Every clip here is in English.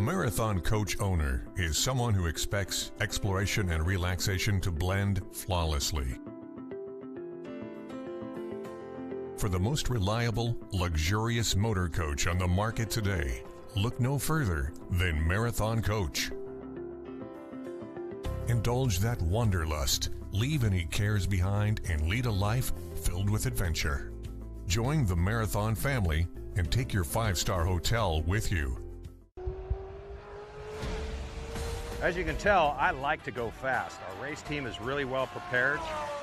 marathon coach owner is someone who expects exploration and relaxation to blend flawlessly. For the most reliable, luxurious motor coach on the market today, look no further than Marathon Coach. Indulge that wanderlust, leave any cares behind, and lead a life filled with adventure. Join the Marathon family and take your 5-star hotel with you. As you can tell, I like to go fast. Our race team is really well prepared.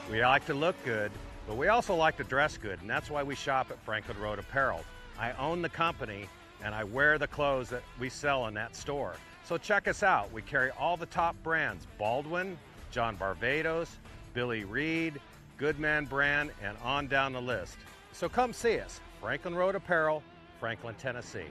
We like to look good, but we also like to dress good, and that's why we shop at Franklin Road Apparel. I own the company, and I wear the clothes that we sell in that store. So check us out. We carry all the top brands: Baldwin, John Barbados, Billy Reed, Goodman brand, and on down the list. So come see us, Franklin Road Apparel, Franklin, Tennessee.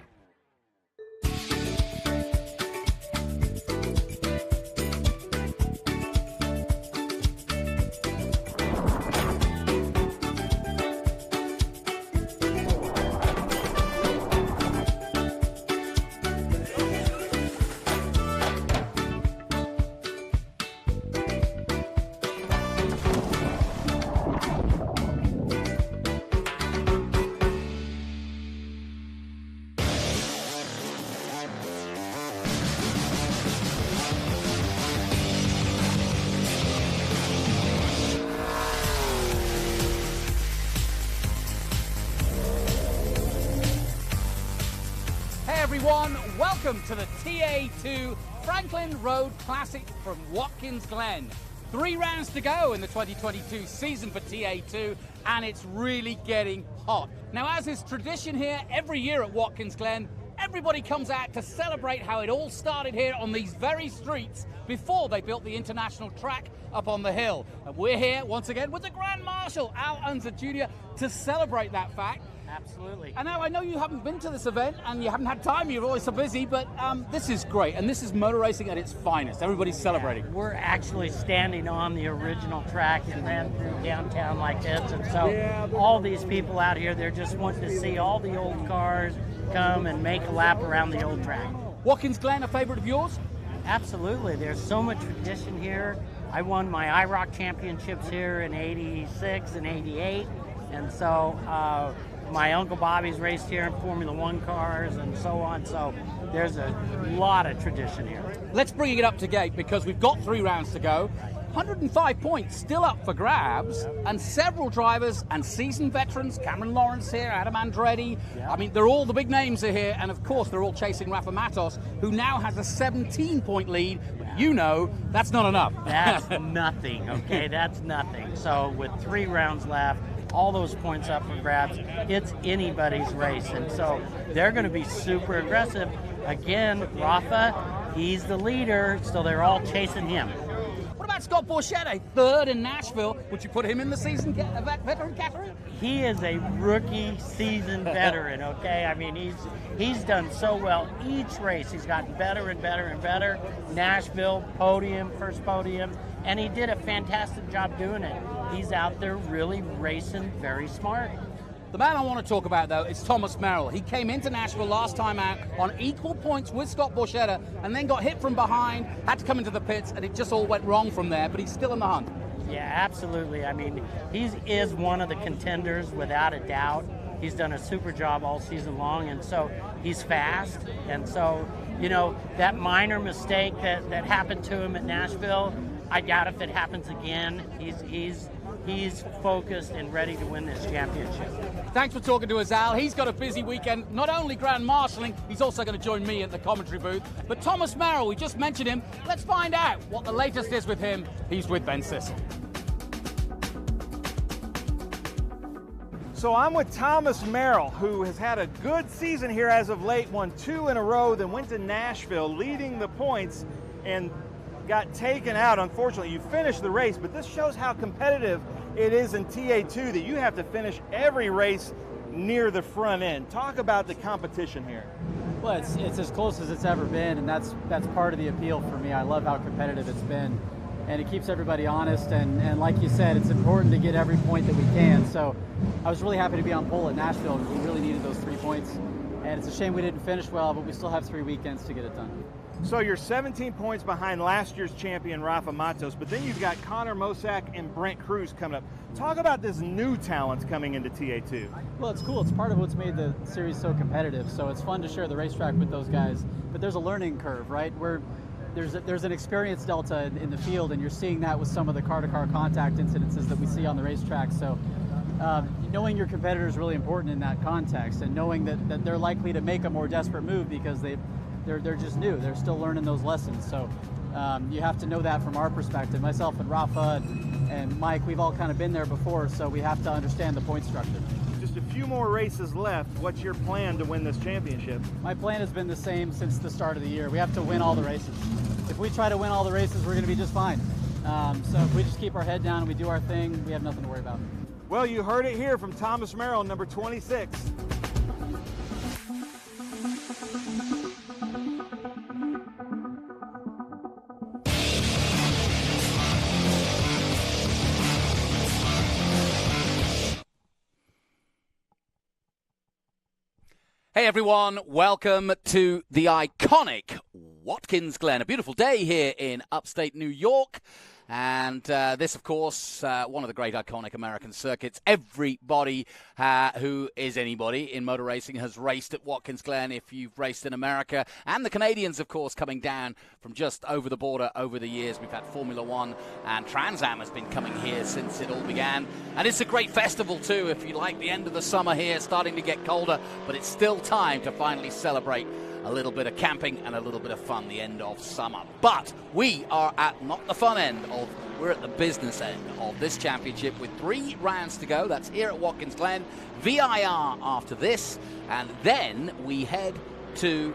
Everyone, welcome to the TA2 Franklin Road Classic from Watkins Glen. 3 rounds to go in the 2022 season for TA2, and it's really getting hot. Now, as is tradition here, every year at Watkins Glen, everybody comes out to celebrate how it all started here on these very streets before they built the international track up on the hill. And we're here once again with the Grand Marshal, Al Unser Jr., to celebrate that fact. Absolutely. And now I know you haven't been to this event and you haven't had time, you're always so busy, but this is great, and this is motor racing at its finest. Everybody's celebrating. We're actually standing on the original track and ran through downtown like this, and so all these people out here, they're just wanting to see all the old cars come and make a lap around the old track. Watkins Glen, a favorite of yours? Absolutely. There's so much tradition here. I won my IROC championships here in '86 and '88, and so my Uncle Bobby's raced here in Formula One cars and so on, so there's a lot of tradition here. Let's bring it up to date because we've got 3 rounds to go. 105 points still up for grabs, and several drivers and seasoned veterans, Cameron Lawrence here, Adam Andretti, I mean, they're all the big names are here, and of course they're all chasing Rafa Matos, who now has a 17-point lead. You know, that's not enough. That's nothing, okay, that's nothing. So with 3 rounds left, all those points up for grabs, it's anybody's race, and so they're going to be super aggressive. Again, Rafa, he's the leader, so they're all chasing him. What about Scott Borchetta, 3rd in Nashville? Would you put him in the seasoned veteran category? He is a rookie seasoned veteran, okay? I mean, he's done so well. Each race, he's gotten better and better and better. Nashville, podium, first podium, and he did a fantastic job doing it. He's out there really racing very smart. The man I want to talk about, though, is Thomas Merrill. He came into Nashville last time out on equal points with Scott Borchetta and then got hit from behind, had to come into the pits, and it just all went wrong from there, but he's still in the hunt. Yeah, absolutely. I mean, he is one of the contenders without a doubt. He's done a super job all season long, and so he's fast. And so, you know, that minor mistake that happened to him at Nashville, I doubt if it happens again. He's focused and ready to win this championship. Thanks for talking to us, Al. He's got a busy weekend, not only Grand Marshalling, he's also going to join me at the commentary booth. But Thomas Merrill, we just mentioned him. Let's find out what the latest is with him. He's with Ben Sissel. So I'm with Thomas Merrill, who has had a good season here as of late, won 2 in a row, then went to Nashville leading the points and got taken out. Unfortunately, you finished the race, but this shows how competitive it is in TA2 that you have to finish every race near the front end. Talk about the competition here. Well, it's as close as it's ever been, and that's part of the appeal for me. I love how competitive it's been, and it keeps everybody honest, and like you said, it's important to get every point that we can. So I was really happy to be on pole at Nashville because we really needed those 3 points, and it's a shame we didn't finish well, but we still have 3 weekends to get it done. So you're 17 points behind last year's champion, Rafa Matos, but then you've got Connor Mosack and Brent Cruz coming up. Talk about this new talent coming into TA2. Well, it's cool. It's part of what's made the series so competitive, so it's fun to share the racetrack with those guys. But there's a learning curve, right? Where there's an experience delta in the field, and you're seeing that with some of the car-to-car contact incidences that we see on the racetrack. So knowing your competitor is really important in that context, and knowing that they're likely to make a more desperate move because they're just new. They're still learning those lessons. So you have to know that from our perspective. Myself and Rafa and Mike, we've all kind of been there before, so we have to understand the point structure. Just a few more races left. What's your plan to win this championship? My plan has been the same since the start of the year. We have to win all the races. If we try to win all the races, we're going to be just fine. So if we just keep our head down and we do our thing, we have nothing to worry about. Well, you heard it here from Thomas Merrill, number 26. Hey everyone, welcome to the iconic Watkins Glen. A beautiful day here in upstate New York. And this, of course, one of the great iconic American circuits. Everybody who is anybody in motor racing has raced at Watkins Glen if you've raced in America. And the Canadians, of course, coming down from just over the border over the years. We've had Formula One, and Trans Am has been coming here since it all began. And it's a great festival, too, if you like the end of the summer here, starting to get colder. But it's still time to finally celebrate a little bit of camping and a little bit of fun, the end of summer. But we are at not the fun end we're at the business end of this championship with 3 rounds to go. That's here at Watkins Glen. VIR after this, and then we head to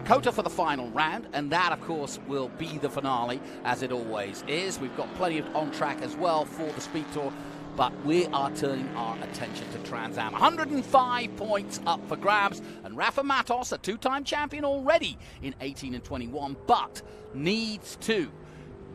Kota for the final round, and that, of course, will be the finale, as it always is. We've got plenty of on-track as well for the SpeedTour, but we are turning our attention to Trans Am. 105 points up for grabs, and Rafa Matos, a 2-time champion already in 18 and 21, but needs to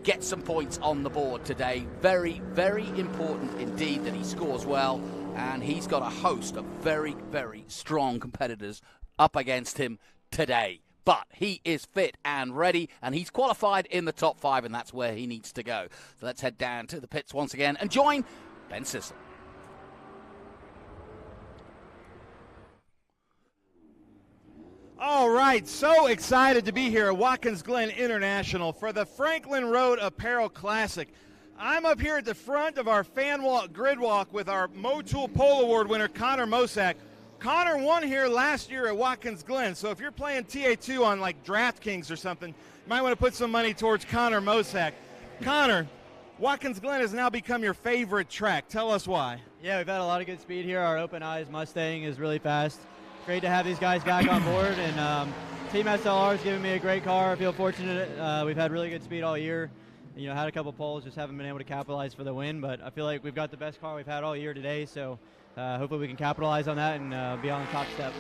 get some points on the board today. Very, very important indeed that he scores well, and he's got a host of very, very strong competitors up against him today. But he is fit and ready, and he's qualified in the top 5, and that's where he needs to go. So let's head down to the pits once again and join Ben Sissel. All right, so excited to be here at Watkins Glen International for the Franklin Road Apparel Classic. I'm up here at the front of our fan walk, grid walk, with our Motul Pole Award winner, Connor Mosack. Connor won here last year at Watkins Glen, so if you're playing TA2 on like DraftKings or something, you might want to put some money towards Connor Mosack. Connor, Watkins Glen has now become your favorite track. Tell us why. Yeah, we've had a lot of good speed here. Our Open Eyes Mustang is really fast. Great to have these guys back on board, and Team SLR is giving me a great car. I feel fortunate. We've had really good speed all year. You know, had a couple poles, just haven't been able to capitalize for the win, but I feel like we've got the best car we've had all year today, so hopefully we can capitalize on that and be on the top step.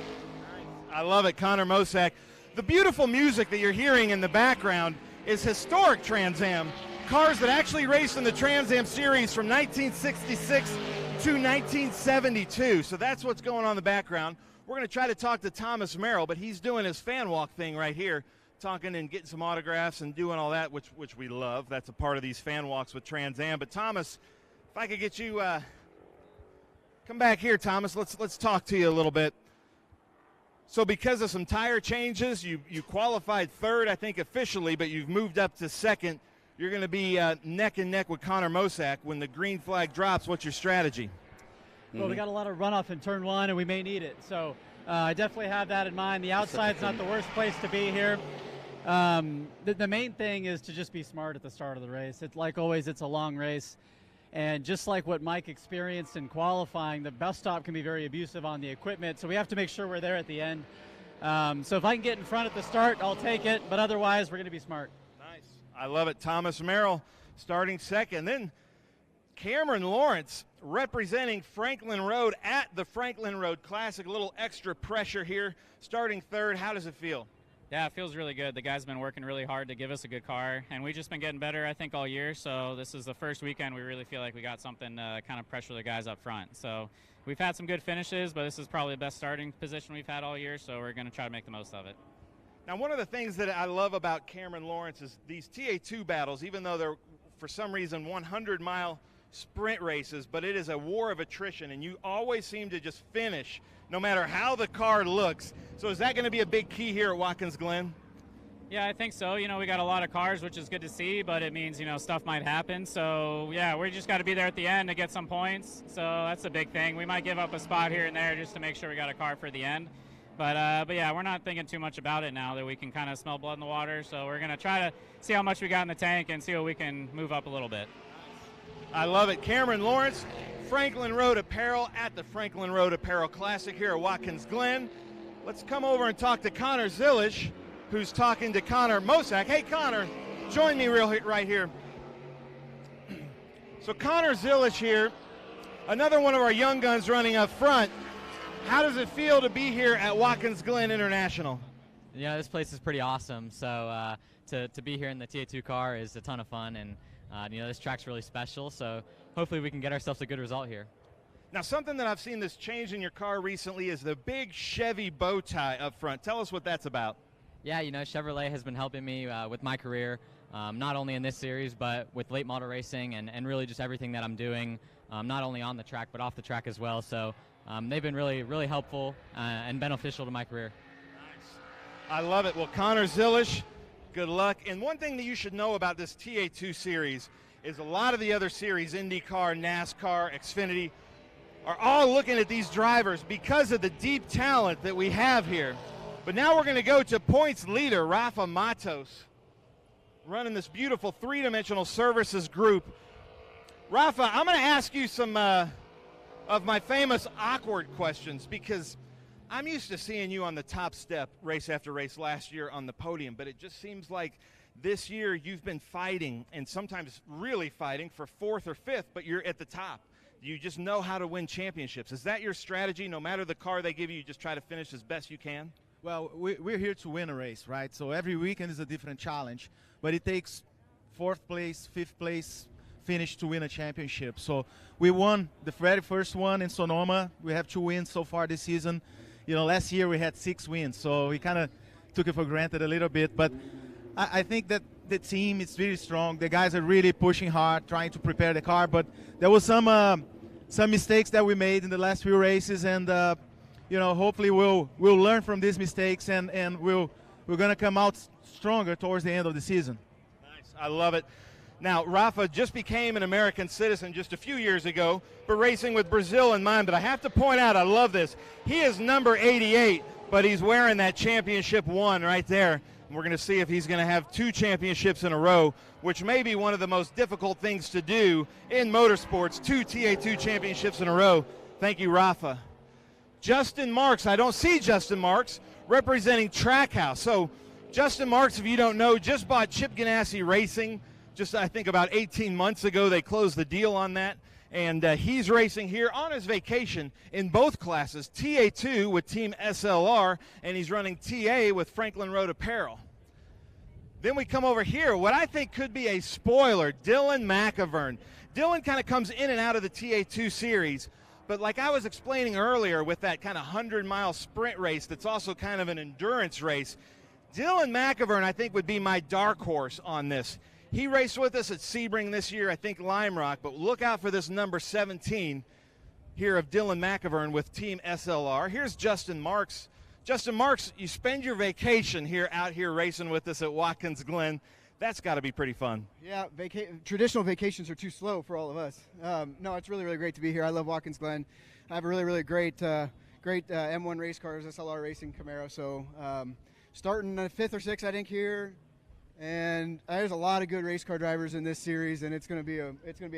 I love it, Connor Mosack. The beautiful music that you're hearing in the background is historic Trans Am. Cars that actually raced in the Trans Am series from 1966 to 1972. So that's what's going on in the background. We're going to try to talk to Thomas Merrill, but he's doing his fan walk thing right here, talking and getting some autographs and doing all that, which we love. That's a part of these fan walks with Trans Am. But Thomas, if I could get you, come back here, Thomas. Let's talk to you a little bit. So because of some tire changes, you qualified 3rd, I think, officially, but you've moved up to 2nd. You're going to be neck and neck with Connor Mosack. When the green flag drops, what's your strategy? Well, we got a lot of runoff in turn 1, and we may need it. So I definitely have that in mind. The outside's not the worst place to be here. The main thing is to just be smart at the start of the race. It's like always, it's a long race. And just like what Mike experienced in qualifying, the bus stop can be very abusive on the equipment. So we have to make sure we're there at the end. So if I can get in front at the start, I'll take it. But otherwise, we're going to be smart. Nice. I love it. Thomas Merrill starting 2nd. Then Cameron Lawrence representing Franklin Road at the Franklin Road Classic. A little extra pressure here, starting 3rd. How does it feel? Yeah, it feels really good. The guys have been working really hard to give us a good car, and we've just been getting better, I think, all year. So this is the first weekend we really feel like we got something to kind of pressure the guys up front. So we've had some good finishes, but this is probably the best starting position we've had all year, so we're going to try to make the most of it. Now, one of the things that I love about Cameron Lawrence is these TA2 battles, even though they're, for some reason, 100-mile sprint races, but it is a war of attrition, and you always seem to just finish no matter how the car looks. So is that going to be a big key here at Watkins Glen? Yeah, I think so. You know, we got a lot of cars, which is good to see, but it means, you know, stuff might happen. So, yeah, we just got to be there at the end to get some points. So that's a big thing. We might give up a spot here and there just to make sure we got a car for the end. But yeah, we're not thinking too much about it now that we can kind of smell blood in the water. So we're going to try to see how much we got in the tank and see what we can move up a little bit. I love it. Cameron Lawrence, Franklin Road Apparel at the Franklin Road Apparel Classic here at Watkins Glen. Let's come over and talk to Connor Zilish, who's talking to Connor Mosak. Hey, Connor, join me right here. So Connor Zilish here, another one of our young guns running up front. How does it feel to be here at Watkins Glen International? Yeah, this place is pretty awesome. So to be here in the TA2 car is a ton of fun, and you know, this track's really special. So hopefully we can get ourselves a good result here. Now, something that I've seen this change in your car recently is the big Chevy bow tie up front. Tell us what that's about. Yeah, you know, Chevrolet has been helping me with my career, not only in this series, but with late model racing and really just everything that I'm doing, not only on the track, but off the track as well. So they've been really, really helpful and beneficial to my career. Nice. I love it. Well, Connor Zilish, good luck. And one thing that you should know about this TA2 series is a lot of the other series, IndyCar, NASCAR, Xfinity, are all looking at these drivers because of the deep talent that we have here. But now we're going to go to points leader, Rafa Matos, running this beautiful three-dimensional services group. Rafa, I'm going to ask you some of my famous awkward questions, because I'm used to seeing you on the top step race after race last year on the podium, but it just seems like this year you've been fighting, and sometimes really fighting, for fourth or fifth, but you're at the top. You just know how to win championships. Is that your strategy? No matter the car they give you, you just try to finish as best you can? Well, we're here to win a race, right? So every weekend is a different challenge, but it takes fourth place, fifth place finish to win a championship. So we won the very first one in Sonoma. We have 2 wins so far this season. You know, last year we had 6 wins, so we kind of took it for granted a little bit. But I think that the team is really strong. The guys are really pushing hard, trying to prepare the car. But there was some mistakes that we made in the last few races, and you know, hopefully we'll learn from these mistakes, and we're going to come out stronger towards the end of the season. Nice. I love it. Now, Rafa just became an American citizen just a few years ago, but racing with Brazil in mind. But I have to point out, I love this. He is number 88, but he's wearing that championship 1 right there. And we're going to see if he's going to have 2 championships in a row, which may be one of the most difficult things to do in motorsports, 2 TA2 championships in a row. Thank you, Rafa. Justin Marks, I don't see Justin Marks, representing Trackhouse. So Justin Marks, if you don't know, just bought Chip Ganassi Racing just, I think, about 18 months ago. They closed the deal on that, and he's racing here on his vacation in both classes, TA2 with Team SLR, and he's running TA with Franklin Road Apparel. Then we come over here, what I think could be a spoiler, Dylan McIvern. Dylan kind of comes in and out of the TA2 series, but like I was explaining earlier with that kind of 100-mile sprint race that's also kind of an endurance race, Dylan McIvern, I think, would be my dark horse on this. He raced with us at Sebring this year, I think Lime Rock, but look out for this number 17 here of Dylan McIvern with Team SLR. Here's Justin Marks. Justin Marks, you spend your vacation out here racing with us at Watkins Glen. That's got to be pretty fun. Yeah, traditional vacations are too slow for all of us. No, it's really, really great to be here. I love Watkins Glen. I have a really, really great M1 race cars, SLR Racing Camaro. So starting 5th or 6th, I think, here. And there's a lot of good race car drivers in this series, and it's going to be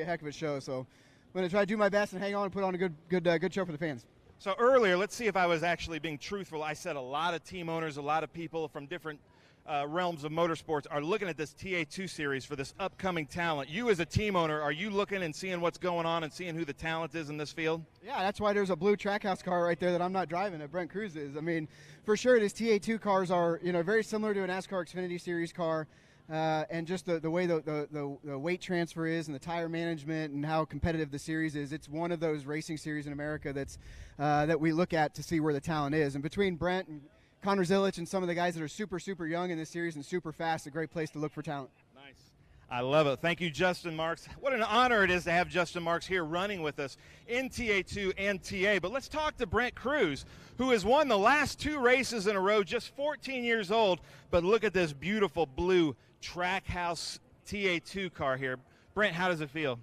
a heck of a show. So I'm going to try to do my best and hang on and put on a good show for the fans. So earlier, let's see if I was actually being truthful. I said a lot of team owners, a lot of people from different realms of motorsports are looking at this TA2 series for this upcoming talent. You as a team owner, are you looking and seeing what's going on and seeing who the talent is in this field? Yeah, that's why there's a blue Trackhouse car right there that I'm not driving, that Brent Cruz is. I mean, for sure, these TA2 cars are, you know, very similar to a NASCAR Xfinity Series car. And just the way the weight transfer is, and the tire management, and how competitive the series is. It's one of those racing series in America that's that we look at to see where the talent is. And between Brent and Connor Zilic and some of the guys that are super, super young in this series and super fast. A great place to look for talent. Nice. I love it. Thank you, Justin Marks. What an honor it is to have Justin Marks here running with us in TA2 and TA. But let's talk to Brent Cruz, who has won the last 2 races in a row, just 14 years old. But look at this beautiful blue Trackhouse TA2 car here. Brent, how does it feel?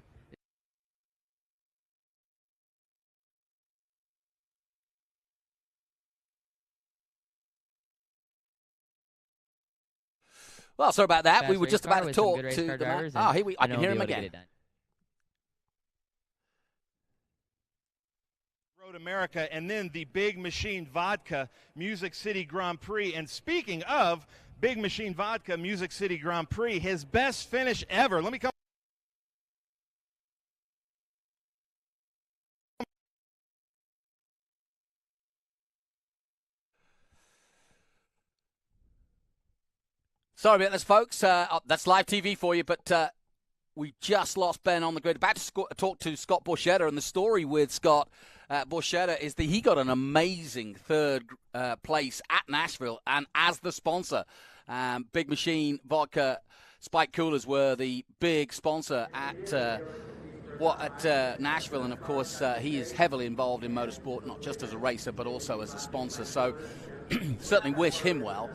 Well, sorry about that. Fast We were race just car about to with some talk good race to car the man. drivers, Oh, here I can hear him he'll be able to again. get it done. Road America, and then the Big Machine Vodka Music City Grand Prix. And speaking of Big Machine Vodka Music City Grand Prix, his best finish ever. Let me come. Sorry about this, folks. That's live TV for you, but we just lost Ben on the grid. About to talk to Scott Borchetta, and the story with Scott Borchetta is that he got an amazing 3rd place at Nashville, and as the sponsor, Big Machine Vodka Spike Coolers were the big sponsor at Nashville, and of course he is heavily involved in motorsport, not just as a racer but also as a sponsor, so certainly wish him well.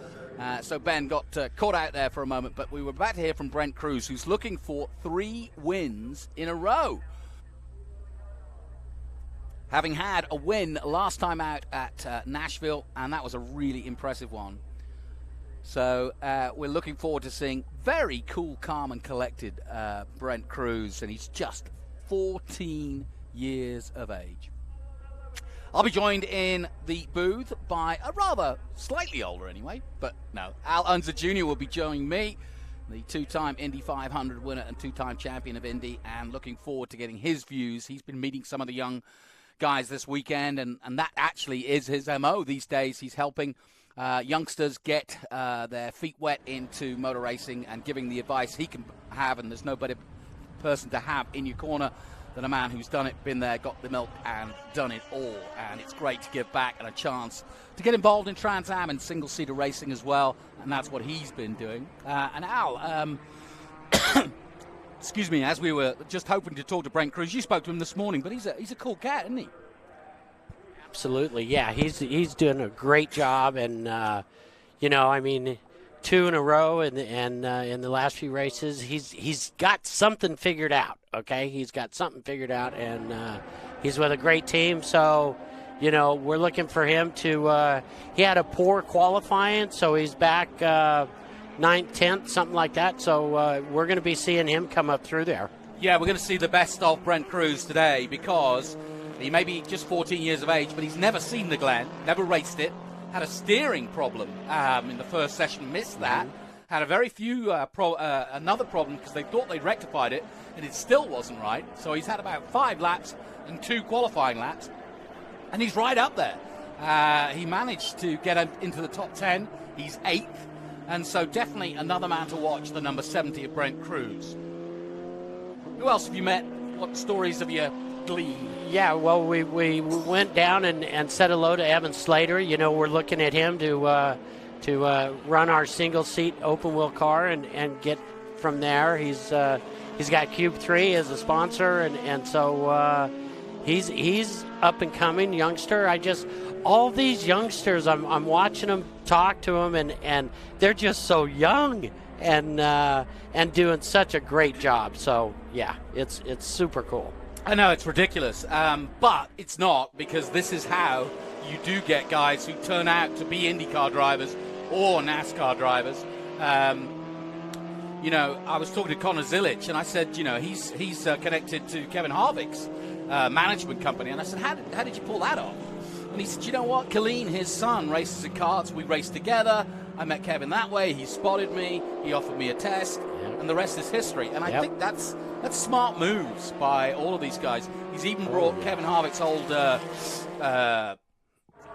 So Ben got caught out there for a moment, but we were about to hear from Brent Cruz, who's looking for 3 wins in a row. Having had a win last time out at Nashville, and that was a really impressive one. So we're looking forward to seeing very cool, calm and collected Brent Cruz, and he's just 14 years of age. I'll be joined in the booth by a rather slightly older anyway, but no, Al Unser Jr. will be joining me, the 2-time Indy 500 winner and 2-time champion of Indy, and looking forward to getting his views. He's been meeting some of the young guys this weekend, and that actually is his MO these days. He's helping youngsters get their feet wet into motor racing and giving the advice he can have, and there's no better person to have in your corner than a man who's done it, been there, got the milk, and done it all. And it's great to give back and a chance to get involved in Trans Am and single-seater racing as well, and that's what he's been doing. And Al, excuse me, as we were just hoping to talk to Brent Cruz, you spoke to him this morning, but he's a cool cat, isn't he? Absolutely, yeah. He's doing a great job, and you know, I mean, 2 in a row, and in the last few races, he's got something figured out. Okay, he's got something figured out, and he's with a great team. So, you know, we're looking for him to. He had a poor qualifying, so he's back 9th, 10th, something like that. So we're going to be seeing him come up through there. Yeah, we're going to see the best of Brent Cruz today, because he may be just 14 years of age, but he's never seen the Glen, never raced it, had a steering problem in the first session, missed that, had a very few, another problem because they thought they'd rectified it, and it still wasn't right. So he's had about 5 laps and 2 qualifying laps, and he's right up there. He managed to get into the top 10. He's 8th, and so definitely another man to watch, the number 70 of Brent Cruz. Who else have you met? What stories have you gleaned? Yeah, well, we went down and said hello to Evan Slater. You know, we're looking at him to run our single-seat open-wheel car and get from there. He's got Cube 3 as a sponsor, and so he's up and coming youngster. All these youngsters, I'm watching them, talk to them, and they're just so young and doing such a great job. So yeah, it's super cool. I know it's ridiculous, but it's not, because this is how you do get guys who turn out to be IndyCar drivers or NASCAR drivers. You know, I was talking to Connor Zilic, and I said, you know, he's connected to Kevin Harvick's management company, and I said, how did you pull that off? And he said, you know what, Colleen, his son, races in karts. We raced together. I met Kevin that way. He spotted me. He offered me a test, and the rest is history. And I think that's smart moves by all of these guys. He's even brought Kevin Harvick's old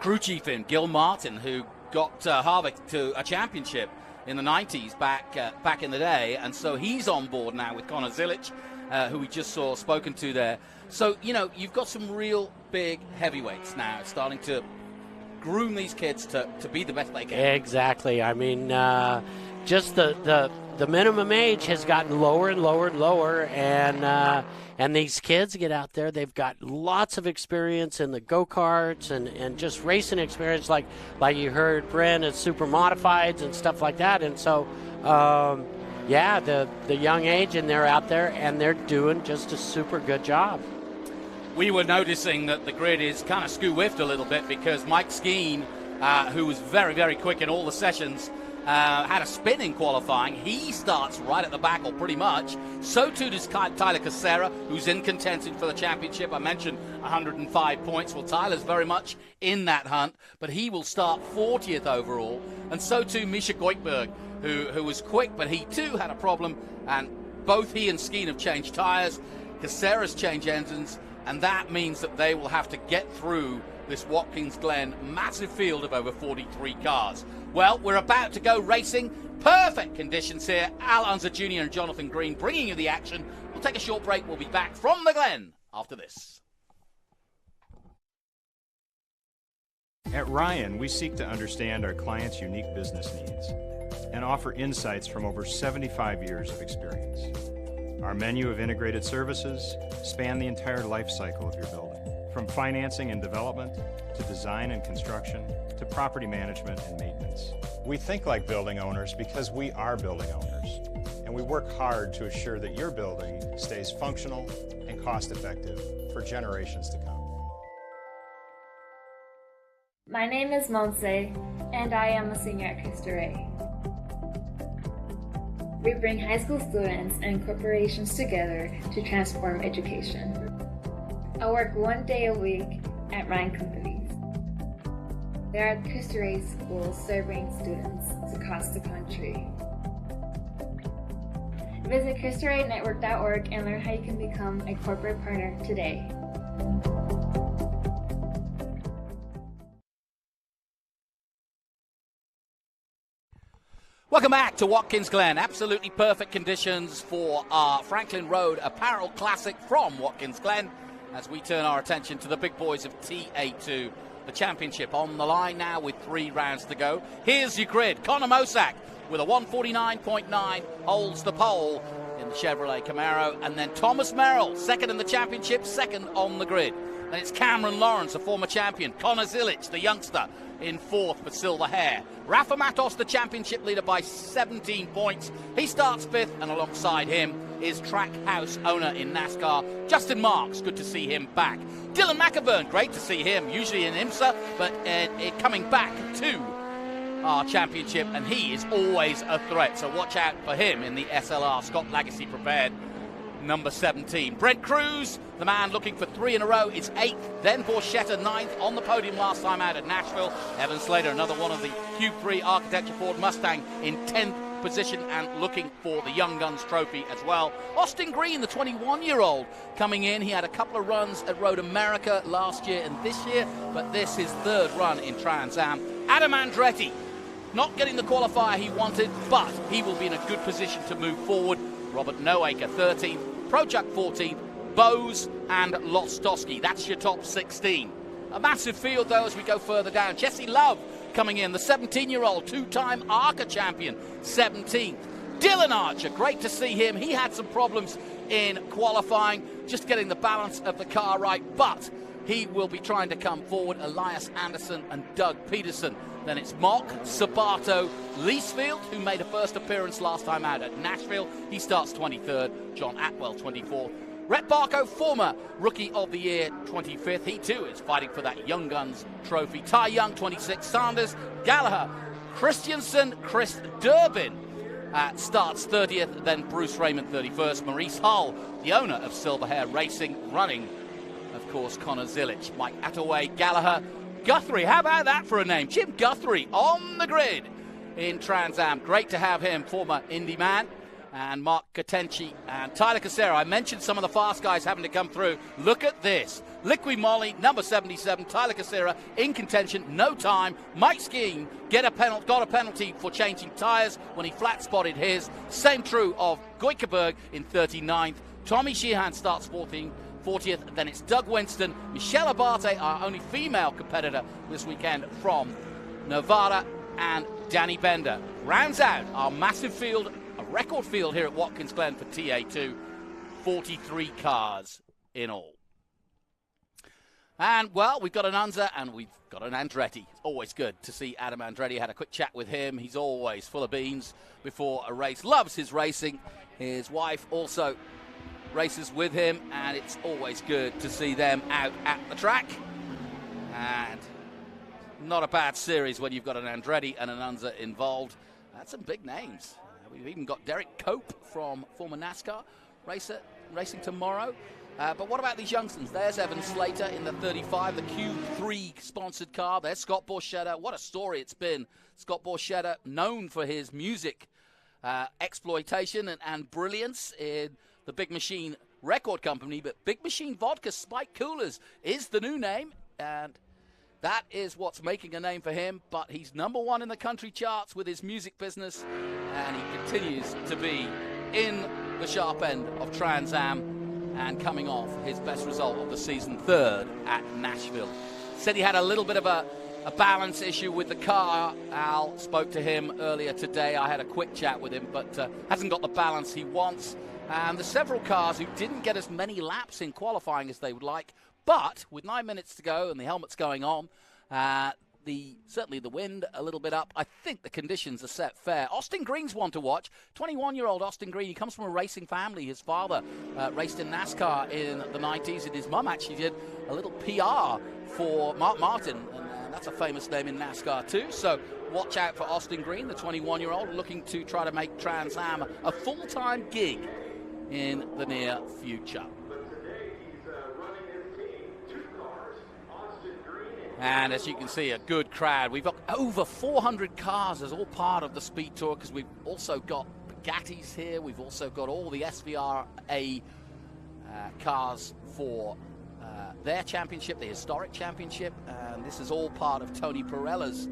crew chief in, Gil Martin, who got Harvick to a championship in the 90s back in the day. And so he's on board now with Connor Zilic, who we just saw spoken to there. So, you know, you've got some real big heavyweights now starting to groom these kids to be the best they can. Exactly. I mean, just the minimum age has gotten lower and lower and lower, and these kids get out there. They've got lots of experience in the go-karts and just racing experience, like you heard Brent at super modifieds and stuff like that. And so, the young age, and they're out there and they're doing just a super good job. We were noticing that the grid is kind of skew-whiffed a little bit because Mike Skeen, who was very, very quick in all the sessions, had a spin in qualifying. He starts right at the back, or pretty much. So too does Tyler Casera, who's in contention for the championship. I mentioned 105 points. Well, Tyler's very much in that hunt, but he will start 40th overall. And so too Misha Goikberg, who was quick, but he too had a problem. And both he and Skeen have changed tires. Casera's changed engines, and that means that they will have to get through this Watkins Glen massive field of over 43 cars. Well, we're about to go racing. Perfect conditions here. Al Unser Jr. and Jonathan Green bringing you the action. We'll take a short break. We'll be back from the Glen after this. At Ryan, we seek to understand our clients' unique business needs and offer insights from over 75 years of experience. Our menu of integrated services span the entire life cycle of your building, from financing and development to design and construction to property management and maintenance. We think like building owners because we are building owners, and we work hard to assure that your building stays functional and cost-effective for generations to come. My name is Monse, and I am a senior at Cristo Rey. We bring high school students and corporations together to transform education. I work 1 day a week at Ryan Companies. There are Cristo Rey schools serving students across the country. Visit CristoRayNetwork.org and learn how you can become a corporate partner today. Welcome back to Watkins Glen. Absolutely perfect conditions for our Franklin Road Apparel Classic from Watkins Glen as we turn our attention to the big boys of TA2. The championship on the line now with 3 rounds to go. Here's your grid. Connor Mosack with a 149.9 holds the pole in the Chevrolet Camaro. And then Thomas Merrill, second in the championship, second on the grid. Then it's Cameron Lawrence, a former champion. Connor Zilic, the youngster, in 4th for silver hair. Rafa Matos, the championship leader by 17 points. He starts 5th, and alongside him is Trackhouse owner in NASCAR, Justin Marks. Good to see him back. Dylan McAvern, great to see him, usually in IMSA, but coming back to our championship, and he is always a threat. So watch out for him in the SLR. Scott Legacy prepared. Number 17. Brent Cruz, the man looking for 3 in a row, is 8th. Then Borchetta 9th on the podium last time out at Nashville. Evan Slater, another one of the Cube 3 Architecture Ford Mustang, in 10th position and looking for the Young Guns trophy as well. Austin Green, the 21-year-old, coming in. He had a couple of runs at Road America last year and this year, but this is 3rd run in Trans Am. Adam Andretti, not getting the qualifier he wanted, but he will be in a good position to move forward. Robert Noaker, 13th. Prochuk, 14th. Bose and Lostowski. That's your top 16. A massive field, though, as we go further down. Jesse Love coming in, the 17-year-old, 2-time ARCA champion, 17th. Dylan Archer, great to see him. He had some problems in qualifying, just getting the balance of the car right, but he will be trying to come forward. Elias Anderson and Doug Peterson. Then it's Mock, Sabato, Leesfield, who made a first appearance last time out at Nashville. He starts 23rd. John Atwell, 24th. Rhett Barco, former Rookie of the Year, 25th. He too is fighting for that Young Guns trophy. Ty Young, 26th. Sanders, Gallagher, Christensen, Chris Durbin starts 30th. Then Bruce Raymond, 31st. Maurice Hull, the owner of Silver Hair Racing, running, of course, Connor Zilic. Mike Attaway, Gallagher, Guthrie, how about that for a name? Jim Guthrie on the grid in Trans Am. Great to have him, former Indy man. And Mark Katenchi and Tyler Casera. I mentioned some of the fast guys having to come through. Look at this. Liqui Moly, number 77. Tyler Casera in contention, no time. Mike Skeen got a penalty for changing tyres when he flat spotted his. Same true of Goikeberg in 39th. Tommy Sheehan starts 14th. 40th. Then it's Doug Winston, Michelle Abate, our only female competitor this weekend from Nevada, and Danny Bender. Rounds out our massive field, a record field here at Watkins Glen for TA2, 43 cars in all. And, well, we've got an Unser and we've got an Andretti. Always good to see Adam Andretti. Had a quick chat with him. He's always full of beans before a race. Loves his racing. His wife also races with him, and it's always good to see them out at the track. And not a bad series when you've got an Andretti and an Unser involved. That's some big names. We've even got Derek Cope from former NASCAR racer racing tomorrow. But what about these youngsters? There's Evan Slater in the 35, the Q3 sponsored car. There's Scott Borchetta. What a story it's been. Scott Borchetta, known for his music exploitation and brilliance in the Big Machine record company, but Big Machine Vodka Spike Coolers is the new name, and that is what's making a name for him. But he's #1 in the country charts with his music business, and he continues to be in the sharp end of Trans Am, and coming off his best result of the season, 3rd at Nashville. Said he had a little bit of a balance issue with the car. Al spoke to him earlier today. I had a quick chat with him, but hasn't got the balance he wants. And there's several cars who didn't get as many laps in qualifying as they would like, but with 9 minutes to go and the helmets going on, certainly the wind a little bit up, I think the conditions are set fair. Austin Green's one to watch. 21-year-old Austin Green. He comes from a racing family. His father raced in NASCAR in the 90s, and his mum actually did a little PR for Mark Martin, and that's a famous name in NASCAR too. So watch out for Austin Green, the 21-year-old, looking to try to make Trans Am a full-time gig in the near future. And as you can see, a good crowd. We've got over 400 cars as all part of the Speed Tour, because we've also got Bugattis here. We've also got all the SVRA cars for their championship, the historic championship. And this is all part of Tony Perella's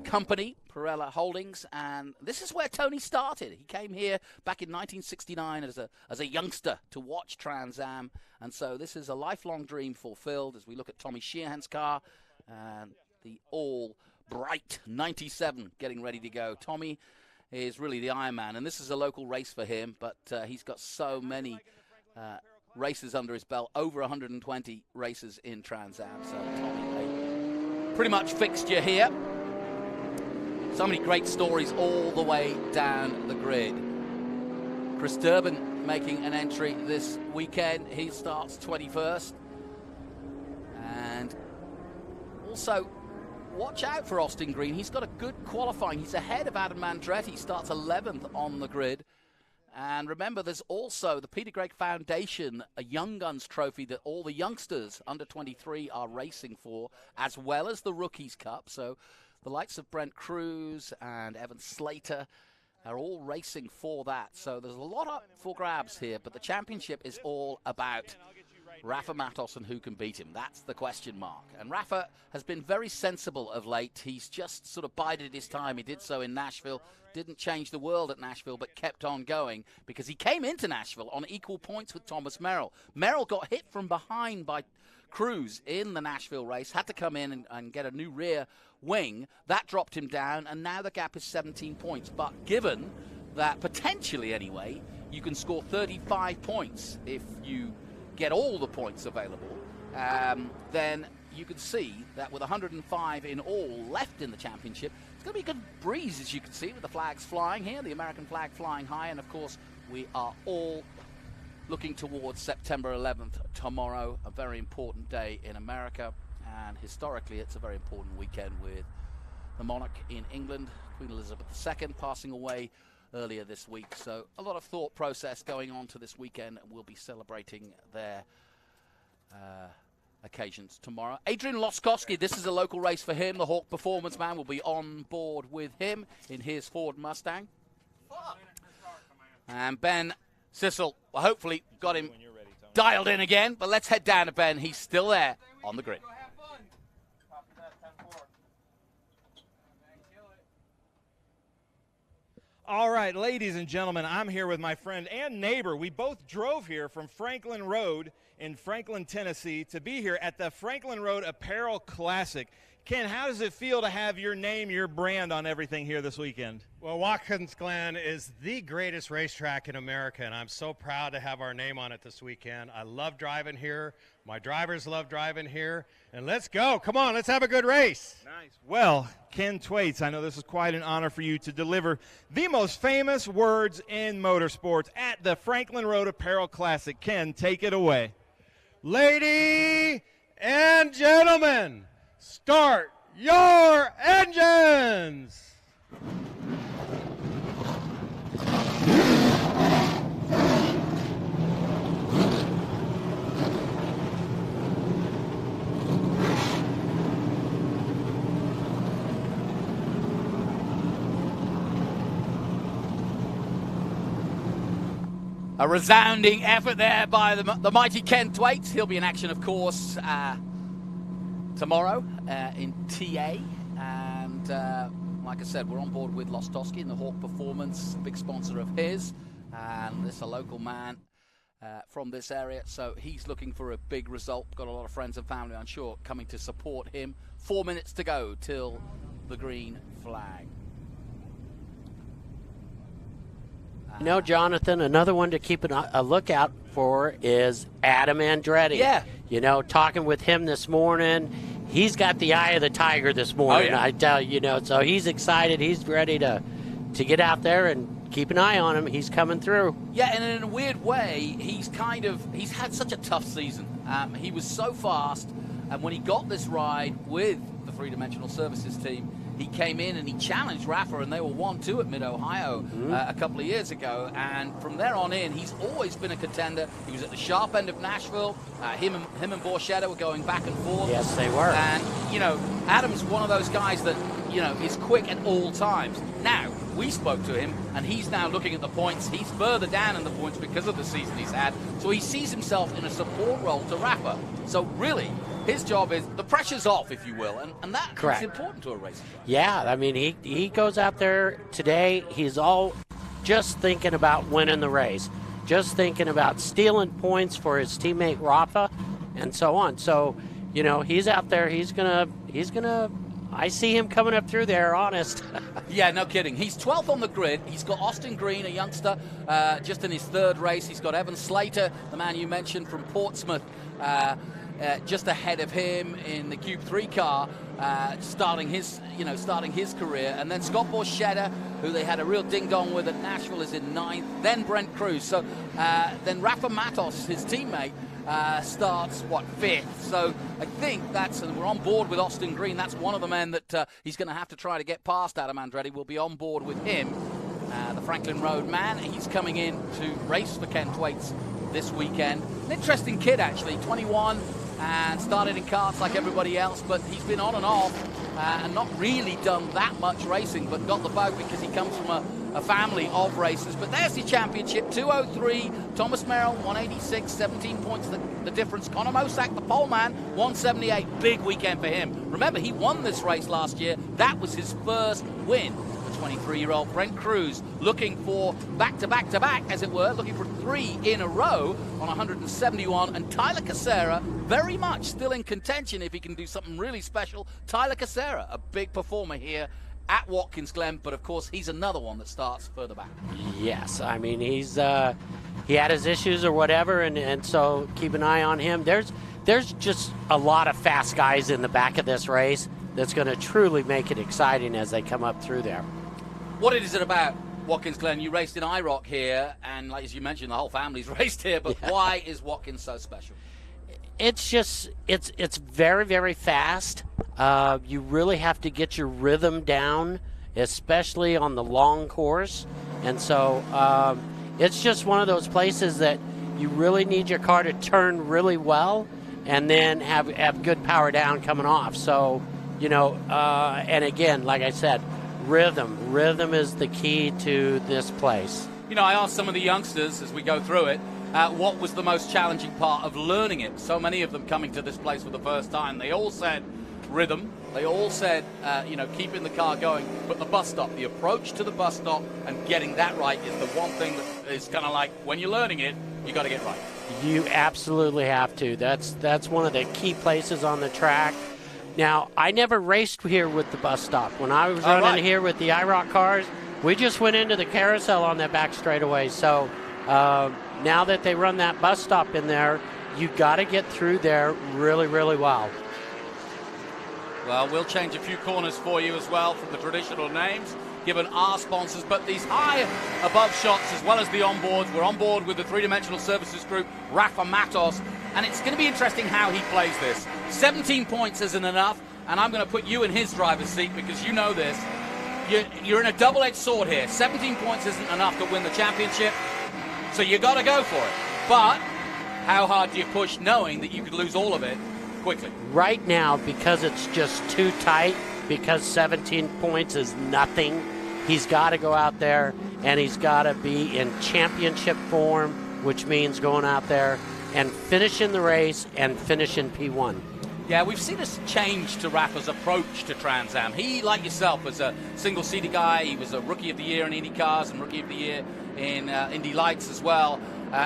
company, Pirelli Holdings, and this is where Tony started. He came here back in 1969 as a youngster to watch Trans Am, and so this is a lifelong dream fulfilled as we look at Tommy Sheehan's car and the all bright 97 getting ready to go. Tommy is really the Iron Man, and this is a local race for him, but he's got so many races under his belt, over 120 races in Trans Am, so Tommy, pretty much fixture here. So many great stories all the way down the grid. Chris Durbin making an entry this weekend. He starts 21st. And also, watch out for Austin Green. He's got a good qualifying. He's ahead of Adam Andretti. He starts 11th on the grid. And remember, there's also the Peter Gregg Foundation, a Young Guns trophy that all the youngsters under 23 are racing for, as well as the Rookies Cup. So the likes of Brent Cruz and Evan Slater are all racing for that. So there's a lot up for grabs here, but the championship is all about Rafa Matos and who can beat him. That's the question mark. And Rafa has been very sensible of late. He's just sort of bided his time. He did so in Nashville, didn't change the world at Nashville, but kept on going because he came into Nashville on equal points with Thomas Merrill. Merrill got hit from behind by Cruz in the Nashville race, had to come in and get a new rear wing. That dropped him down, and now the gap is 17 points. But given that potentially, anyway, you can score 35 points if you get all the points available, then you can see that with 105 in all left in the championship, it's going to be a good breeze, as you can see, with the flags flying here, the American flag flying high, and of course we are all looking towards September 11th tomorrow, a very important day in America, and historically it's a very important weekend with the monarch in England, Queen Elizabeth II, passing away earlier this week. So a lot of thought process going on to this weekend, and we'll be celebrating their occasions tomorrow. Adrian Loskowski, this is a local race for him. The Hawk Performance Man will be on board with him in his Ford Mustang. And Ben Sissel, hopefully got him dialed in again, but let's head down to Ben. He's still there on the grid. All right, ladies and gentlemen, I'm here with my friend and neighbor. We both drove here from Franklin Road in Franklin, Tennessee to be here at the Franklin Road Apparel Classic. Ken, how does it feel to have your name, your brand on everything here this weekend? Well, Watkins Glen is the greatest racetrack in America, and I'm so proud to have our name on it this weekend. I love driving here. My drivers love driving here. And let's go. Come on, let's have a good race. Nice. Well, Ken Thwaites, I know this is quite an honor for you to deliver the most famous words in motorsports at the Franklin Road Apparel Classic. Ken, take it away. Ladies and gentlemen, start your engines! A resounding effort there by the mighty Ken Thwaites. He'll be in action, of course, tomorrow in TA. And like I said, we're on board with Lostowski in the Hawk Performance, big sponsor of his. And this is a local man from this area, so he's looking for a big result. Got a lot of friends and family, I'm sure, coming to support him. 4 minutes to go till the green flag. You know, Jonathan, another one to keep a lookout for is Adam Andretti. Yeah. You know, talking with him this morning, he's got the eye of the tiger this morning. Oh, yeah. I tell you, so he's excited. He's ready to get out there and keep an eye on him. He's coming through. Yeah, and in a weird way, he's had such a tough season. He was so fast, and when he got this ride with the Three Dimensional Services team, he came in and he challenged Rafa, and they were 1-2 at Mid-Ohio a couple of years ago. And from there on in, he's always been a contender. He was at the sharp end of Nashville. Him and Borchetta were going back and forth. Yes, they were. And, Adam's one of those guys that, is quick at all times. Now, we spoke to him, and he's now looking at the points. He's further down in the points because of the season he's had. So he sees himself in a support role to Rafa. So really, his job is, the pressure's off, if you will, and that is important to a racer. Yeah, I mean, he goes out there today, he's all just thinking about winning the race, just thinking about stealing points for his teammate Rafa, and so on. So, he's out there, he's gonna, I see him coming up through there, honest. Yeah, no kidding. He's 12th on the grid. He's got Austin Green, a youngster, just in his third race. He's got Evan Slater, the man you mentioned from Portsmouth, just ahead of him in the Cube 3 car, starting his career. And then Scott Borchetta, who they had a real ding-dong with at Nashville, is in 9th. Then Brent Cruz. So then Rafa Matos, his teammate, starts, 5th. So I think and we're on board with Austin Green. That's one of the men that he's going to have to try to get past Adam Andretti. We'll be on board with him. The Franklin Road man. He's coming in to race for Ken Thwaites this weekend. An interesting kid, actually, 21, and started in karts like everybody else, but he's been on and off and not really done that much racing, but got the bug because he comes from a family of racers. But there's the championship, 203, Thomas Merrill, 186, 17 points the difference. Conor Mosack, the pole man, 178, big weekend for him. Remember, he won this race last year. That was his first win. 23-year-old Brent Cruz looking for back-to-back-to-back, as it were, looking for 3 in a row on 171. And Tyler Casera very much still in contention if he can do something really special. Tyler Casera, a big performer here at Watkins Glen, but of course he's another one that starts further back. Yes, I mean, he had his issues or whatever, and so keep an eye on him. There's just a lot of fast guys in the back of this race that's going to truly make it exciting as they come up through there. What is it about Watkins Glen? You raced in IROC here, and like as you mentioned, the whole family's raced here, but why is Watkins so special? It's just, it's very, very fast. You really have to get your rhythm down, especially on the long course. And so it's just one of those places that you really need your car to turn really well and then have good power down coming off. So, and again, like I said, Rhythm is the key to this place. I asked some of the youngsters as we go through it, what was the most challenging part of learning it? So many of them coming to this place for the first time. They all said rhythm. They all said, keeping the car going. But the bus stop, the approach to the bus stop and getting that right is the one thing that is kind of like, when you're learning it, you got to get right. You absolutely have to. That's one of the key places on the track. Now, I never raced here with the bus stop. When I was running here with the IROC cars, we just went into the carousel on that back straightaway. So now that they run that bus stop in there, you got to get through there really, really well. Well, we'll change a few corners for you as well from the traditional names given our sponsors, but these high above shots as well as the onboards. We're on board with the three-dimensional services group, Rafa Matos, and it's going to be interesting how he plays this. 17 points isn't enough, and I'm going to put you in his driver's seat because you know this. You're in a double-edged sword here. 17 points isn't enough to win the championship, so you got to go for it. But how hard do you push knowing that you could lose all of it quickly? Right now, because it's just too tight, because 17 points is nothing, he's got to go out there and he's got to be in championship form, which means going out there and finishing the race and finishing P1. Yeah, we've seen a change to Rafa's approach to Trans Am. He, like yourself, was a single-seater guy. He was a Rookie of the Year in Indy Cars and Rookie of the Year in Indy Lights as well.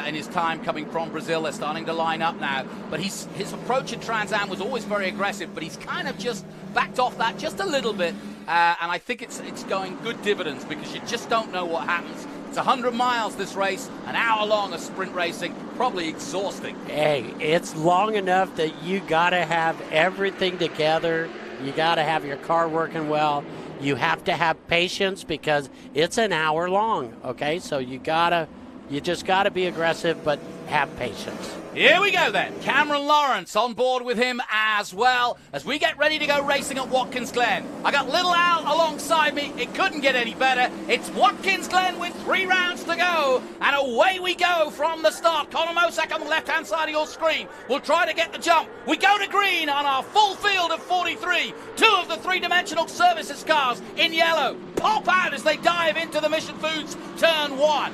In his time coming from Brazil, they're starting to line up now. But his approach at Trans Am was always very aggressive, but he's kind of just backed off that just a little bit. And I think it's going good dividends because you just don't know what happens. It's 100 miles this race, an hour long of sprint racing, probably exhausting. Hey, it's long enough that you got to have everything together. You got to have your car working well. You have to have patience because it's an hour long, okay? So you just got to be aggressive, but have patience. Here we go then. Cameron Lawrence on board with him as well as we get ready to go racing at Watkins Glen. I got little Al alongside me. It couldn't get any better. It's Watkins Glen with 3 rounds to go. And away we go from the start. Conor Mosak on the left-hand side of your screen will try to get the jump. We go to green on our full field of 43. 2 of the three-dimensional services cars in yellow pop out as they dive into the Mission Foods turn 1.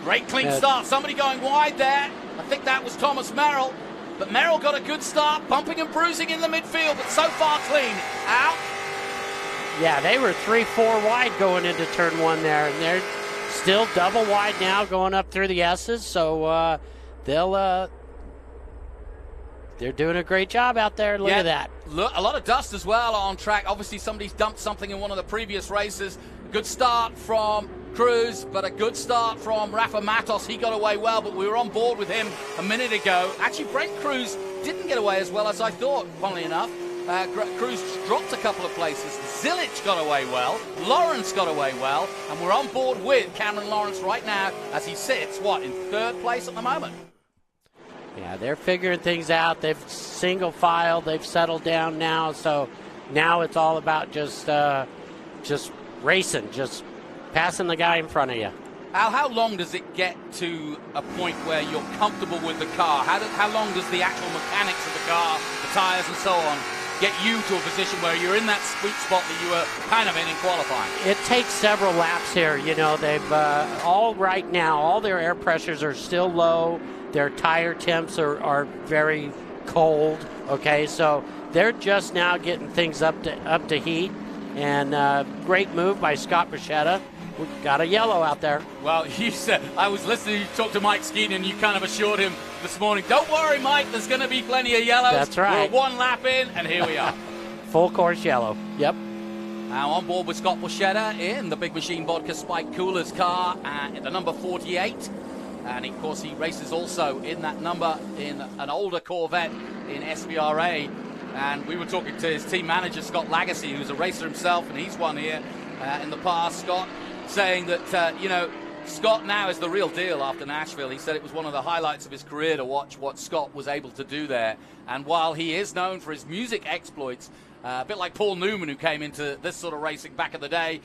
Great clean start. Somebody going wide there. I think that was Thomas Merrill. But Merrill got a good start, bumping and bruising in the midfield, but so far clean. Out. Yeah, they were 3-4 wide going into turn 1 there, and they're still double wide now going up through the S's. So they're doing a great job out there. Look at that. Look, a lot of dust as well on track. Obviously, somebody's dumped something in one of the previous races. Good start from Cruz, but a good start from Rafa Matos. He got away well, but we were on board with him a minute ago. Actually, Brent Cruz didn't get away as well as I thought, funnily enough. Cruz dropped a couple of places. Zilic got away well. Lawrence got away well. And we're on board with Cameron Lawrence right now as he sits, in 3rd place at the moment. Yeah, they're figuring things out. They've single file. They've settled down now. So now it's all about just racing, just passing the guy in front of you. Al, how long does it get to a point where you're comfortable with the car? How long does the actual mechanics of the car, the tires and so on, get you to a position where you're in that sweet spot that you were kind of in qualifying? It takes several laps here. You know, they've right now, all their air pressures are still low. Their tire temps are very cold. Okay, so they're just now getting things up to heat. And great move by Scott Bruschetta. We've got a yellow out there. Well, you said, I was listening, you talked to Mike Skeene, and you kind of assured him this morning, don't worry, Mike, there's going to be plenty of yellows. That's right. We're 1 lap in, and here we are. Full course yellow. Yep. Now on board with Scott Bruschetta in the Big Machine Vodka Spike Coolers car at the number 48. And, of course, he races also in that number in an older Corvette in SVRA. And we were talking to his team manager, Scott Lagacy, who's a racer himself, and he's won here in the past. Scott saying that, Scott now is the real deal after Nashville. He said it was one of the highlights of his career to watch what Scott was able to do there. And while he is known for his music exploits, a bit like Paul Newman, who came into this sort of racing back in the day,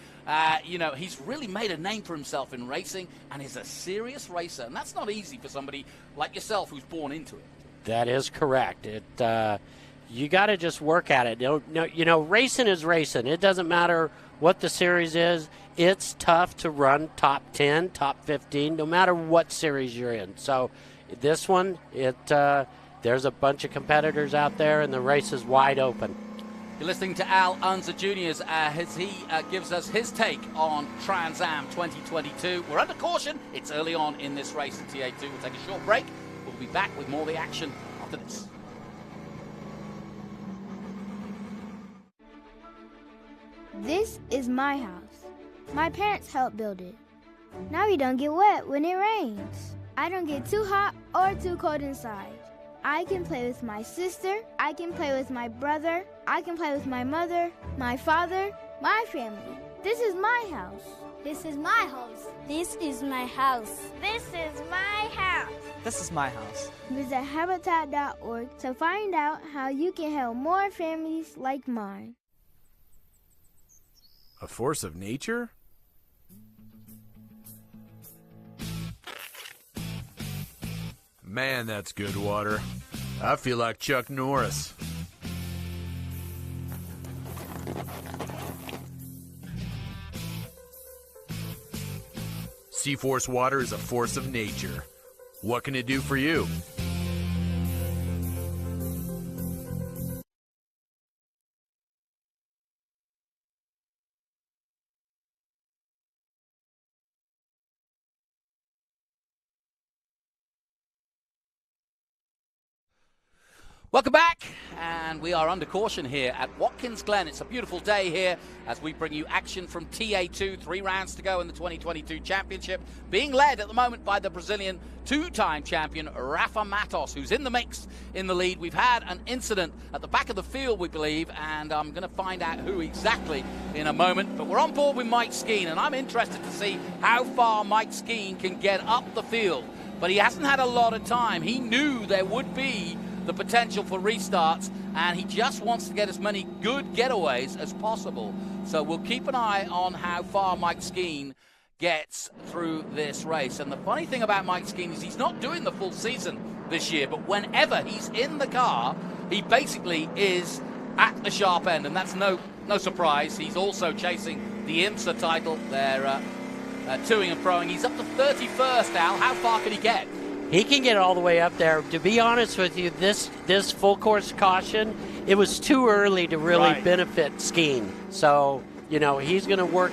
he's really made a name for himself in racing and is a serious racer. And that's not easy for somebody like yourself who's born into it. That is correct. You got to just work at it. Racing is racing. It doesn't matter what the series is. It's tough to run top 10, top 15, no matter what series you're in. So this one, there's a bunch of competitors out there, and the race is wide open. You're listening to Al Unser Jr. As he gives us his take on Trans Am 2022. We're under caution. It's early on in this race in TA2. We'll take a short break. We'll be back with more of the action after this. This is my house. My parents helped build it. Now we don't get wet when it rains. I don't get too hot or too cold inside. I can play with my sister, I can play with my brother, I can play with my mother, my father, my family. This is my house. This is my house. This is my house. This is my house. This is my house. Visit Habitat.org to find out how you can help more families like mine. A force of nature? Man, that's good water. I feel like Chuck Norris. Seaforce water is a force of nature. What can it do for you? Welcome back, and we are under caution here at Watkins Glen. It's a beautiful day here as we bring you action from TA2, 3 rounds to go in the 2022 championship, being led at the moment by the Brazilian two-time champion Rafa Matos, who's in the mix in the lead. We've had an incident at the back of the field, we believe, and I'm going to find out who exactly in a moment. But we're on board with Mike Skeen, and I'm interested to see how far Mike Skeen can get up the field. But he hasn't had a lot of time. He knew there would be the potential for restarts, and he just wants to get as many good getaways as possible. So we'll keep an eye on how far Mike Skeen gets through this race. And the funny thing about Mike Skeen is he's not doing the full season this year, but whenever he's in the car, he basically is at the sharp end, and that's no surprise. He's also chasing the IMSA title. They're toing and froing. He's up to 31st, Al. How far can he get? He can get all the way up there. To be honest with you, this full course caution, it was too early to really benefit Skeen. So, you know, he's going to work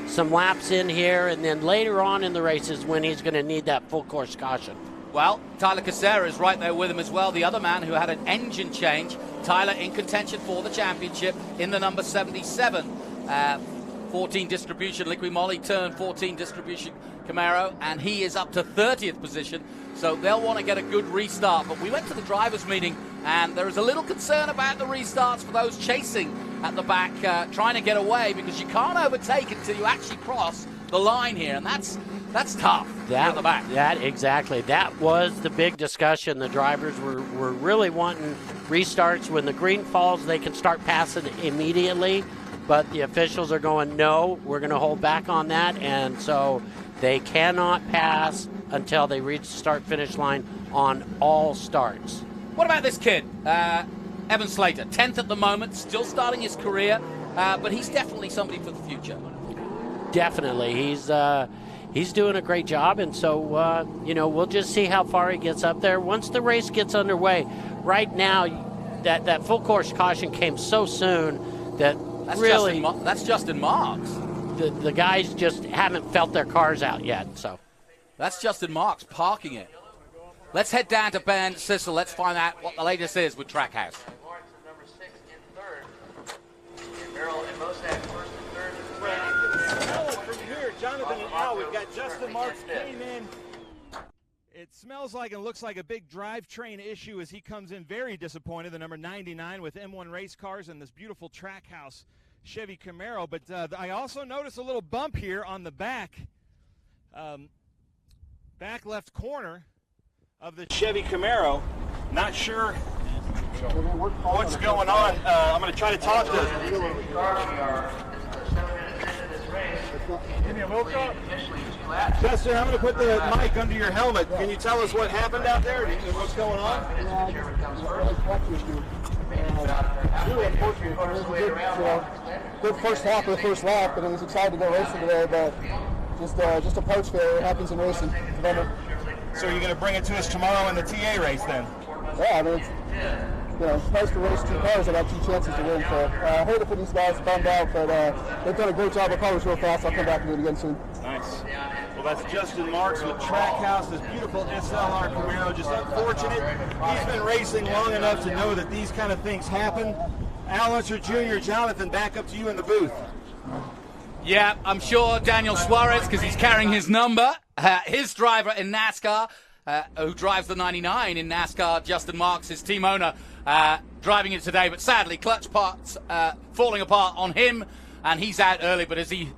some laps in here, and then later on in the race is when he's going to need that full course caution. Well, Tyler Casera is right there with him as well, the other man who had an engine change. Tyler in contention for the championship in the number 77. 14 distribution Liqui Moly, turn 14 distribution Camaro, and he is up to 30th position, so they'll want to get a good restart. But we went to the drivers' meeting, and there is a little concern about the restarts for those chasing at the back, trying to get away, because you can't overtake until you actually cross the line here, and that's tough at the back. Exactly. That was the big discussion. The drivers were really wanting restarts. When the green falls, they can start passing immediately, but the officials are going, no, we're going to hold back on that, and so they cannot pass until they reach the start-finish line on all starts. What about this kid, Evan Slater? 10th at the moment, still starting his career, but he's definitely somebody for the future. Definitely. He's doing a great job, and so, you know, we'll just see how far he gets up there. Once the race gets underway, right now, that full course caution came so soon that that's Justin Marks. The guys just haven't felt their cars out yet. So that's Justin Marks parking it. Let's head down to Ben Sissel. Let's find out what the latest is with Trackhouse. From here, Jonathan and Al, we've got Justin Marks came in. It smells like and looks like a big drivetrain issue as he comes in very disappointed, the number 99 with M1 race cars and this beautiful Trackhouse Chevy Camaro. But I also noticed a little bump here on the back left corner of the Chevy Camaro. Not sure what's going on. I'm going to try to talk to Chester, I'm going to put the mic under your helmet. Can you tell us what happened out there and what's going on? Good first half of the first lap, and I was excited to go racing today, but just a parts failure. It happens in racing. So you're going to bring it to us tomorrow in the TA race then? Yeah, I mean, it's nice to race 2 cars that have 2 chances to win. So I hate it for these guys, bummed out, but they've done a great job. The car was real fast. I'll come back and do it again soon. Nice. Well, that's Justin Marks with Trackhouse, this beautiful SLR Camaro. Just unfortunate. He's been racing long enough to know that these kind of things happen. Al Unser Jr., Jonathan, back up to you in the booth. Yeah, I'm sure Daniel Suarez, because he's carrying his number, his driver in NASCAR, who drives the 99 in NASCAR, Justin Marks, his team owner, driving it today. But sadly, clutch parts falling apart on him, and he's out early. But as he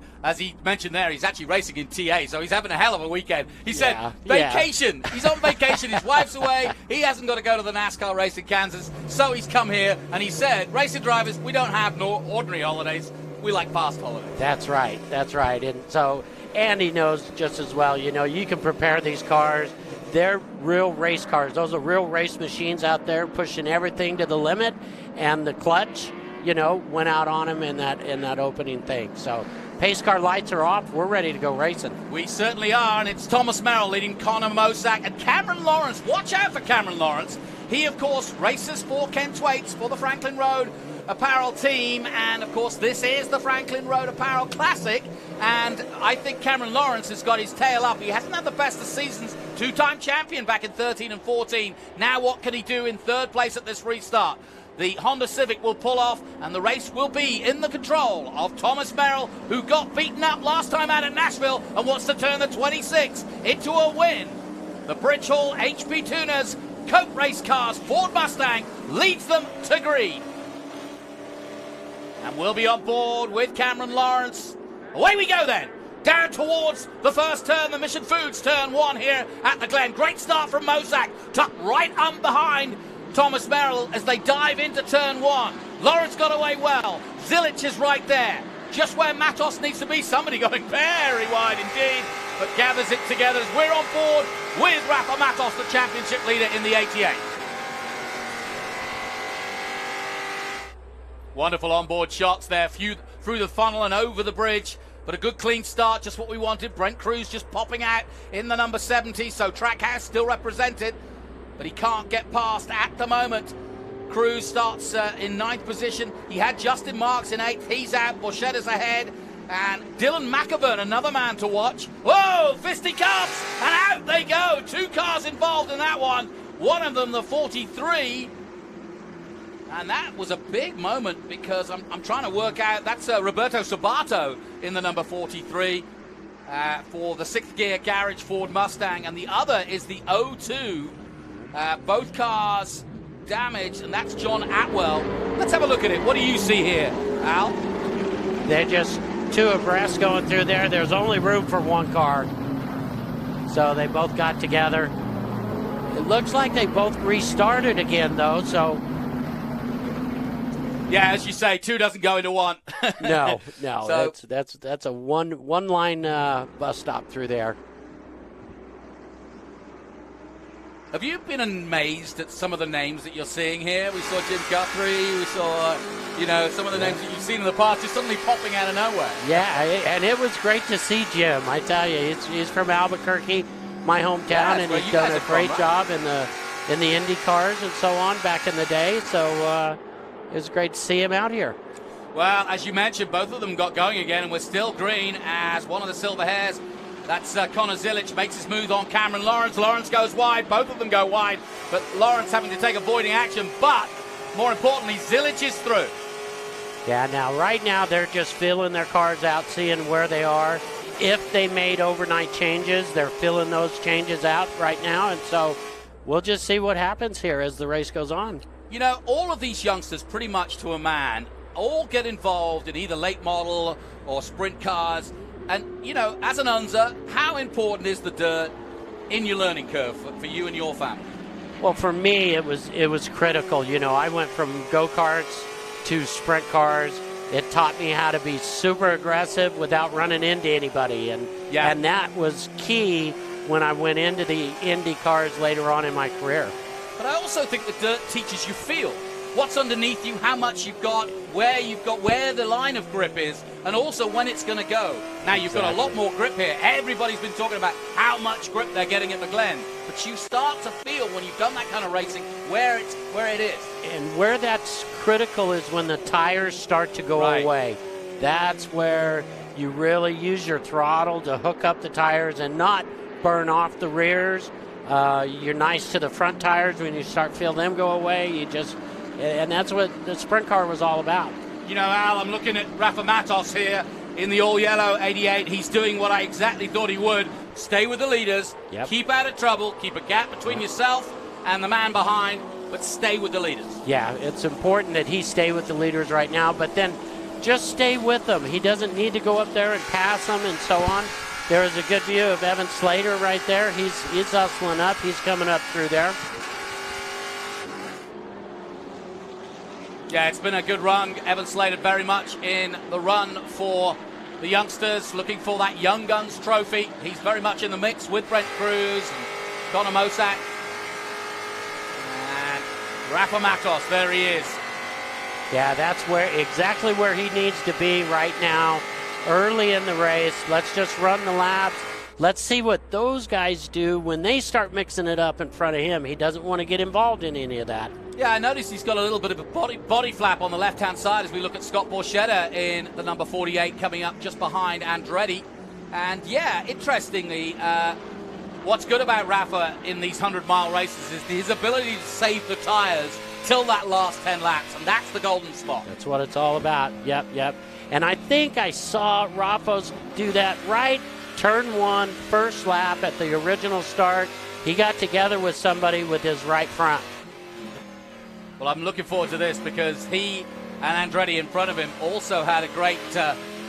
mentioned there, he's actually racing in TA, so he's having a hell of a weekend. He said, vacation. He's on vacation. His wife's away. He hasn't got to go to the NASCAR race in Kansas, so he's come here. And he said, racing drivers, we don't have no ordinary holidays. We like fast holidays. That's right. That's right. And so Andy knows just as well, you can prepare these cars. They're real race cars. Those are real race machines out there pushing everything to the limit. And the clutch, went out on him in that opening thing. So pace car lights are off. We're ready to go racing. We certainly are. And it's Thomas Merrill leading Connor Mosack and Cameron Lawrence. Watch out for Cameron Lawrence. He, of course, races for Ken Thwaites for the Franklin Road Apparel team, and of course this is the Franklin Road Apparel Classic, and I think Cameron Lawrence has got his tail up. He hasn't had the best of seasons, 2-time champion back in 13 and 14. Now what can he do in 3rd place at this restart? The Honda Civic will pull off, and the race will be in the control of Thomas Merrill, who got beaten up last time out at Nashville and wants to turn the 26 into a win. The Bridge Hall HP Tuners, Cope race cars, Ford Mustang leads them to green. And we'll be on board with Cameron Lawrence. Away we go then. Down towards the first turn, the Mission Foods turn 1 here at the Glen. Great start from Mosack. Tucked right on behind Thomas Merrill as they dive into turn 1. Lawrence got away well. Zilic is right there. Just where Matos needs to be. Somebody going very wide indeed, but gathers it together as we're on board with Rafa Matos, the championship leader in the 88. Wonderful onboard shots there, through the funnel and over the bridge, but a good clean start, just what we wanted. Brent Cruz just popping out in the number 70, so Trackhouse still represented, but he can't get past at the moment. Cruz starts in 9th position. He had Justin Marks in 8th. He's out. Borchetta's ahead. And Dylan McAvern, another man to watch. Whoa, fisticuffs, and out they go. 2 cars involved in that one. One of them, the 43. And that was a big moment because I'm trying to work out, that's Roberto Sabato in the number 43 for the 6th gear garage Ford Mustang. And the other is the 02. Both cars damaged, and that's John Atwell. Let's have a look at it. What do you see here, Al? They're just 2 abreast going through there. There's only room for 1 car. So they both got together. It looks like they both restarted again, though, so... Yeah, as you say, 2 doesn't go into 1. No, so, that's a one line bus stop through there. Have you been amazed at some of the names that you're seeing here? We saw Jim Guthrie, we saw, some of the names that you've seen in the past just suddenly popping out of nowhere. Yeah, and it was great to see Jim. I tell you, he's from Albuquerque, my hometown, and he's done a great job in the Indy cars and so on back in the day. So it was great to see him out here. Well, as you mentioned, both of them got going again, and we're still green as one of the silver hairs. That's Connor Zilic makes his move on Cameron Lawrence. Lawrence goes wide. Both of them go wide, but Lawrence having to take avoiding action. But more importantly, Zilic is through. Yeah, right now they're just feeling their cars out, seeing where they are. If they made overnight changes, they're filling those changes out right now, and so we'll just see what happens here as the race goes on. All of these youngsters, pretty much to a man, all get involved in either late model or sprint cars. And, as an Unser, how important is the dirt in your learning curve for you and your family? Well, for me, it was critical. I went from go-karts to sprint cars. It taught me how to be super aggressive without running into anybody. And that was key when I went into the Indy cars later on in my career. But I also think the dirt teaches you feel. what's underneath you, how much you've got, where the line of grip is, and also when it's going to go. Now, you've got a lot more grip here. Everybody's been talking about how much grip they're getting at the Glen, but you start to feel when you've done that kind of racing where it is. And where that's critical is when the tires start to go away. That's where you really use your throttle to hook up the tires and not burn off the rears. You're nice to the front tires when you start feeling them go away. And that's what the sprint car was all about. You know, Al, I'm looking at Rafa Matos here in the all-yellow 88. He's doing what I exactly thought he would. Stay with the leaders, keep out of trouble, keep a gap between yourself and the man behind, but stay with the leaders. Yeah, it's important that he stay with the leaders right now, but then just stay with them. He doesn't need to go up there and pass them and so on. There is a good view of Evan Slater right there. He's hustling up. He's coming up through there. Yeah, it's been a good run. Evan Slater very much in the run for the youngsters, looking for that Young Guns trophy. He's very much in the mix with Brent Cruz and Connor Mosak. And Rafa Matos, there he is. Yeah, that's exactly where he needs to be right now, early in the race. Let's just run the laps. Let's see what those guys do when they start mixing it up in front of him. He doesn't want to get involved in any of that. Yeah, I noticed he's got a little bit of a body flap on the left-hand side as we look at Scott Borchetta in the number 48 coming up just behind Andretti. And yeah, interestingly, what's good about Rafa in these 100-mile races is his ability to save the tires till that last 10 laps, and that's the golden spot. That's what it's all about. Yep. And I think I saw Rafa's do that right turn 1, first lap at the original start. He got together with somebody with his right front. Well, I'm looking forward to this because he and Andretti in front of him also had a great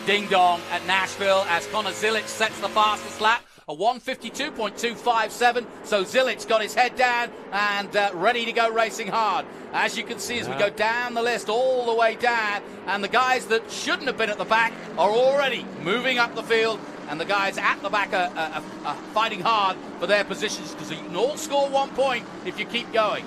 ding-dong at Nashville as Connor Zilic sets the fastest lap, a 1:52.257. So Zilic's got his head down and ready to go racing hard. As you can see as we go down the list all the way down, and the guys that shouldn't have been at the back are already moving up the field, and the guys at the back are fighting hard for their positions because you can all score 1 point if you keep going.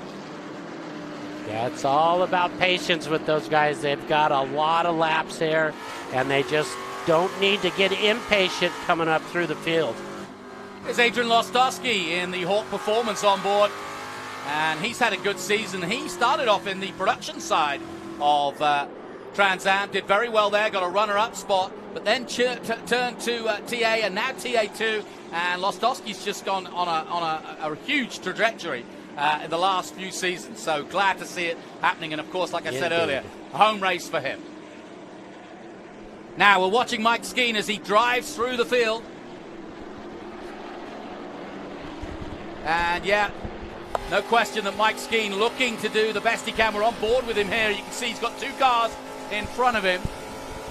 Yeah, it's all about patience with those guys. They've got a lot of laps here, and they just don't need to get impatient coming up through the field. There's Adrian Lostowski in the Hawk Performance on board, and he's had a good season. He started off in the production side of Trans Am, did very well there, got a runner-up spot, but then turned to TA and now TA2, and Lostowski's just gone on a huge trajectory in the last few seasons. So glad to see it happening, and of course, like I said earlier, a home race for him. Now we're watching Mike Skeen as he drives through the field. And yeah, no question that Mike Skeen looking to do the best he can. We're on board with him here. You can see he's got 2 cars in front of him.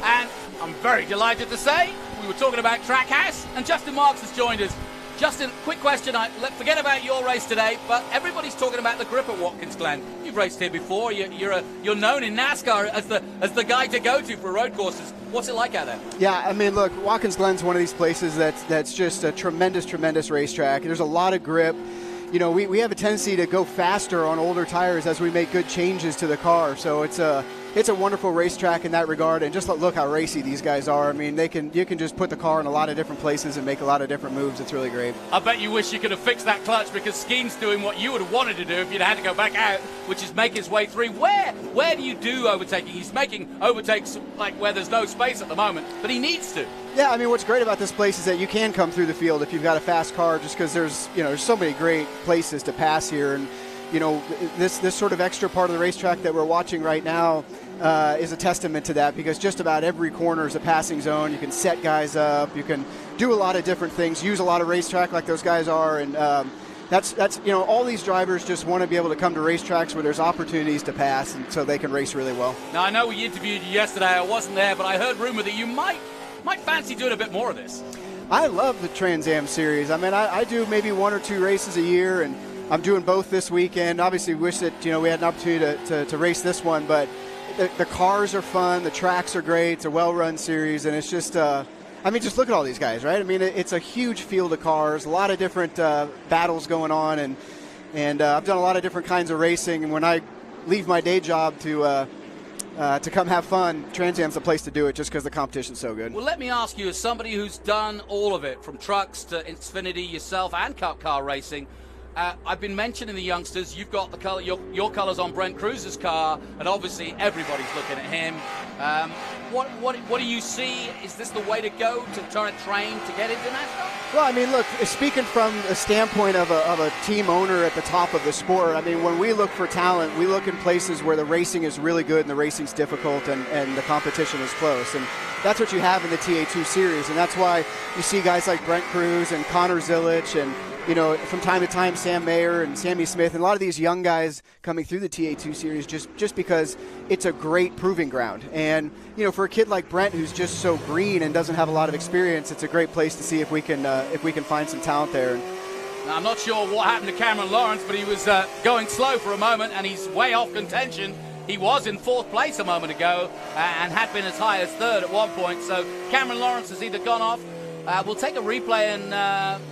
And I'm very delighted to say we were talking about Trackhouse, and Justin Marks has joined us. Justin, quick question. Forget about your race today, but everybody's talking about the grip at Watkins Glen. You've raced here before. You're known in NASCAR as the guy to go to for road courses. What's it like out there? Yeah, I mean, look, Watkins Glen's one of these places that's just a tremendous racetrack. There's a lot of grip. You know, we have a tendency to go faster on older tires as we make good changes to the car. So it's a wonderful racetrack in that regard, and just look how racy these guys are. I mean, you can just put the car in a lot of different places and make a lot of different moves. It's really great. I bet you wish you could have fixed that clutch, because Skeen's doing what you would have wanted to do if you'd had to go back out, which is make his way through. Where do you do overtaking? He's making overtakes like where there's no space at the moment, but he needs to. Yeah, I mean, what's great about this place is that you can come through the field if you've got a fast car, just because there's so many great places to pass here. And this sort of extra part of the racetrack that we're watching right now is a testament to that, because just about every corner is a passing zone. You can set guys up, you can do a lot of different things, use a lot of racetrack like those guys are, and that's all these drivers just want to be able to come to racetracks where there's opportunities to pass, and so they can race really well. Now, I know we interviewed you yesterday. I wasn't there, but I heard rumor that you might fancy doing a bit more of this. I love the Trans Am series. I mean, I do maybe 1 or 2 races a year, and I'm doing both this weekend. Obviously, wish that we had an opportunity to race this one, but the cars are fun, the tracks are great, it's a well-run series, and it's just just look at all these guys, right? I mean, it's a huge field of cars, a lot of different battles going on, and I've done a lot of different kinds of racing, and when I leave my day job to come have fun, Trans Am's the place to do it just because the competition's so good. Well, let me ask you, as somebody who's done all of it, from trucks to Xfinity yourself and Cup car racing, I've been mentioning the youngsters. You've got the color, your colors on Brent Cruz's car, and obviously everybody's looking at him. What do you see? Is this the way to go to try to train to get into NASCAR? Well, I mean, look, speaking from a standpoint of a team owner at the top of the sport, I mean, when we look for talent, we look in places where the racing is really good and the racing's difficult and the competition is close. And that's what you have in the TA2 series. And that's why you see guys like Brent Cruz and Connor Zilic and, you know, from time to time, Sam Mayer and Sammy Smith and a lot of these young guys coming through the TA2 series just because it's a great proving ground. And, you know, for a kid like Brent who's just so green and doesn't have a lot of experience, it's a great place to see if we can find some talent there. Now, I'm not sure what happened to Cameron Lawrence, but he was going slow for a moment and he's way off contention. He was in 4th place a moment ago and had been as high as 3rd at one point. So Cameron Lawrence has either gone off. We'll take a replay and...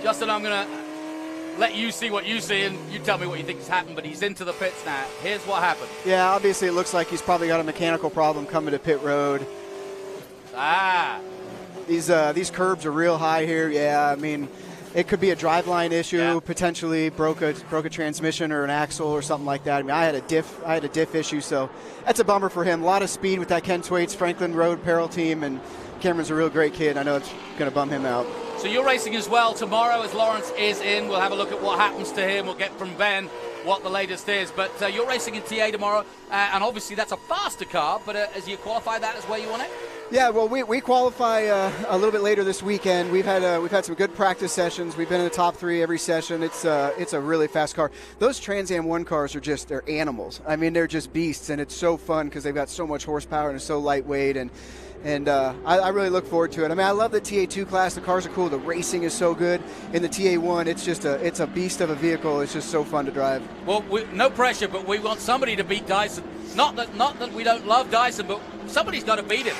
Justin, I'm going to let you see what you see, and you tell me what you think has happened, but he's into the pits now. Here's what happened. Yeah, obviously it looks like he's probably got a mechanical problem coming to pit road. These curbs are real high here. Yeah, I mean, it could be a driveline issue, potentially broke a transmission or an axle or something like that. I mean, I had a diff issue, so that's a bummer for him. A lot of speed with that Ken Thwaites Franklin Road Apparel team, and Cameron's a real great kid. I know it's going to bum him out. So you're racing as well tomorrow as Lawrence is in. We'll have a look at what happens to him. We'll get from Ben what the latest is. But you're racing in TA tomorrow, and obviously that's a faster car, but as you qualify, that is where you want it? Yeah, well, we qualify a little bit later this weekend. We've had some good practice sessions. We've been in the top 3 every session. It's a really fast car. Those Trans Am 1 cars they're animals. I mean, they're just beasts, and it's so fun because they've got so much horsepower and it's so lightweight, and I really look forward to it. I mean, I love the TA2 class. The cars are cool. The racing is so good. In the TA1, it's a beast of a vehicle. It's just so fun to drive. Well, no pressure, but we want somebody to beat Dyson. Not that we don't love Dyson, but somebody's got to beat him.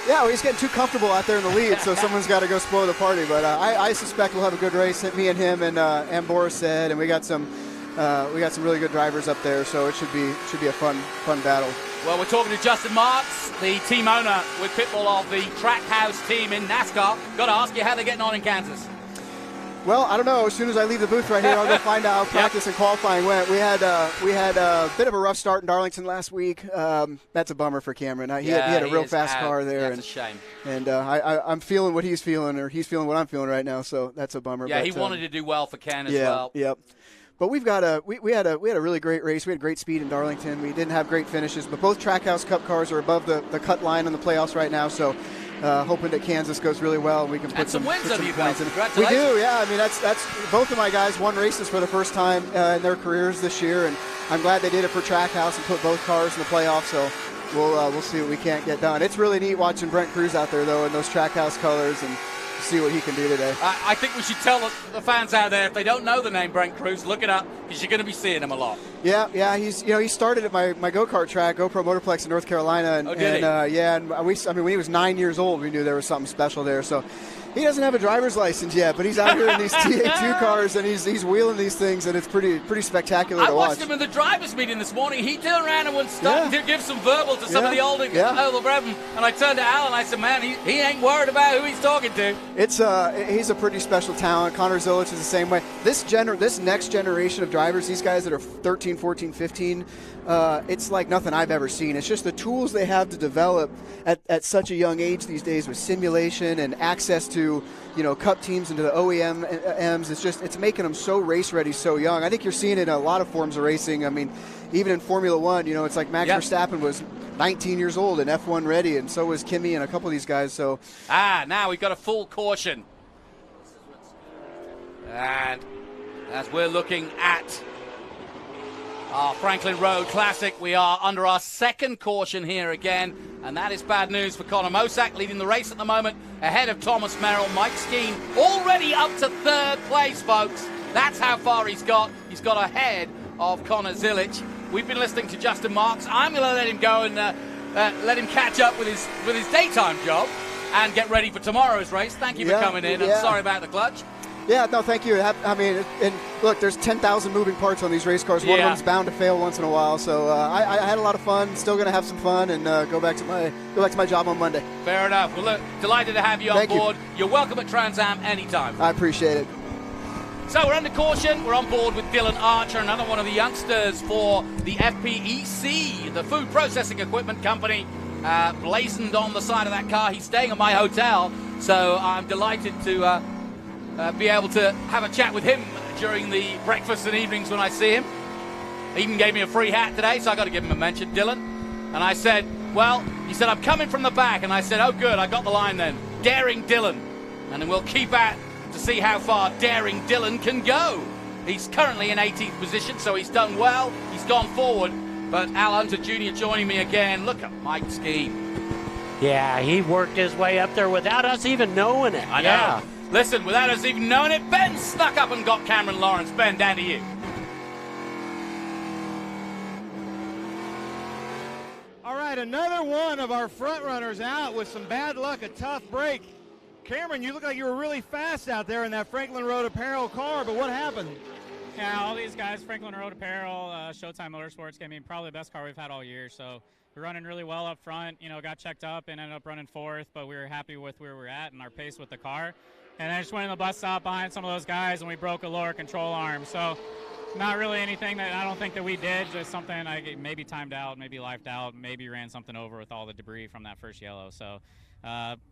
Yeah, well, he's getting too comfortable out there in the lead, so someone's got to go spoil the party. But I suspect we'll have a good race. Me and him and Boris said, and we got some really good drivers up there, so it should be a fun battle. Well, we're talking to Justin Marks, the team owner with Pitbull of the Trackhouse team in NASCAR. Got to ask you how they're getting on in Kansas. Well, I don't know. As soon as I leave the booth right here, I'll go find out how practice and qualifying went. We had a bit of a rough start in Darlington last week. That's a bummer for Cameron. He had a real fast car there. That's a shame. And I'm feeling what he's feeling, or he's feeling what I'm feeling right now. So that's a bummer. Yeah, but, he wanted to do well for Ken as well. Yep. But we had a really great race. We had great speed in Darlington. We didn't have great finishes, but both Trackhouse Cup cars are above the cut line in the playoffs right now. So hoping that Kansas goes really well. We can put some wins under you points in. Congratulations. We do, yeah. I mean, that's both of my guys won races for the first time in their careers this year, and I'm glad they did it for Trackhouse and put both cars in the playoffs. So we'll see what we can't get done. It's really neat watching Brent Cruz out there though in those Trackhouse colors and see what he can do today. I think we should tell the fans out there, if they don't know the name Brent Cruz, look it up because you're going to be seeing him a lot. Yeah. He started at my go-kart track, GoPro Motorplex in North Carolina, and when he was 9 years old, we knew there was something special there. So he doesn't have a driver's license yet, but he's out here in these TA2 cars, and he's wheeling these things, and it's pretty spectacular to watch. I watched him in the drivers' meeting this morning. He turned around and was starting to give some verbal to some of the older brethren, and I turned to Al and I said, man, he ain't worried about who he's talking to. He's a pretty special talent. Connor Zilic is the same way. This next generation of drivers, these guys that are 13, 14, 15, it's like nothing I've ever seen. It's just the tools they have to develop at such a young age these days with simulation and access to cup teams and to the OEMs. It's making them so race ready so young. I think you're seeing it in a lot of forms of racing. I mean, even in Formula One, it's like Max Verstappen was 19 years old and F1 ready, and so was Kimi and a couple of these guys. So now we've got a full caution, and as we're looking at our Franklin Road Classic, we are under our second caution here again, and that is bad news for Connor Mosack, leading the race at the moment, ahead of Thomas Merrill. Mike Skeen already up to 3rd place, folks. That's how far he's got. He's got ahead of Connor Zilic. We've been listening to Justin Marks. I'm going to let him go and let him catch up with his daytime job and get ready for tomorrow's race. Thank you for coming in. I'm sorry about the clutch. Yeah, no, thank you. I mean, and look, there's 10,000 moving parts on these race cars. One of them's bound to fail once in a while. So I had a lot of fun. Still going to have some fun and go back to my job on Monday. Fair enough. Well, look, delighted to have you on board. You're welcome at Trans Am anytime. I appreciate it. So we're under caution. We're on board with Dylan Archer, another one of the youngsters for the FPEC, the Food Processing Equipment Company, blazoned on the side of that car. He's staying at my hotel, so I'm delighted to be able to have a chat with him during the breakfast and evenings when I see him. He even gave me a free hat today, so I got to give him a mention, Dylan. And I said, well, he said, I'm coming from the back. And I said, oh, good, I got the line then. Daring Dylan. And then we'll keep at to see how far Daring Dylan can go. He's currently in 18th position, so he's done well. He's gone forward. But Al Hunter Jr. joining me again. Look at Mike Skeen. Yeah, he worked his way up there without us even knowing it. I know. Yeah. Listen, without us even knowing it, Ben snuck up and got Cameron Lawrence. Ben, down to you. All right, another one of our front runners out with some bad luck, a tough break. Cameron, you look like you were really fast out there in that Franklin Road Apparel car, but what happened? Yeah, all these guys, Franklin Road Apparel, Showtime Motorsports, probably the best car we've had all year. So we're running really well up front. You know, got checked up and ended up running fourth, but we were happy with where we're at and our pace with the car. And I just went in the bus stop behind some of those guys, and we broke a lower control arm. So not really anything that I don't think that we did, just something I maybe timed out, maybe lifed out, maybe ran something over with all the debris from that first yellow. So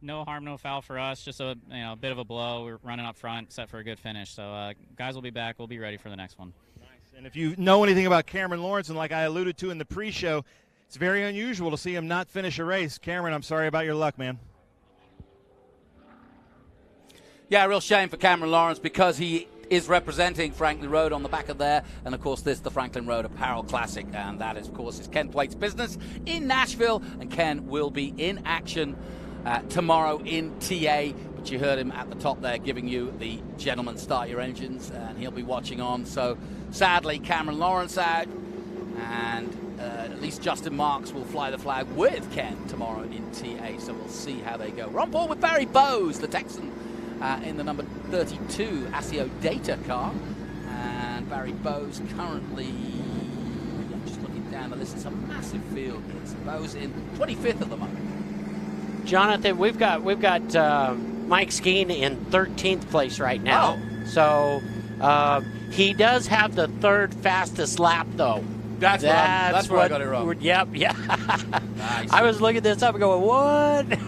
no harm, no foul for us, just a bit of a blow. We're running up front, set for a good finish. So guys will be back. We'll be ready for the next one. Nice. And if you know anything about Cameron Lawrence, and like I alluded to in the pre-show, it's very unusual to see him not finish a race. Cameron, I'm sorry about your luck, man. Yeah, real shame for Cameron Lawrence because he is representing Franklin Road on the back of there. And, of course, this the Franklin Road Apparel Classic. And that, of course, is Ken Plate's business in Nashville. And Ken will be in action tomorrow in TA. But you heard him at the top there giving you the gentlemen start your engines. And he'll be watching on. So, sadly, Cameron Lawrence out. And at least Justin Marks will fly the flag with Ken tomorrow in TA. So we'll see how they go. We're on board with Barry Bowes, the Texan, in the number 32 ASIO Data car. And Barry Bowes currently, I'm just looking down the list, it's a massive field here. So Bowes in 25th at the moment. Jonathan, we've got Mike Skeen in 13th place right now. Oh. So he does have the third fastest lap, though. That's where I got it wrong. Yep, yeah. Nice. I was looking this up and going, what?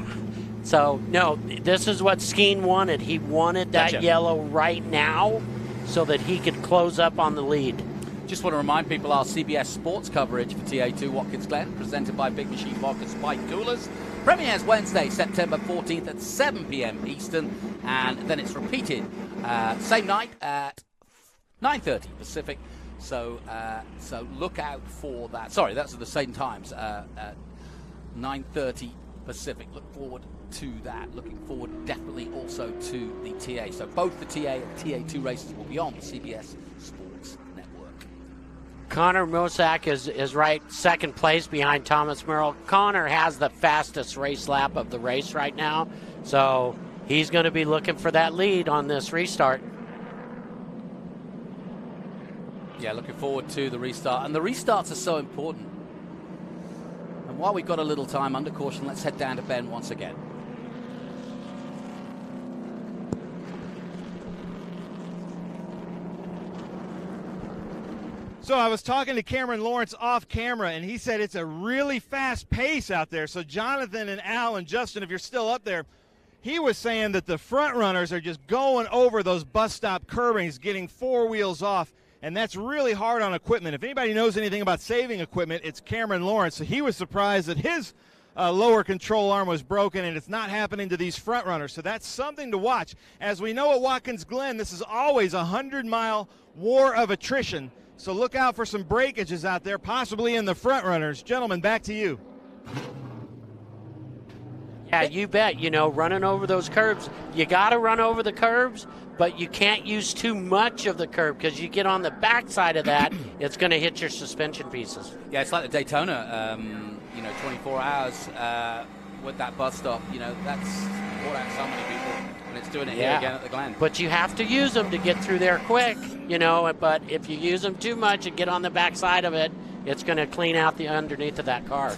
So, no, this is what Skeen wanted. He wanted that yellow right now so that he could close up on the lead. Just want to remind people our CBS sports coverage for TA2 Watkins Glen, presented by Big Machine Vodka Spike Coolers, premieres Wednesday, September 14th at 7 p.m. Eastern, and then it's repeated same night at 9:30 Pacific. So look out for that. Sorry, that's at the same times at 9:30 Pacific. Look forward to that. Looking forward definitely also to the TA. So both the TA and TA2 races will be on the CBS Sports Network. Connor Mosak is right second place behind Thomas Merrill. Connor has the fastest race lap of the race right now. So he's going to be looking for that lead on this restart. Yeah, looking forward to the restart. And the restarts are so important. And while we've got a little time under caution, let's head down to Ben once again. So I was talking to Cameron Lawrence off camera, and he said it's a really fast pace out there. So Jonathan and Al and Justin, if you're still up there, he was saying that the front runners are just going over those bus stop curbings, getting four wheels off, and that's really hard on equipment. If anybody knows anything about saving equipment, it's Cameron Lawrence. So he was surprised that his lower control arm was broken, and it's not happening to these front runners. So that's something to watch. As we know at Watkins Glen, this is always a 100-mile war of attrition. So look out for some breakages out there, possibly in the front runners. Gentlemen, back to you. Yeah, you bet. You know, running over those curbs, you got to run over the curbs, but you can't use too much of the curb because you get on the backside of that, it's going to hit your suspension pieces. Yeah, it's like the Daytona, 24 hours with that bus stop. You know, that's brought out so many people. and it's doing it here again at the Glen. But you have to use them to get through there quick, you know, but if you use them too much and get on the backside of it, it's going to clean out the underneath of that car.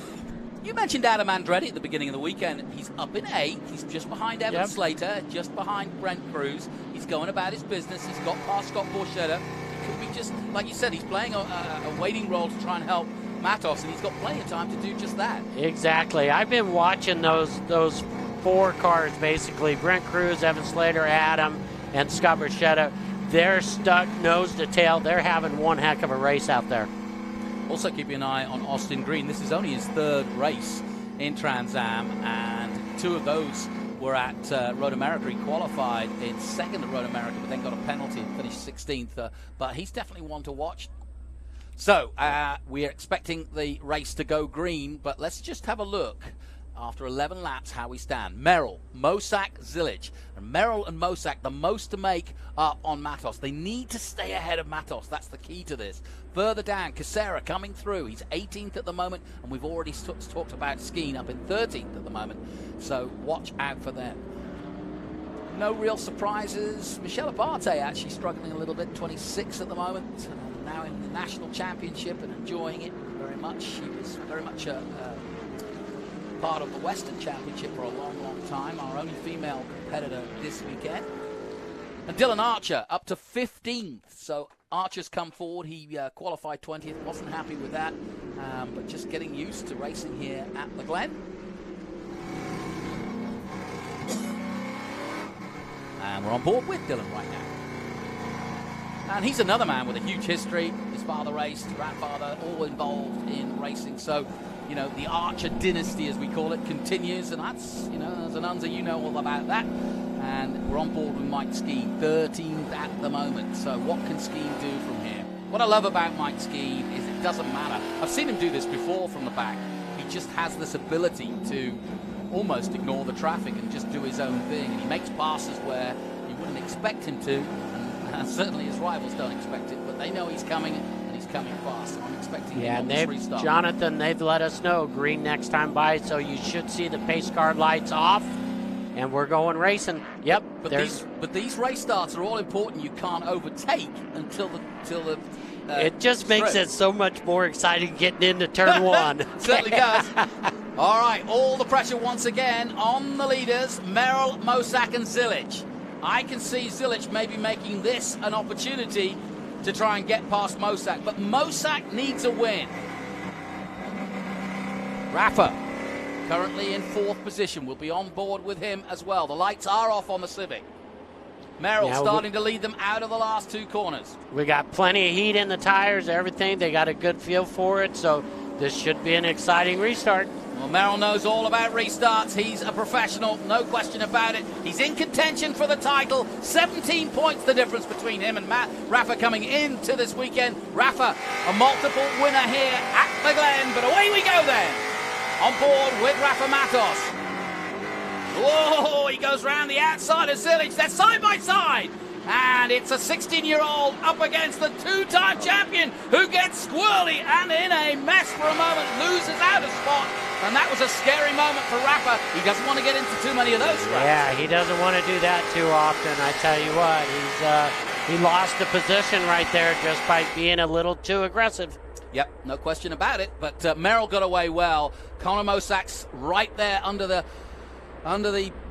You mentioned Adam Andretti at the beginning of the weekend. He's up in 8th. He's just behind Evan Slater, just behind Brent Cruz. He's going about his business. He's got past Scott Borchetta. He could be just, like you said, he's playing a waiting role to try and help Matos, and he's got plenty of time to do just that. Exactly. I've been watching those 4 cars, basically. Brent Cruz, Evan Slater, Adam, and Scott Borchetta. They're stuck nose to tail. They're having one heck of a race out there. Also keeping an eye on Austin Green. This is only his 3rd race in Trans Am, and 2 of those were at Road America. He qualified in 2nd at Road America, but then got a penalty and finished 16th. But he's definitely one to watch. So we're expecting the race to go green, but let's just have a look after 11 laps how we stand. Merrill, Mosak, Zilic. And Merrill and Mosak, the most to make up on Matos. They need to stay ahead of Matos. That's the key to this. Further down, Casera coming through. He's 18th at the moment, and we've already talked about Skeen up in 13th at the moment. So watch out for them. No real surprises. Michel Abate actually struggling a little bit, 26th at the moment. Now in the national championship and enjoying it very much. She was very much part of the Western Championship for a long, long time. Our only female competitor this weekend. And Dylan Archer up to 15th. So Archer's come forward. He qualified 20th. Wasn't happy with that. But just getting used to racing here at the Glen. And we're on board with Dylan right now. And he's another man with a huge history. His father raced, grandfather, all involved in racing. So, you know, the Archer dynasty, as we call it, continues. And that's, you know, as an Unser, you know all about that. And we're on board with Mike Skeen, 13th at the moment. So what can Skeen do from here? What I love about Mike Skeen is it doesn't matter. I've seen him do this before from the back. He just has this ability to almost ignore the traffic and just do his own thing. And he makes passes where you wouldn't expect him to. And certainly his rivals don't expect it. But they know he's coming, and he's coming fast. So I'm expecting him on this restart. Jonathan, they've let us know green next time by, so you should see the pace car lights off. And we're going racing. Yep. But these race starts are all important. You can't overtake until the it just makes it so much more exciting getting into turn 1. Certainly does. All right, all the pressure once again on the leaders, Merrill, Mosak, and Zilic. I can see Zilic maybe making this an opportunity to try and get past Mosak, but Mosak needs a win. Rafa, currently in 4th position. We'll be on board with him as well. The lights are off on the Civic. Merrill starting to lead them out of the last 2 corners. We got plenty of heat in the tires, everything. They got a good feel for it, so this should be an exciting restart. Well, Merrill knows all about restarts. He's a professional, no question about it. He's in contention for the title. 17 points the difference between him and Rafa coming into this weekend. Rafa, a multiple winner here at the Glen, but away we go then. On board with Rafa Matos. Whoa, he goes round the outside of Zilic. They're side by side. And it's a 16-year-old up against the 2-time champion who gets squirrely and in a mess for a moment, loses out a spot. And that was a scary moment for Rafa. He doesn't want to get into too many of those scraps. Yeah, he doesn't want to do that too often. I tell you what, he lost the position right there just by being a little too aggressive. Yep, no question about it. But Merrill got away well. Connor Mosak's right there under the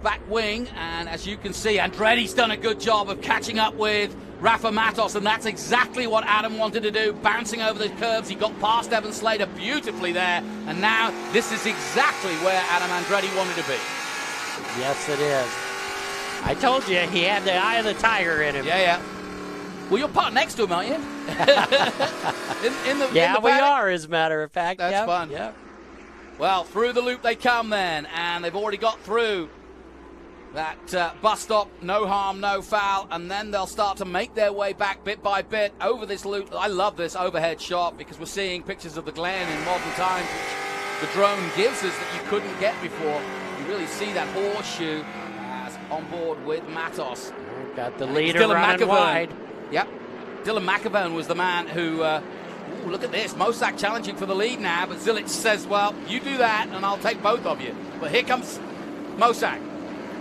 back wing, and as you can see, Andretti's done a good job of catching up with Rafa Matos, and that's exactly what Adam wanted to do, bouncing over the curves. He got past Evan Slater beautifully there, and now this is exactly where Adam Andretti wanted to be. Yes, it is. I told you, he had the eye of the tiger in him. Yeah. Well, you're parked next to him, aren't you? in the we are, as a matter of fact. That's fun. Yeah. Well, through the loop they come then, and they've already got through that bus stop, no harm, no foul, and then they'll start to make their way back bit by bit over this loop. I love this overhead shot because we're seeing pictures of the Glen in modern times, which the drone gives us that you couldn't get before. You really see that horseshoe as on board with Matos. Got the leader running wide. Yep. Dylan McAvoon was the man who... look at this. Mosak challenging for the lead now, but Zilic says, well, you do that and I'll take both of you. But here comes Mosak.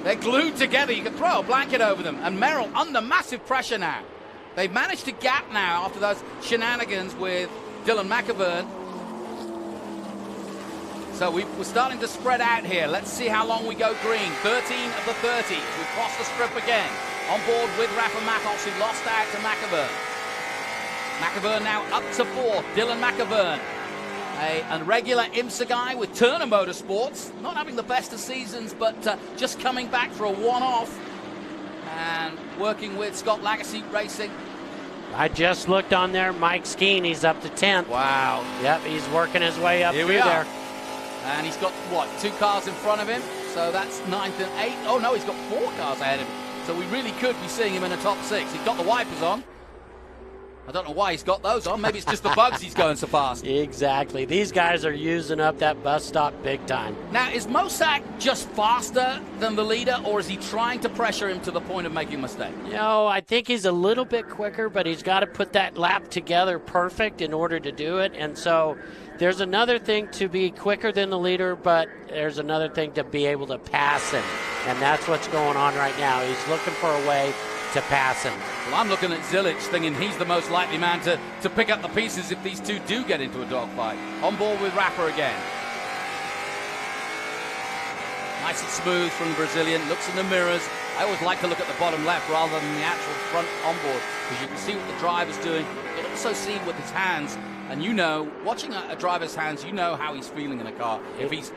They're glued together. You can throw a blanket over them. And Merrill under massive pressure now. They've managed to gap now after those shenanigans with Dylan McIvern. So we're starting to spread out here. Let's see how long we go green. 13 of the 30. We cross the strip again. On board with Rafa Matos, who lost out to McIvern. McIvern now up to 4th. Dylan McIvern, a regular IMSA guy with Turner Motorsports. Not having the best of seasons, but just coming back for a one-off. And working with Scott Lagacy Racing. I just looked on there. Mike Skeen, he's up to 10th. Wow. Yep, he's working his way up through there. And he's got, what, 2 cars in front of him? So that's 9th and 8th. Oh, no, he's got 4 cars ahead of him. So we really could be seeing him in the top 6. He's got the wipers on. I don't know why he's got those on. Maybe it's just the bugs he's going so fast. Exactly. These guys are using up that bus stop big time. Now, is Mosak just faster than the leader, or is he trying to pressure him to the point of making a mistake? You know, I think he's a little bit quicker, but he's got to put that lap together perfect in order to do it. And so there's another thing to be quicker than the leader, but there's another thing to be able to pass him. And that's what's going on right now. He's looking for a way to pass him. Well, I'm looking at Zilic thinking he's the most likely man to pick up the pieces if these two do get into a dogfight. On board with Rafa again. Nice and smooth from the Brazilian. Looks in the mirrors. I always like to look at the bottom left rather than the actual front onboard, because you can see what the driver's doing. You can also see with his hands. And you know, watching a driver's hands, you know how he's feeling in a car. If he's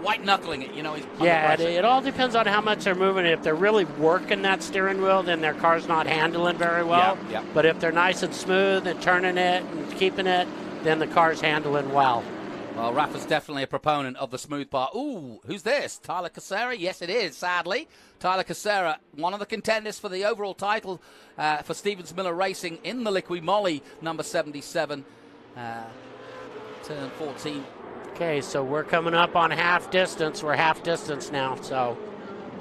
white knuckling it, you know he's under pressure. It all depends on how much they're moving. If they're really working that steering wheel, then their car's not handling very well. Yeah. But if they're nice and smooth and turning it and keeping it, then the car's handling well. Well, Rafa's definitely a proponent of the smooth part. Ooh, who's this? Tyler Casera? Yes, it is, sadly. Tyler Casera, one of the contenders for the overall title for Stevens Miller Racing in the Liqui Moly, number 77. Turn 14. Okay, so we're coming up on half distance. We're half distance now, so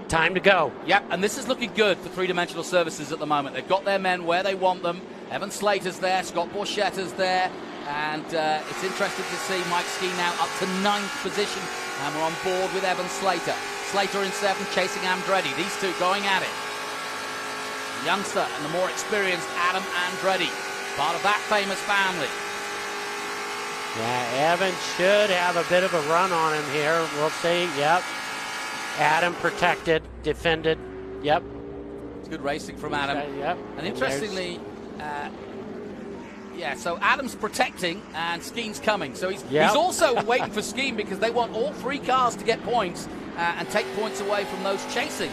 time to go. Yep, and this is looking good for three-dimensional services at the moment. They've got their men where they want them. Evan Slater's there, Scott Borchetta's there, and it's interesting to see Mike Skeen now up to 9th position, and we're on board with Evan Slater. Slater in 7th, chasing Andretti. These two going at it. The youngster and the more experienced Adam Andretti, part of that famous family. Yeah, Evan should have a bit of a run on him here. We'll see. Yep. Adam protected, defended. Yep. It's good racing from Adam. Yep. And interestingly, so Adam's protecting and Skeen's coming. So he's also waiting for Skeen because they want all 3 cars to get points and take points away from those chasing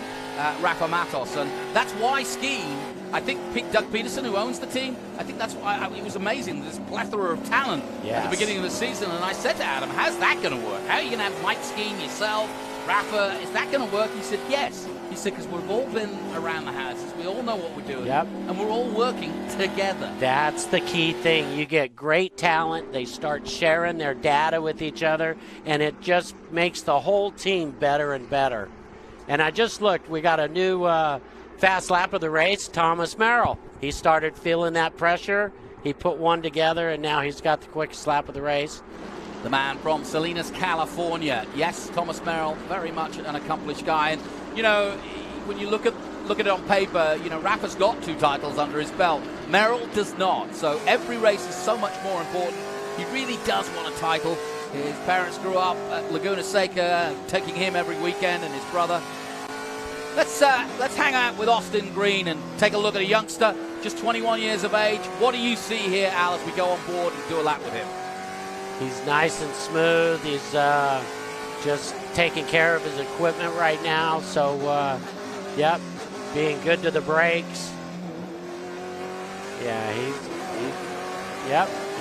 Rafa Matos. And that's why Skeen, I think Doug Peterson, who owns the team, I think that's why it was amazing, this plethora of talent at the beginning of the season. And I said to Adam, how's that going to work? How are you going to have Mike Skeen, yourself, Rafa? Is that going to work? He said, yes. He said, because we've all been around the houses. We all know what we're doing. Yep. And we're all working together. That's the key thing. You get great talent. They start sharing their data with each other, and it just makes the whole team better and better. And I just looked. We got a new fast lap of the race, Thomas Merrill. He started feeling that pressure. He put one together, and now he's got the quickest lap of the race. The man from Salinas, California. Yes, Thomas Merrill, very much an accomplished guy. And, you know, when you look at it on paper, you know, Rafa's got 2 titles under his belt. Merrill does not. So every race is so much more important. He really does want a title. His parents grew up at Laguna Seca, taking him every weekend, and his brother. Let's hang out with Austin Green and take a look at a youngster, just 21 years of age. What do you see here, Al, as we go on board and do a lap with him? He's nice and smooth. He's just taking care of his equipment right now. So, being good to the brakes. Yeah,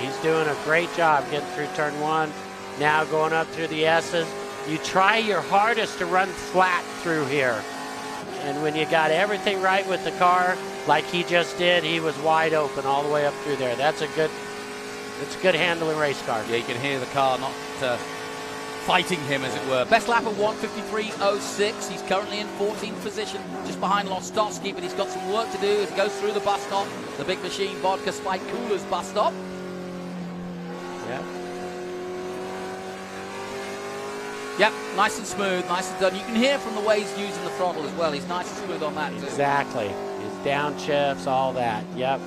he's doing a great job getting through turn 1. Now going up through the S's. You try your hardest to run flat through here. And when you got everything right with the car, like he just did, he was wide open all the way up through there. It's a good handling race car. Yeah, you can hear the car not fighting him, as it were. Best lap of 1:53.06. He's currently in 14th position, just behind Lostowski, but he's got some work to do as he goes through the bus stop, the Big Machine Vodka Spike Coolers bus stop. Yeah. Yep, nice and smooth, nice and done. You can hear from the way he's using the throttle as well. He's nice and smooth on that too. Exactly. His downshifts, all that. Yep.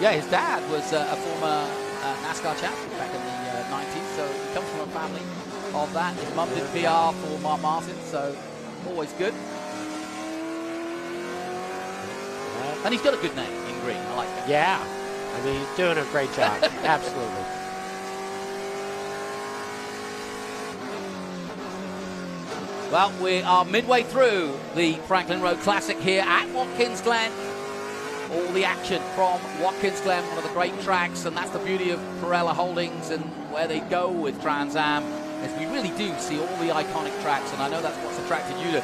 Yeah, his dad was a former NASCAR champion back in the 90s, so he comes from a family of that. His mum did PR for Mark Martin, so always good. Yep. And he's got a good name in green. I like that. Yeah. I mean, he's doing a great job. Absolutely. Well, we are midway through the Franklin Road Classic here at Watkins Glen. All the action from Watkins Glen, one of the great tracks, and that's the beauty of Pirelli Holdings and where they go with Trans Am, is we really do see all the iconic tracks, and I know that's what's attracted you to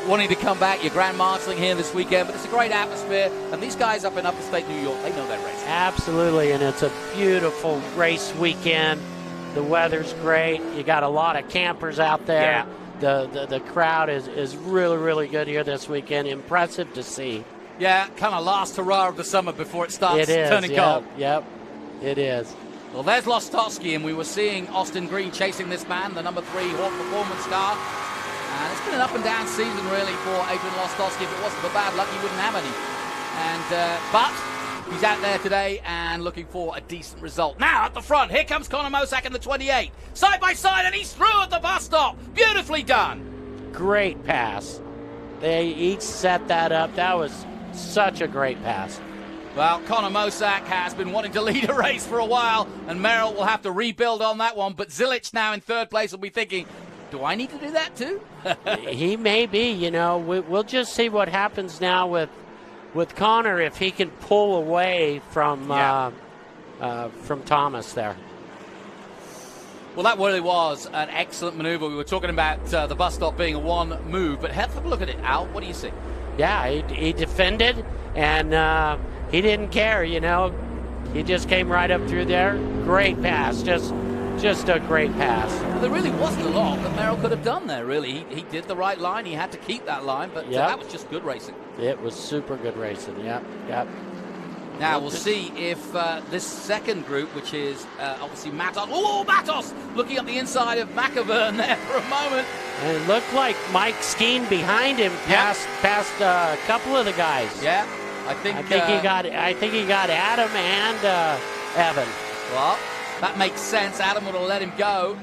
wanting to come back. You're grand marshalling here this weekend, but it's a great atmosphere, and these guys up in upstate New York, they know their race. Absolutely, and it's a beautiful race weekend. The weather's great. You got a lot of campers out there. Yeah. The crowd is really, really good here this weekend. Impressive to see. Yeah, kind of last hurrah of the summer before it starts turning cold. Yep, it is. Well, there's Lostowski, and we were seeing Austin Green chasing this man, the number 3 Hawk Performance car. And it's been an up-and-down season, really, for Adrian Lostowski. If it wasn't for bad luck, he wouldn't have any. And but he's out there today and looking for a decent result. Now, at the front, here comes Connor Mosack in the 28. Side by side, and he's through at the bus stop. Beautifully done. Great pass. They each set that up. That was such a great pass. Well, Connor Mosack has been wanting to lead a race for a while, and Merrill will have to rebuild on that one. But Zilic now in third place will be thinking, do I need to do that too? He may be, you know. We'll just see what happens now with Connor, if he can pull away from Thomas there. Well, that really was an excellent maneuver. We were talking about the bus stop being a one move, but have a look at it, Al. What do you see? Yeah, he defended, and he didn't care, you know. He just came right up through there. Great pass, just a great pass. Well, there really wasn't a lot that Merrill could have done there, really. He did the right line. He had to keep that line, but that was just good racing. It was super good racing, yep. Now, we'll see if this second group, which is obviously Matos. Oh, Matos! Looking up the inside of McAvern there for a moment. And it looked like Mike Skeen behind him passed a couple of the guys. Yeah, I think he got Adam and Evan. Well, that makes sense. Adam would have let him go.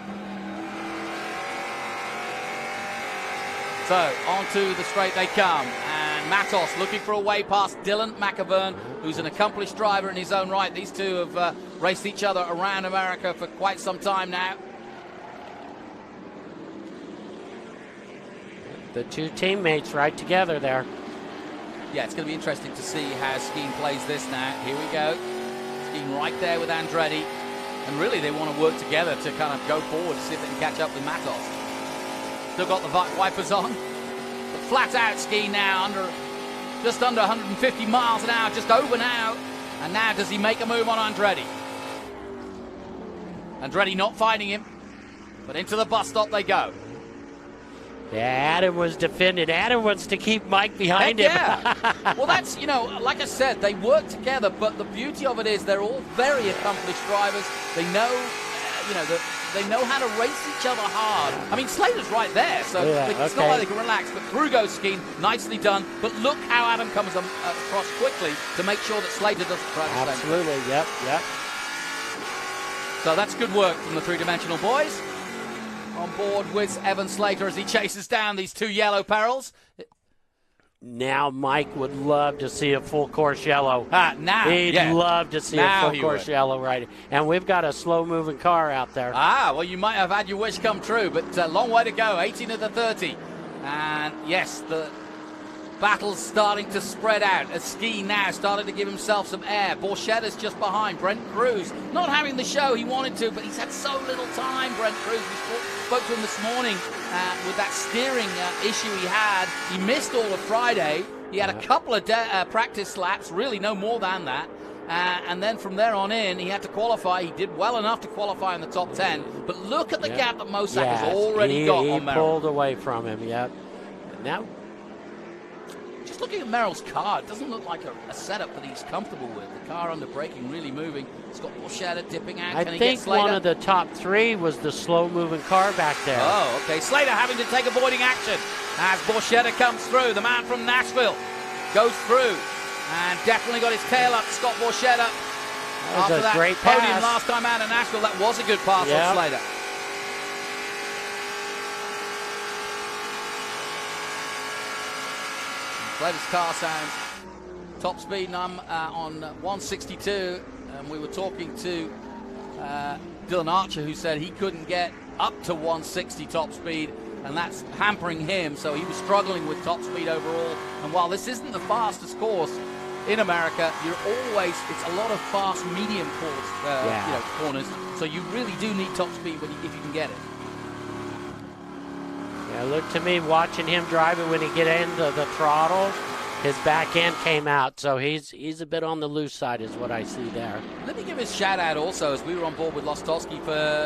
So, onto the straight they come. And Matos looking for a way past Dylan McAvern, who's an accomplished driver in his own right. These two have raced each other around America for quite some time now. The two teammates right together there. Yeah, it's going to be interesting to see how Skeen plays this now. Here we go. Skeen right there with Andretti. And really, they want to work together to kind of go forward to see if they can catch up with Matos. Still got the wipers on. But flat out Skeen now, just under 150 miles an hour, just over now. And now does he make a move on Andretti? Andretti not finding him, but into the bus stop they go. Yeah, Adam was defended. Adam wants to keep Mike behind him. Yeah. Well, that's, you know, like I said, they work together, but the beauty of it is they're all very accomplished drivers. They know, they know how to race each other hard. I mean, Slater's right there, so it's not like they can relax. But through goes Skeen, nicely done. But look how Adam comes across quickly to make sure that Slater doesn't try the same. Absolutely, yep. So that's good work from the three-dimensional boys. On board with Evan Slater as he chases down these two yellow perils. Now Mike would love to see a full course yellow. He'd love to see a full course yellow, right? And we've got a slow-moving car out there. Well, you might have had your wish come true, but a long way to go, 18 of the 30. And yes, the battle's starting to spread out as Skeen now started to give himself some air. Borchetta's just behind. Brent Cruz not having the show he wanted to, but he's had so little time, Brent Cruz. We spoke to him this morning with that steering issue he had. He missed all of Friday. He had a couple of practice laps, really no more than that. And then from there on in, he had to qualify. He did well enough to qualify in the top 10. But look at the gap that Mosack has already got on Merrill. He pulled away from him, Now, just looking at Merrill's car, it doesn't look like a setup that he's comfortable with. The car under braking, really moving. Scott Borchetta dipping out. I think one of the top 3 was the slow-moving car back there. Oh, okay. Slater having to take avoiding action as Borchetta comes through. The man from Nashville goes through and definitely got his tail up. Scott Borchetta. That was a great podium pass. last time out in Nashville, that was a good pass on Slater. Slater's car sounds top speed on 162, and we were talking to Dylan Archer, who said he couldn't get up to 160 top speed, and that's hampering him, so he was struggling with top speed overall. And while this isn't the fastest course in America, it's a lot of fast medium corners, so you really do need top speed if you can get it. Yeah, look to me, watching him drive it when he get into the throttle, his back end came out, so he's a bit on the loose side is what I see there. Let me give a shout out also, as we were on board with Lostowski,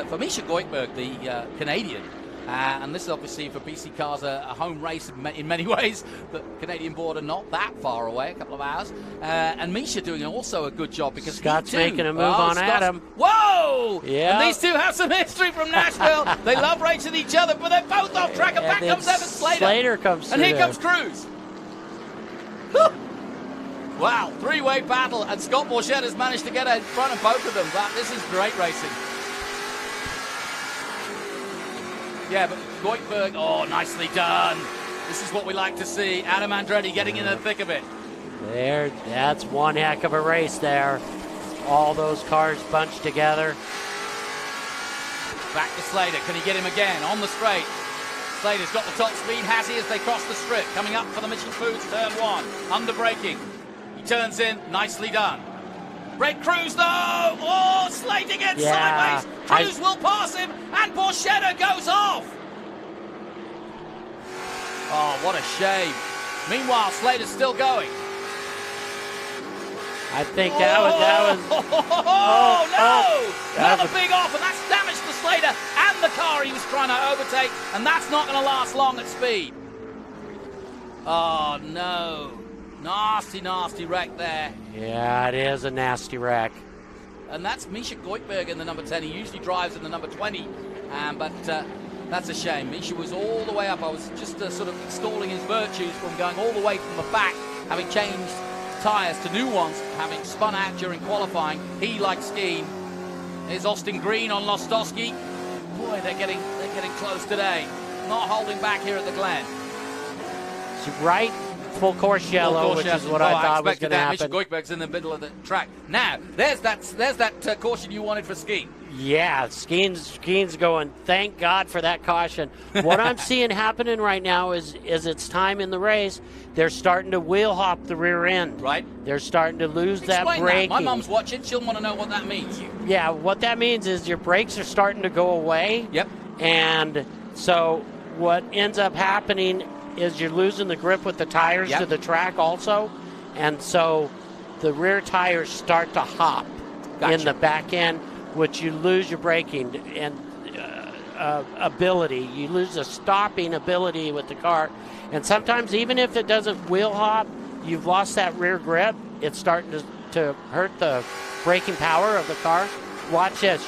for Misha Goikhberg, the Canadian. And this is obviously for BC Cars a home race in many ways. The Canadian border not that far away, a couple of hours. And Misha doing also a good job because Scott's making a move on Adam. Whoa! Yeah. And these two have some history from Nashville. They love racing each other, but they're both off track. And back comes Evan Slater. Slater comes through. And here comes Cruz. Wow, 3-way battle, and Scott Borchetta's managed to get in front of both of them. This is great racing. Yeah, but Goikhberg, nicely done. This is what we like to see. Adam Andretti getting in the thick of it. That's one heck of a race there. All those cars bunched together. Back to Slater. Can he get him again on the straight? Slater's got the top speed, has he, as they cross the strip. Coming up for the Michelin Foods, turn 1. Under braking. He turns in, nicely done. Brent Cruz, though! Oh, Slater gets sideways. Cruz will pass him, and Borchetta goes off. Oh, what a shame. Meanwhile, Slater's still going. I think that was Another big off, and that's damage to Slater and the car he was trying to overtake, and that's not going to last long at speed. Oh, no. Nasty, nasty wreck there. Yeah, it is a nasty wreck. And that's Misha Goikhberg in the number 10. He usually drives in the number 20, but that's a shame. Misha was all the way up. I was just sort of extolling his virtues from going all the way from the back, having changed tyres to new ones, having spun out during qualifying. He likes skiing. Here's Austin Green on Lostowski. Boy, they're getting close today. Not holding back here at the Glen. It's right. Full course yellow, which is what I thought was going to happen. Misha Goikhberg's in the middle of the track. Now, there's that caution you wanted for skiing. Yeah, skiing's going, thank God for that caution. What I'm seeing happening right now is it's time in the race. They're starting to wheel hop the rear end. Right. They're starting to lose that Explain braking. that. My mom's watching. She'll want to know what that means. Yeah, what that means is your brakes are starting to go away. Yep. And so what ends up happening is you're losing the grip with the tires to the track also. And so the rear tires start to hop in the back end, which you lose your braking and ability. You lose the stopping ability with the car. And sometimes even if it doesn't wheel hop, you've lost that rear grip. It's starting to hurt the braking power of the car. Watch this.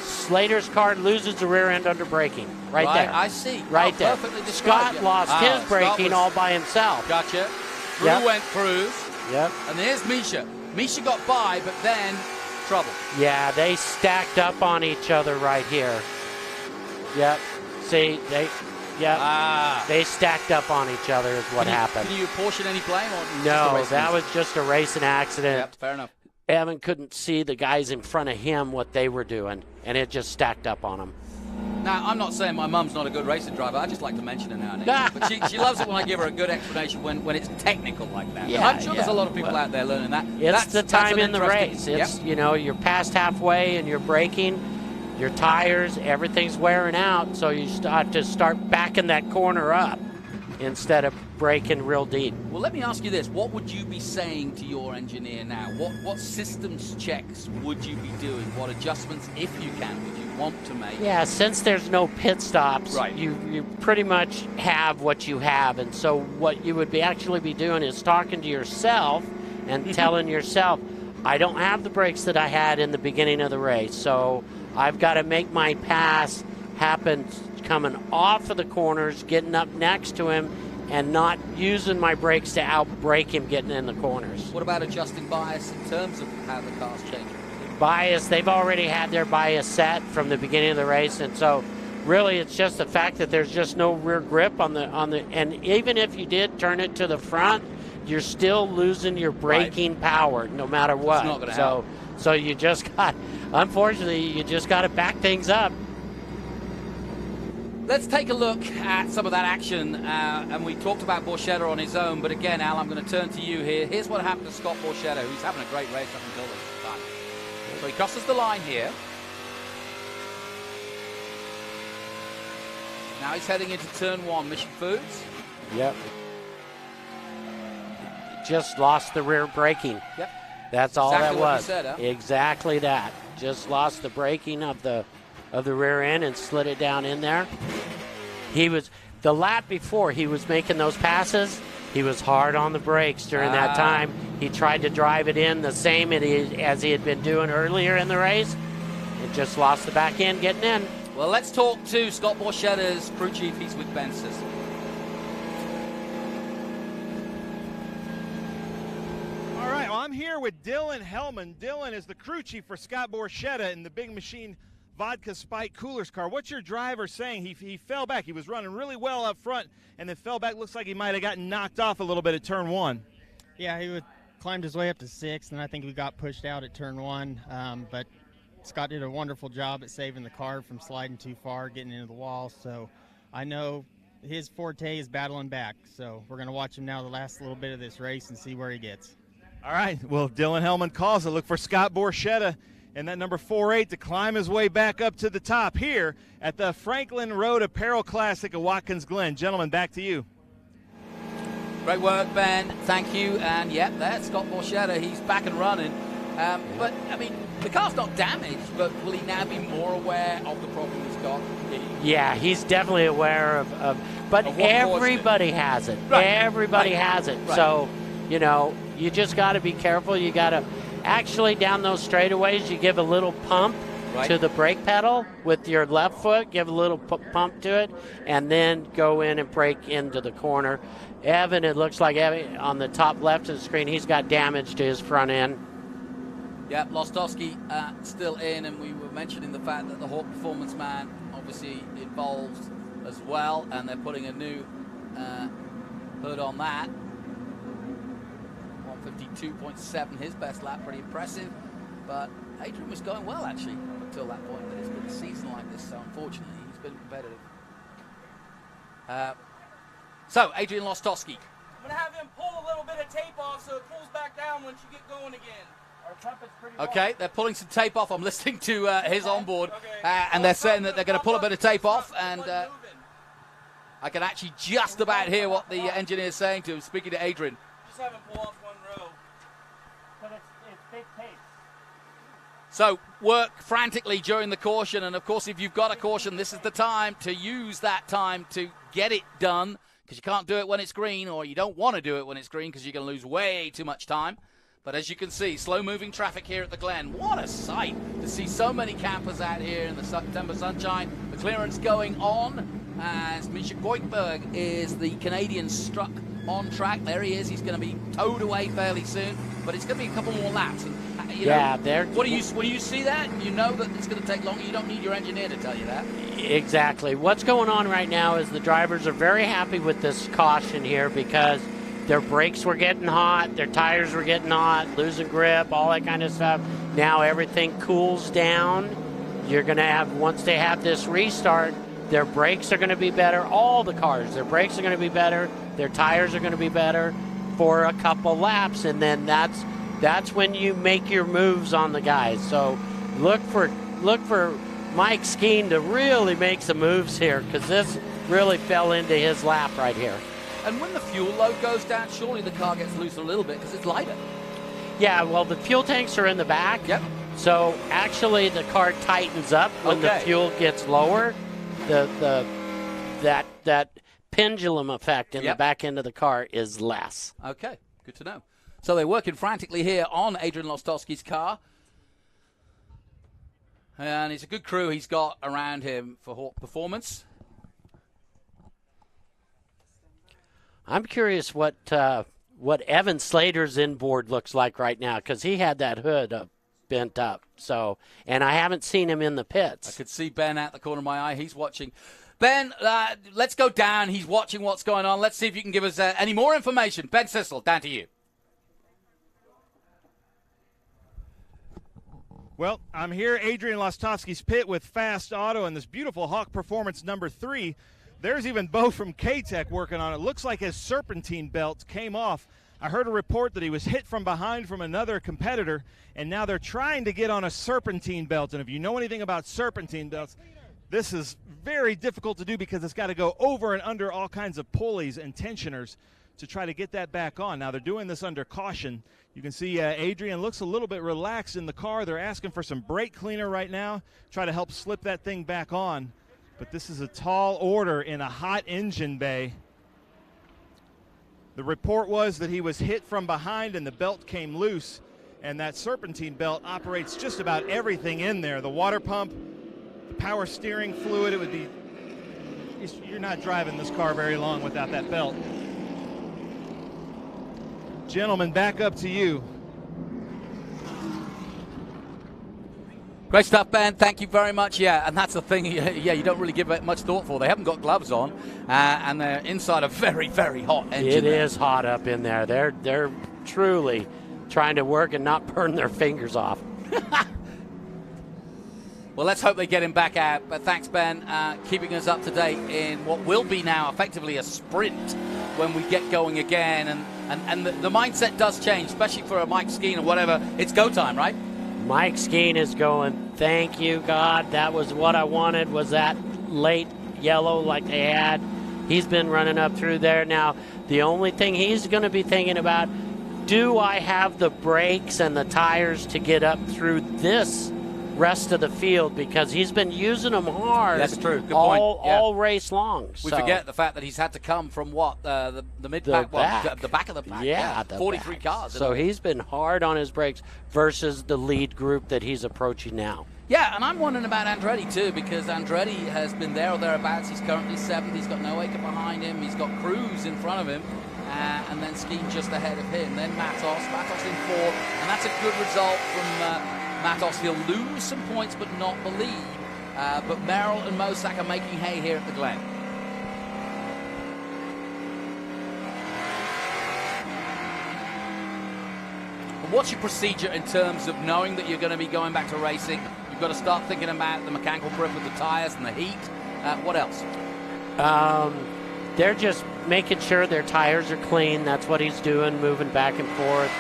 Slater's car loses the rear end under braking. Right there. I see. Right there. Scott lost his braking all by himself. Gotcha. Through went Cruz. Yep. And there's Misha. Misha got by, but then trouble. Yeah, they stacked up on each other right here. Yep. See, they stacked up on each other is what happened. Can you apportion any blame? Or no, that was just a racing accident. Yep, fair enough. Evan couldn't see the guys in front of him, what they were doing, and it just stacked up on him. Now, I'm not saying my mum's not a good racing driver. I just like to mention her now and again. But she loves it when I give her a good explanation when it's technical like that. Yeah, I'm sure there's a lot of people out there learning that. It's the time in the race. It's, you're past halfway and you're braking, your tires, everything's wearing out, so you have to start backing that corner up. instead of braking real deep. Well, let me ask you this. What would you be saying to your engineer now? What systems checks would you be doing? What adjustments, if you can, would you want to make? Yeah, since there's no pit stops, right, you pretty much have what you have. And so what you would actually be doing is talking to yourself and telling yourself, I don't have the brakes that I had in the beginning of the race, so I've got to make my pass happen coming off of the corners, getting up next to him, and not using my brakes to outbrake him getting in the corners. What about adjusting bias in terms of how the car's changing? Bias, they've already had their bias set from the beginning of the race, and so really it's just the fact that there's just no rear grip on the and even if you did turn it to the front, you're still losing your braking power no matter what. It's not gonna help. So you just got, unfortunately, you just got to back things up. Let's take a look at some of that action, and we talked about Borchetta on his own, but again, Al, I'm going to turn to you here. Here's what happened to Scott Borchetta, who's having a great race up until this time. So he crosses the line here. Now he's heading into turn 1, Mission Foods. Yep. Just lost the rear braking. Yep. That's all exactly that what was. you said, huh? Exactly that. Just lost the braking of the rear end and slid it down in there. He was, the lap before he was making those passes, he was hard on the brakes during that time. He tried to drive it in the same as he had been doing earlier in the race, and just lost the back end getting in. Well, let's talk to Scott Borchetta's crew chief. He's with Ben Sisson. All right, well, I'm here with Dylan Hellman. Dylan is the crew chief for Scott Borchetta in the Big Machine Vodka Spike Coolers car. What's your driver saying? He fell back. He was running really well up front and then fell back. Looks like he might have gotten knocked off a little bit at turn 1. Yeah, he climbed his way up to 6th, and I think we got pushed out at turn 1. But Scott did a wonderful job at saving the car from sliding too far, getting into the wall. So I know his forte is battling back. So we're going to watch him now the last little bit of this race and see where he gets. All right, well, Dylan Hellman calls it. Look for Scott Borchetta and that number 48 to climb his way back up to the top here at the Franklin Road Apparel Classic at Watkins Glen. Gentlemen, back to you. Great work, Ben. Thank you. And, yep, that's Scott Borchetta. He's back and running. But, I mean, the car's not damaged, but will he now be more aware of the problem he's got? Yeah, he's definitely aware but everybody has it. Right. Everybody has it. Right. So, you know, you just got to be careful. You got to actually down those straightaways, you give a little pump to the brake pedal with your left foot, give a little pump to it, and then go in and brake into the corner. Evan, it looks like Evan, on the top left of the screen, he's got damage to his front end. Yeah, Lostowski still in, and we were mentioning the fact that the Hawk Performance Man obviously involved as well, and they're putting a new hood on that. 152.7, his best lap, pretty impressive. But Adrian was going well, actually, up until that point. But it's been a season like this, so unfortunately, he's been competitive. So, Adrian Lostowski. I'm going to have him pull a little bit of tape off so it pulls back down once you get going again. Our trumpet's pretty Okay, they're pulling some tape off. I'm listening to his onboard, and they're saying that they're going to pull a bit of tape off, and I can actually just about hear what the engineer's saying to him, speaking to Adrian. Just have him pull off one row. But it's fake tape. So work frantically during the caution, and of course if you've got a caution, this is the time to use that time to get it done, because you can't do it when it's green, or you don't want to do it when it's green because you're going to lose way too much time. But as you can see, slow-moving traffic here at the Glen. What a sight to see so many campers out here in the September sunshine. The clearance going on as Misha Goikberg is the Canadian struck on track. There he is. He's going to be towed away fairly soon, but it's going to be a couple more laps. And, when you see that, you know that it's going to take longer. You don't need your engineer to tell you that. Exactly. What's going on right now is the drivers are very happy with this caution here because their brakes were getting hot, their tires were getting hot, losing grip, all that kind of stuff. Now everything cools down. You're going to have, once they have this restart, their brakes are going to be better. All the cars, their brakes are going to be better. Their tires are going to be better for a couple laps, and then that's when you make your moves on the guys. So look for Mike Skeen to really make some moves here, because this really fell into his lap right here. And when the fuel load goes down, surely the car gets loose a little bit because it's lighter. Yeah, well, the fuel tanks are in the back. Yep. So actually, the car tightens up when the fuel gets lower. That pendulum effect in the back end of the car is less. Okay, good to know. So they're working frantically here on Adrian Lostowski's car. And it's a good crew he's got around him for Hawk performance. I'm curious what Evan Slater's inboard looks like right now, because he had that hood bent up. So, and I haven't seen him in the pits. I could see Ben out the corner of my eye. He's watching. Ben, let's go down. He's watching what's going on. Let's see if you can give us any more information. Ben Sissel, down to you. Well, I'm here, Adrian Lostowski's pit with Fast Auto and this beautiful Hawk Performance number 3. There's even Bo from K-Tech working on it. Looks like his serpentine belt came off. I heard a report that he was hit from behind from another competitor, and now they're trying to get on a serpentine belt. And if you know anything about serpentine belts, this is very difficult to do because it's got to go over and under all kinds of pulleys and tensioners to try to get that back on. Now they're doing this under caution. You can see Adrian looks a little bit relaxed in the car. They're asking for some brake cleaner right now, try to help slip that thing back on. But this is a tall order in a hot engine bay. The report was that he was hit from behind and the belt came loose, and that serpentine belt operates just about everything in there. The water pump, the power steering fluid. It would be, you're not driving this car very long without that belt. Gentlemen, back up to you. Great stuff, Ben. Thank you very much. Yeah, and that's the thing. Yeah, you don't really give it much thought for. They haven't got gloves on, and they're inside a very, very hot engine. It is hot up in there. They're truly trying to work and not burn their fingers off. Well, let's hope they get him back out. But thanks, Ben, keeping us up to date in what will be now effectively a sprint when we get going again. And the mindset does change, especially for a Mike Skeen or whatever. It's go time, right? Mike Skeen is going, thank you, God. That was what I wanted, was that late yellow like they had. He's been running up through there. Now, the only thing he's going to be thinking about, do I have the brakes and the tires to get up through this rest of the field, because he's been using them hard. That's true. Good point. All race long. We forget the fact that he's had to come from what the mid-pack, the back of the pack. Yeah, 43 cars. So he's been hard on his brakes versus the lead group that he's approaching now. Yeah, and I'm wondering about Andretti too, because Andretti has been there or thereabouts. He's currently 7th. He's got no Acre behind him. He's got Cruz in front of him, and then Skeen just ahead of him. Then Matos in 4th, and that's a good result from Matos. He'll lose some points, but not the lead. But Merrill and Mosak are making hay here at the Glen. What's your procedure in terms of knowing that you're going to be going back to racing? You've got to start thinking about the mechanical grip of the tires and the heat. What else? They're just making sure their tires are clean. That's what he's doing, moving back and forth.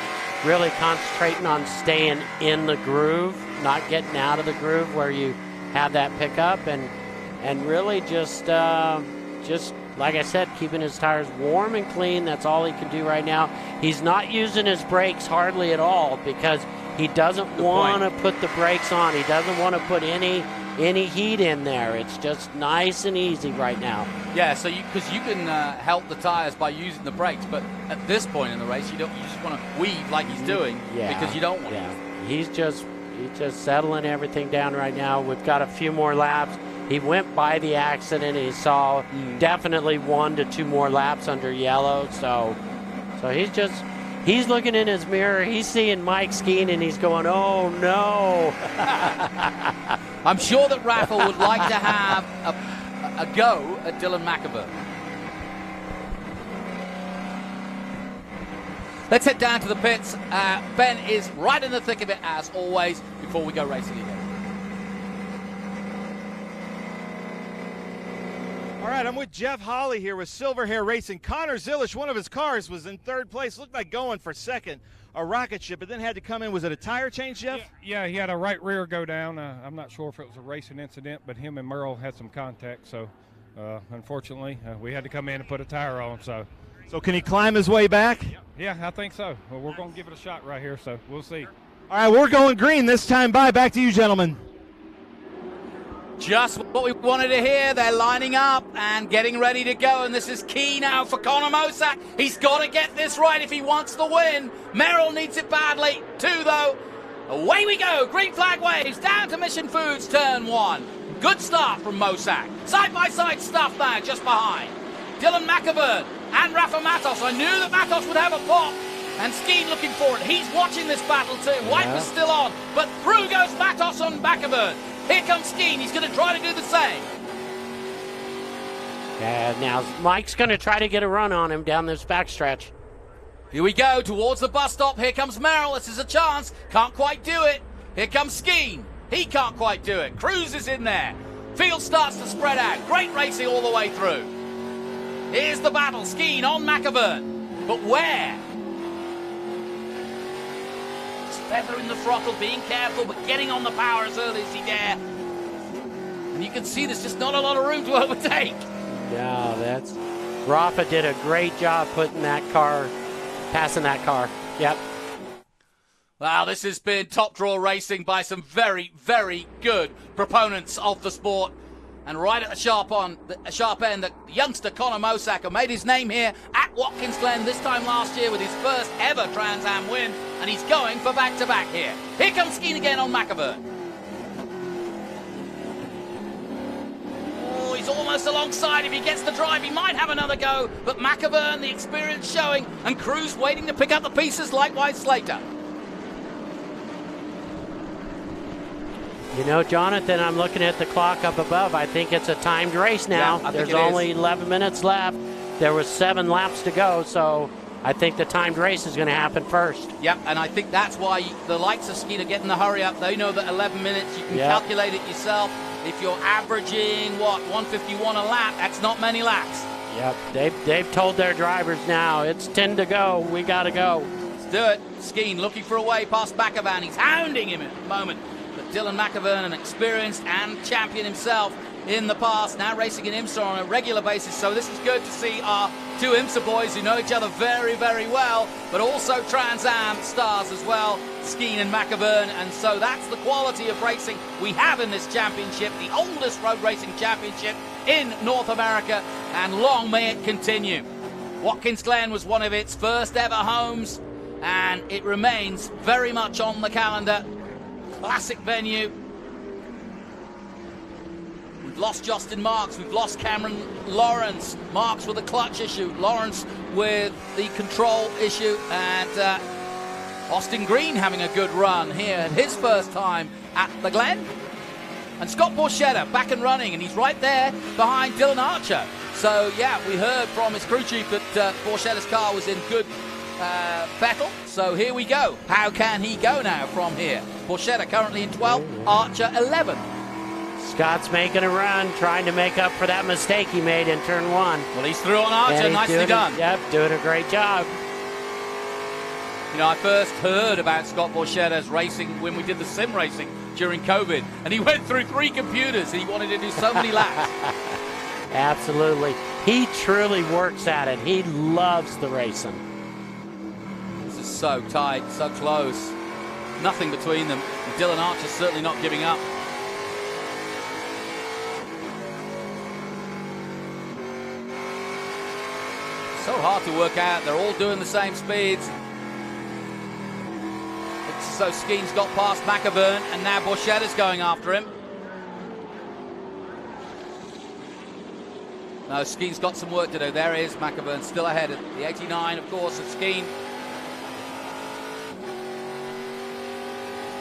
Really concentrating on staying in the groove, not getting out of the groove where you have that pickup, and really just like I said, keeping his tires warm and clean. That's all he can do right now. He's not using his brakes hardly at all because he doesn't want to put the brakes on. He doesn't want to put any heat in there. It's just nice and easy right now. Yeah, so because you can help the tires by using the brakes, but at this point in the race, you just want to weave like he's doing because you don't want to. He's just settling everything down right now. We've got a few more laps. He went by the accident. He saw definitely 1 to 2 more laps under yellow. So he's looking in his mirror. He's seeing Mike Skeen and he's going, oh no. I'm sure that Raffle would like to have a go at Dylan McAvoy. Let's head down to the pits. Ben is right in the thick of it as always before we go racing again. All right, I'm with Jeff Hawley here with Silver Hair Racing. Connor Zilish, one of his cars was in 3rd place, looked like going for 2nd, a rocket ship, but then had to come in. Was it a tire change, Jeff? Yeah, he had a right rear go down. I'm not sure if it was a racing incident, but him and Merrill had some contact, so unfortunately we had to come in and put a tire on. So So can he climb his way back? Yeah, I think so. Well, we're going to give it a shot right here, so we'll see. All right, we're going green this time by. Back to you, gentlemen. Just what we wanted to hear. They're lining up and getting ready to go, and this is key now for Connor Mosack. He's got to get this right if he wants the win. Merrill needs it badly, 2 though. Away we go. Green flag waves down to Mission Foods, turn 1. Good start from Mosack. Side-by-side stuff now, just behind. Dylan McAvern and Rafa Matos. I knew that Matos would have a pop. And Skeen looking for it. He's watching this battle too. Wiper's still on. But through goes Matos on McAvern. Here comes Skeen. He's going to try to do the same. And now Mike's going to try to get a run on him down this backstretch. Here we go towards the bus stop. Here comes Merrill. This is a chance. Can't quite do it. Here comes Skeen. He can't quite do it. Cruz is in there. Field starts to spread out. Great racing all the way through. Here's the battle. Skeen on McAvern. But where? It's feathering the throttle, being careful, but getting on the power as early as he dare. And you can see there's just not a lot of room to overtake. Yeah, that's... Rafa did a great job putting that car, passing that car. Yep. Wow, this has been top draw racing by some very, very good proponents of the sport. And right at the sharp end, the youngster Connor Mosack made his name here at Watkins Glen this time last year with his first ever Trans Am win, and he's going for back-to-back here. Here comes Skeen again on McAvern. Oh, he's almost alongside. If he gets the drive, he might have another go. But McAvern, the experience showing, and Cruz waiting to pick up the pieces, likewise Slater. You know, Jonathan, I'm looking at the clock up above. I think it's a timed race now. Yeah, There's only 11 minutes left. There was 7 laps to go, so I think the timed race is going to happen first. Yep, and I think that's why the likes of Skeeter getting the hurry up. They know that 11 minutes, you can calculate it yourself. If you're averaging, 151 a lap, that's not many laps. Yep, they've told their drivers now, it's 10 to go, we got to go. Let's do it. Skeen looking for a way past McAvan. He's hounding him at the moment. But Dylan McAvern, an experienced and champion himself in the past, now racing in IMSA on a regular basis. So this is good to see our 2 IMSA boys who know each other very, very well, but also Trans Am stars as well, Skeen and McAvern. And so that's the quality of racing we have in this championship, the oldest road racing championship in North America, and long may it continue. Watkins Glen was one of its first ever homes, and it remains very much on the calendar. Classic venue. We've lost Justin Marks, we've lost Cameron Lawrence. Marks with a clutch issue, Lawrence with the control issue, and Austin Green having a good run here at his first time at the Glen. And Scott Borchetta back and running, and he's right there behind Dylan Archer. So yeah, we heard from his crew chief that Borchetta's car was in good battle. So here we go. How can he go now from here? Borchetta currently in 12th, Archer 11th. Scott's making a run, trying to make up for that mistake he made in turn 1. Well, he's through on Archer, nicely done. Yep, doing a great job. You know, I first heard about Scott Borchetta's racing when we did the sim racing during COVID, and he went through 3 computers, and he wanted to do so many laps. Absolutely. He truly works at it. He loves the racing. This is so tight, so close. Nothing between them. And Dylan Archer's certainly not giving up. So hard to work out. They're all doing the same speeds. So Skeen's got past McAvern, and now Borchetta's going after him. No, Skeen's got some work to do. There he is, McAvern still ahead at the 89, of course, of Skeen.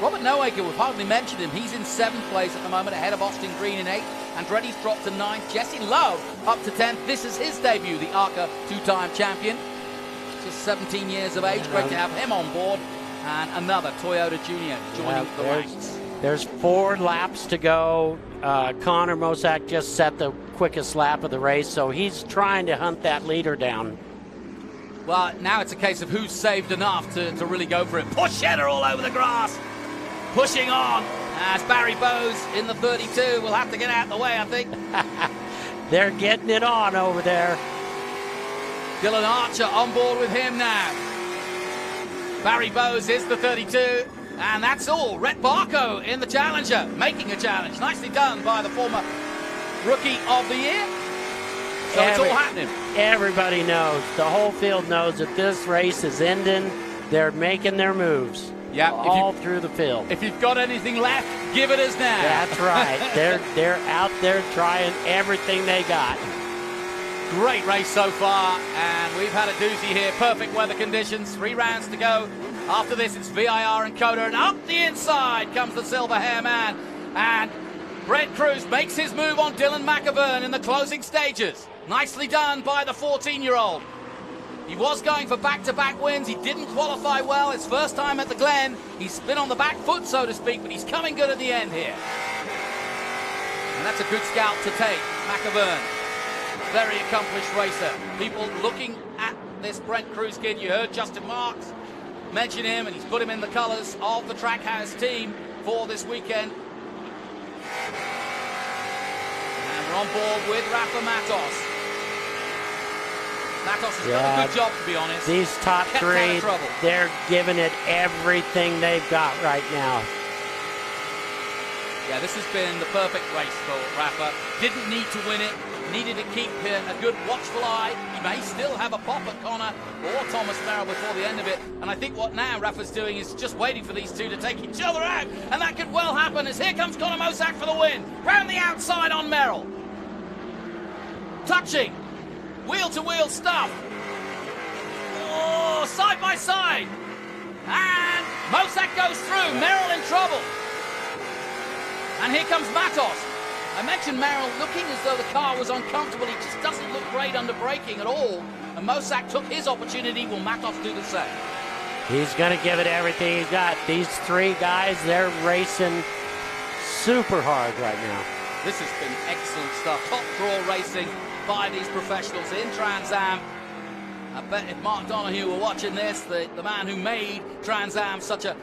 Robert Noaker, we've hardly mentioned him. He's in 7th place at the moment, ahead of Austin Green in 8th. Andretti's dropped to 9th. Jesse Love up to 10th. This is his debut, the ARCA 2-time champion. Just 17 years of age. Great to have him on board. And another Toyota Junior joining the ranks. There's 4 laps to go. Connor Mosack just set the quickest lap of the race, so he's trying to hunt that leader down. Well, now it's a case of who's saved enough to really go for it. Borchetta all over the grass. Pushing on as Barry Bowes in the 32 will have to get out of the way, I think. They're getting it on over there. Dylan Archer on board with him now. Barry Bowes is the 32, and that's all. Rhett Barco in the Challenger, making a challenge. Nicely done by the former Rookie of the Year. So it's all happening. Everybody knows, the whole field knows that this race is ending. They're making their moves. Yeah, all through the field. If you've got anything left, give it us now. That's right. They're out there trying everything they got. Great race so far, and we've had a doozy here. Perfect weather conditions, 3 rounds to go. After this, it's VIR and Coda, and up the inside comes the silver hair man. And Brent Cruz makes his move on Dylan McAvern in the closing stages. Nicely done by the 14-year-old. He was going for back-to-back wins. He didn't qualify well. His first time at the Glen. He's been on the back foot, so to speak, but he's coming good at the end here. And that's a good scalp to take, McAvern. Very accomplished racer. People looking at this Brent Cruz kid. You heard Justin Marks mention him, and he's put him in the colours of the Trackhouse team for this weekend. And we're on board with Rafa Matos. Matos has done a good job, to be honest. These top 3, they're giving it everything they've got right now. Yeah, this has been the perfect race for Rafa. Didn't need to win it. Needed to keep a good watchful eye. He may still have a pop at Connor or Thomas Merrill before the end of it. And I think what now Rafa's doing is just waiting for these two to take each other out. And that could well happen as here comes Connor Mosack for the win. Round the outside on Merrill. Touching. Wheel-to-wheel stuff. Oh, side by side. And Mosack goes through. Merrill in trouble. And here comes Matos. I mentioned Merrill looking as though the car was uncomfortable. He just doesn't look great under braking at all. And Mosack took his opportunity. Will Matos do the same? He's going to give it everything he's got. These 3 guys, they're racing super hard right now. This has been excellent stuff. Top draw racing by these professionals in Trans Am. I bet if Mark Donoghue were watching this, the man who made Trans Am such a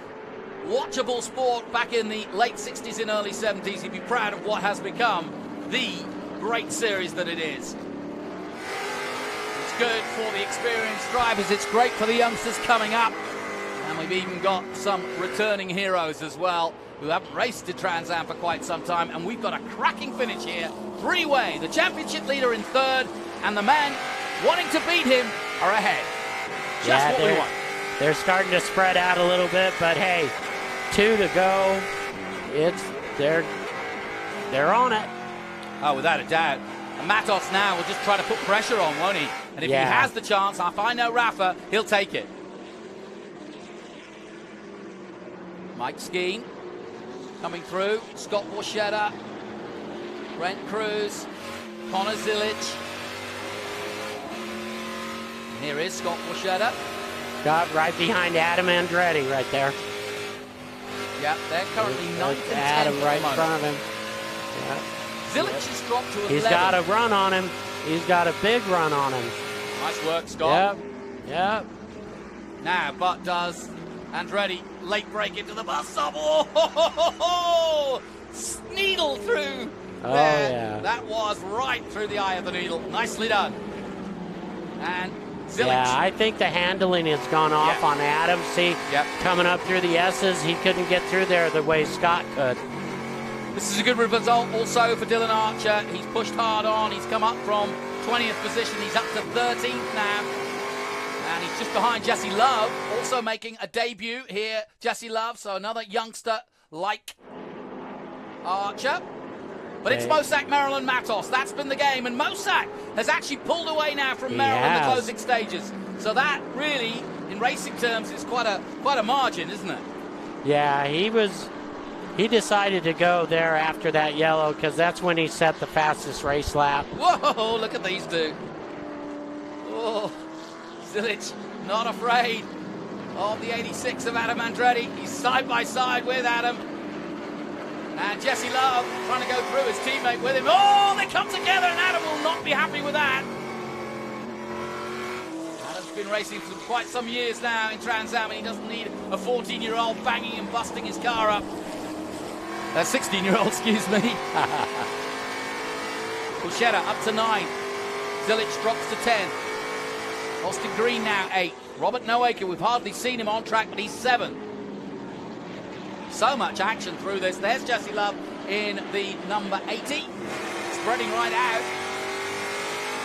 watchable sport back in the late 60s and early 70s, he'd be proud of what has become the great series that it is. It's good for the experienced drivers, it's great for the youngsters coming up, and we've even got some returning heroes as well who haven't raced in Trans Am for quite some time, and we've got a cracking finish here. 3-way, the championship leader in 3rd, and the man wanting to beat him are ahead. Just what we want. They're starting to spread out a little bit, but hey, 2 to go. They're on it. Oh, without a doubt. And Matos now will just try to put pressure on, won't he? And if he has the chance, if I know Rafa, he'll take it. Mike Skeen coming through. Scott Borchetta, Brent Cruz, Connor Zilic. And here is Scott Borchetta. Got right behind Adam Andretti right there. Yeah, they're currently 9th and 10th. Adam right in front of him. Yeah. Zilic has dropped to 11. He's got a run on him. He's got a big run on him. Nice work, Scott. Yep. Now, but does Andretti late break into the bus stop. Oh, needle through there. Yeah. That was right through the eye of the needle. Nicely done. And Zilic. Yeah, I think the handling has gone off on Adam. See, coming up through the S's, he couldn't get through there the way Scott could. This is a good result also for Dylan Archer. He's pushed hard on. He's come up from 20th position. He's up to 13th now. And he's just behind Jesse Love, also making a debut here. Jesse Love, so another youngster like Archer. But it's Mosack, Merrill and Matos. That's been the game. And Mosack has actually pulled away now from Merrill in the closing stages. So that really, in racing terms, is quite a margin, isn't it? Yeah, he decided to go there after that yellow because that's when he set the fastest race lap. Whoa, look at these two. Oh, Zilic not afraid of the 86 of Adam Andretti. He's side by side with Adam. And Jesse Love trying to go through his teammate with him. Oh, they come together and Adam will not be happy with that. Adam's been racing for quite some years now in Trans Am and he doesn't need a 14-year-old banging and busting his car up. 16-year-old, excuse me. Borchetta up to 9. Zilic drops to 10. Austin Green now 8th. Robert Noacre, we've hardly seen him on track, but he's 7th. So much action through this. There's Jesse Love in the number 80, spreading right out.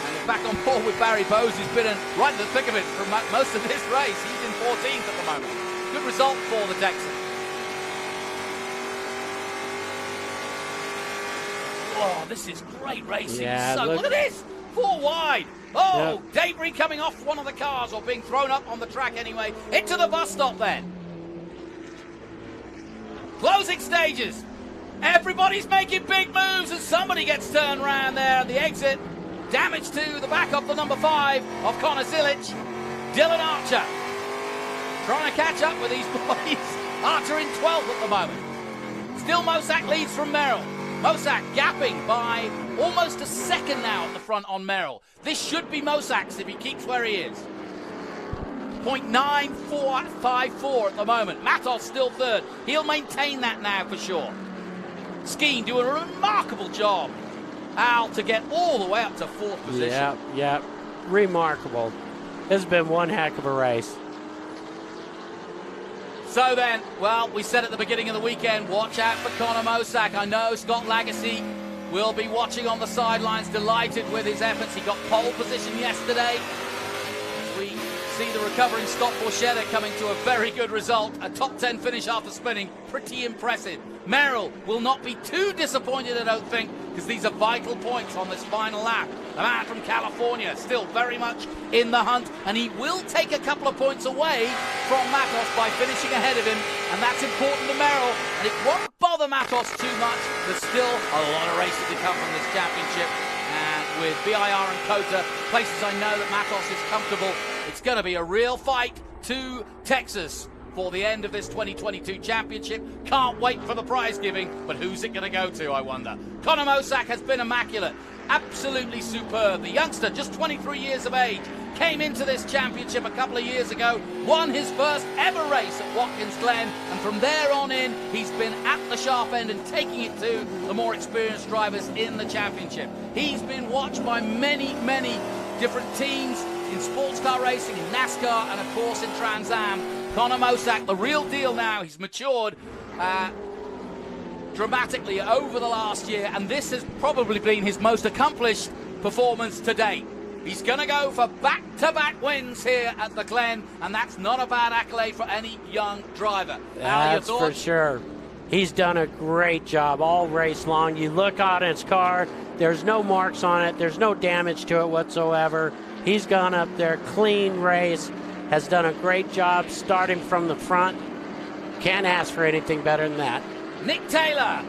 And we're back on board with Barry Bowes, who's been right in the thick of it for most of this race. He's in 14th at the moment. Good result for the Texan. Oh, this is great racing. Yeah, look at this. 4 wide. Oh, Yep. debris coming off one of the cars, or being thrown up on the track anyway. Into the bus stop then. Closing stages. Everybody's making big moves, and somebody gets turned around there at the exit. Damage to the back of the number 5 of Connor Zilic. Dylan Archer trying to catch up with these boys. Archer in 12th at the moment. Still Mosak leads from Merrill. Mosak gapping by almost a second now at the front on Merrill. This should be Mosak's if he keeps where he is. 0.9454 at the moment. Matos still 3rd. He'll maintain that now for sure. Skeen doing a remarkable job. Al to get all the way up to 4th position. Yeah. Remarkable. This has been one heck of a race. So then, well, we said at the beginning of the weekend, watch out for Connor Mosak. I know Scott Lagacy will be watching on the sidelines, delighted with his efforts. He got pole position yesterday. We see the recovering Scott Borchetta coming to a very good result. A top 10 finish after spinning. Pretty impressive. Merrill will not be too disappointed, I don't think, because these are vital points on this final lap. The man from California still very much in the hunt, and he will take a couple of points away from Matos by finishing ahead of him, and that's important to Merrill, and it won't bother Matos too much. There's still a lot of races to come from this championship, and with BIR and COTA, places I know that Matos is comfortable, it's going to be a real fight to Texas for the end of this 2022 championship. Can't wait for the prize giving, but who's it going to go to, I wonder? Connor Mosak has been immaculate, absolutely superb. The youngster, just 23 years of age, came into this championship a couple of years ago, won his first ever race at Watkins Glen, and from there on in, he's been at the sharp end and taking it to the more experienced drivers in the championship. He's been watched by many, many different teams in sports car racing, in NASCAR, and of course in Trans Am. Connor Mosak, the real deal now. He's matured dramatically over the last year, and this has probably been his most accomplished performance to date. He's going to go for back-to-back wins here at the Glen, and that's not a bad accolade for any young driver. That's for sure. He's done a great job all race long. You look on his car, there's no marks on it, there's no damage to it whatsoever. He's gone up there, clean race, has done a great job starting from the front. Can't ask for anything better than that. Nick Taylor,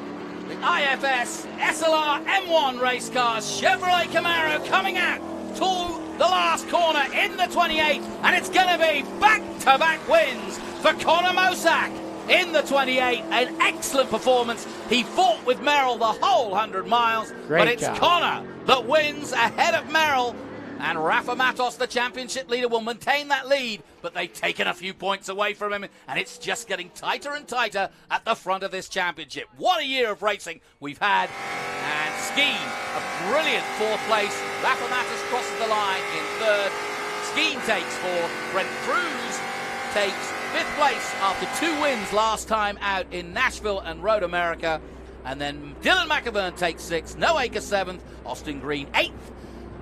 the IFS SLR M1 race cars, Chevrolet Camaro coming out to the last corner in the 28, and it's going to be back-to-back wins for Connor Mosak in the 28. An excellent performance. He fought with Merrill the whole 100 miles, but it's Connor that wins ahead of Merrill. And Rafa Matos, the championship leader, will maintain that lead, but they've taken a few points away from him, and it's just getting tighter and tighter at the front of this championship. What a year of racing we've had. And Skeen, a brilliant 4th place. Rafa Matos crosses the line in 3rd. Skeen takes 4th. Brent Cruz takes 5th place after 2 wins last time out in Nashville and Road America. And then Dylan McIvern takes 6th. Noacre 7th. Austin Green 8th.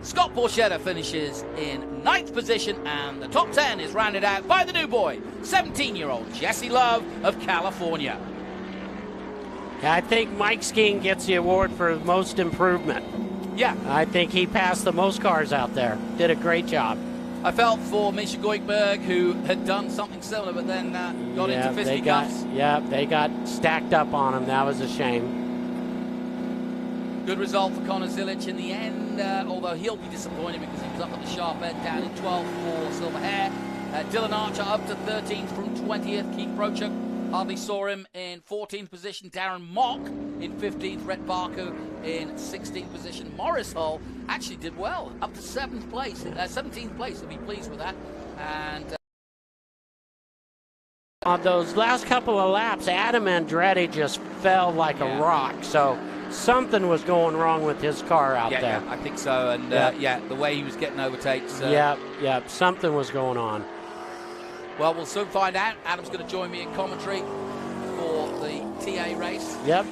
Scott Borchetta finishes in 9th position, and the top 10 is rounded out by the new boy, 17-year-old Jesse Love of California. I think Mike Skeen gets the award for most improvement. Yeah. I think he passed the most cars out there. Did a great job. I felt for Misha Goikberg, who had done something similar, but then got into fisticuffs. They got stacked up on him. That was a shame. Good result for Connor Zilic in the end, although he'll be disappointed because he was up at the sharp end, down in 12th for Silver Hair. Dylan Archer up to 13th from 20th. Keith Brochuk, hardly saw him in 14th position. Darren Mock in 15th. Rhett Barker in 16th position. Morris Hull actually did well, up to 17th place. He'll be pleased with that. And on those last couple of laps, Adam Andretti just fell like a rock. So something was going wrong with his car out there. Yeah, I think so. And the way he was getting overtakes. Yep, something was going on. Well, we'll soon find out. Adam's going to join me in commentary for the TA race. Yep.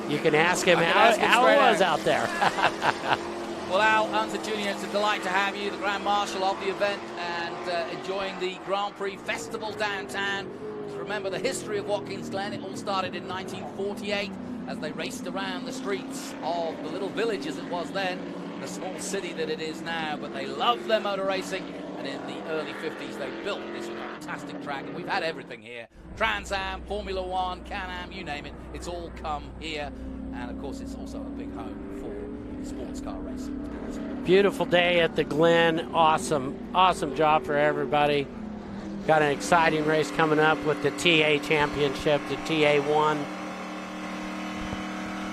You can ask him how it was out there. Well, Al Unser Jr., it's a delight to have you, the Grand Marshal of the event, and enjoying the Grand Prix Festival downtown. Remember the history of Watkins Glen. It all started in 1948 as they raced around the streets of the little village as it was then, the small city that it is now. But they loved their motor racing, and in the early 50s they built this fantastic track, and we've had everything here. Trans Am, Formula One, Can-Am, you name it, it's all come here. And of course it's also a big home for sports car racing. Beautiful day at the Glen. Awesome job for everybody. Got an exciting race coming up with the TA Championship, the TA1.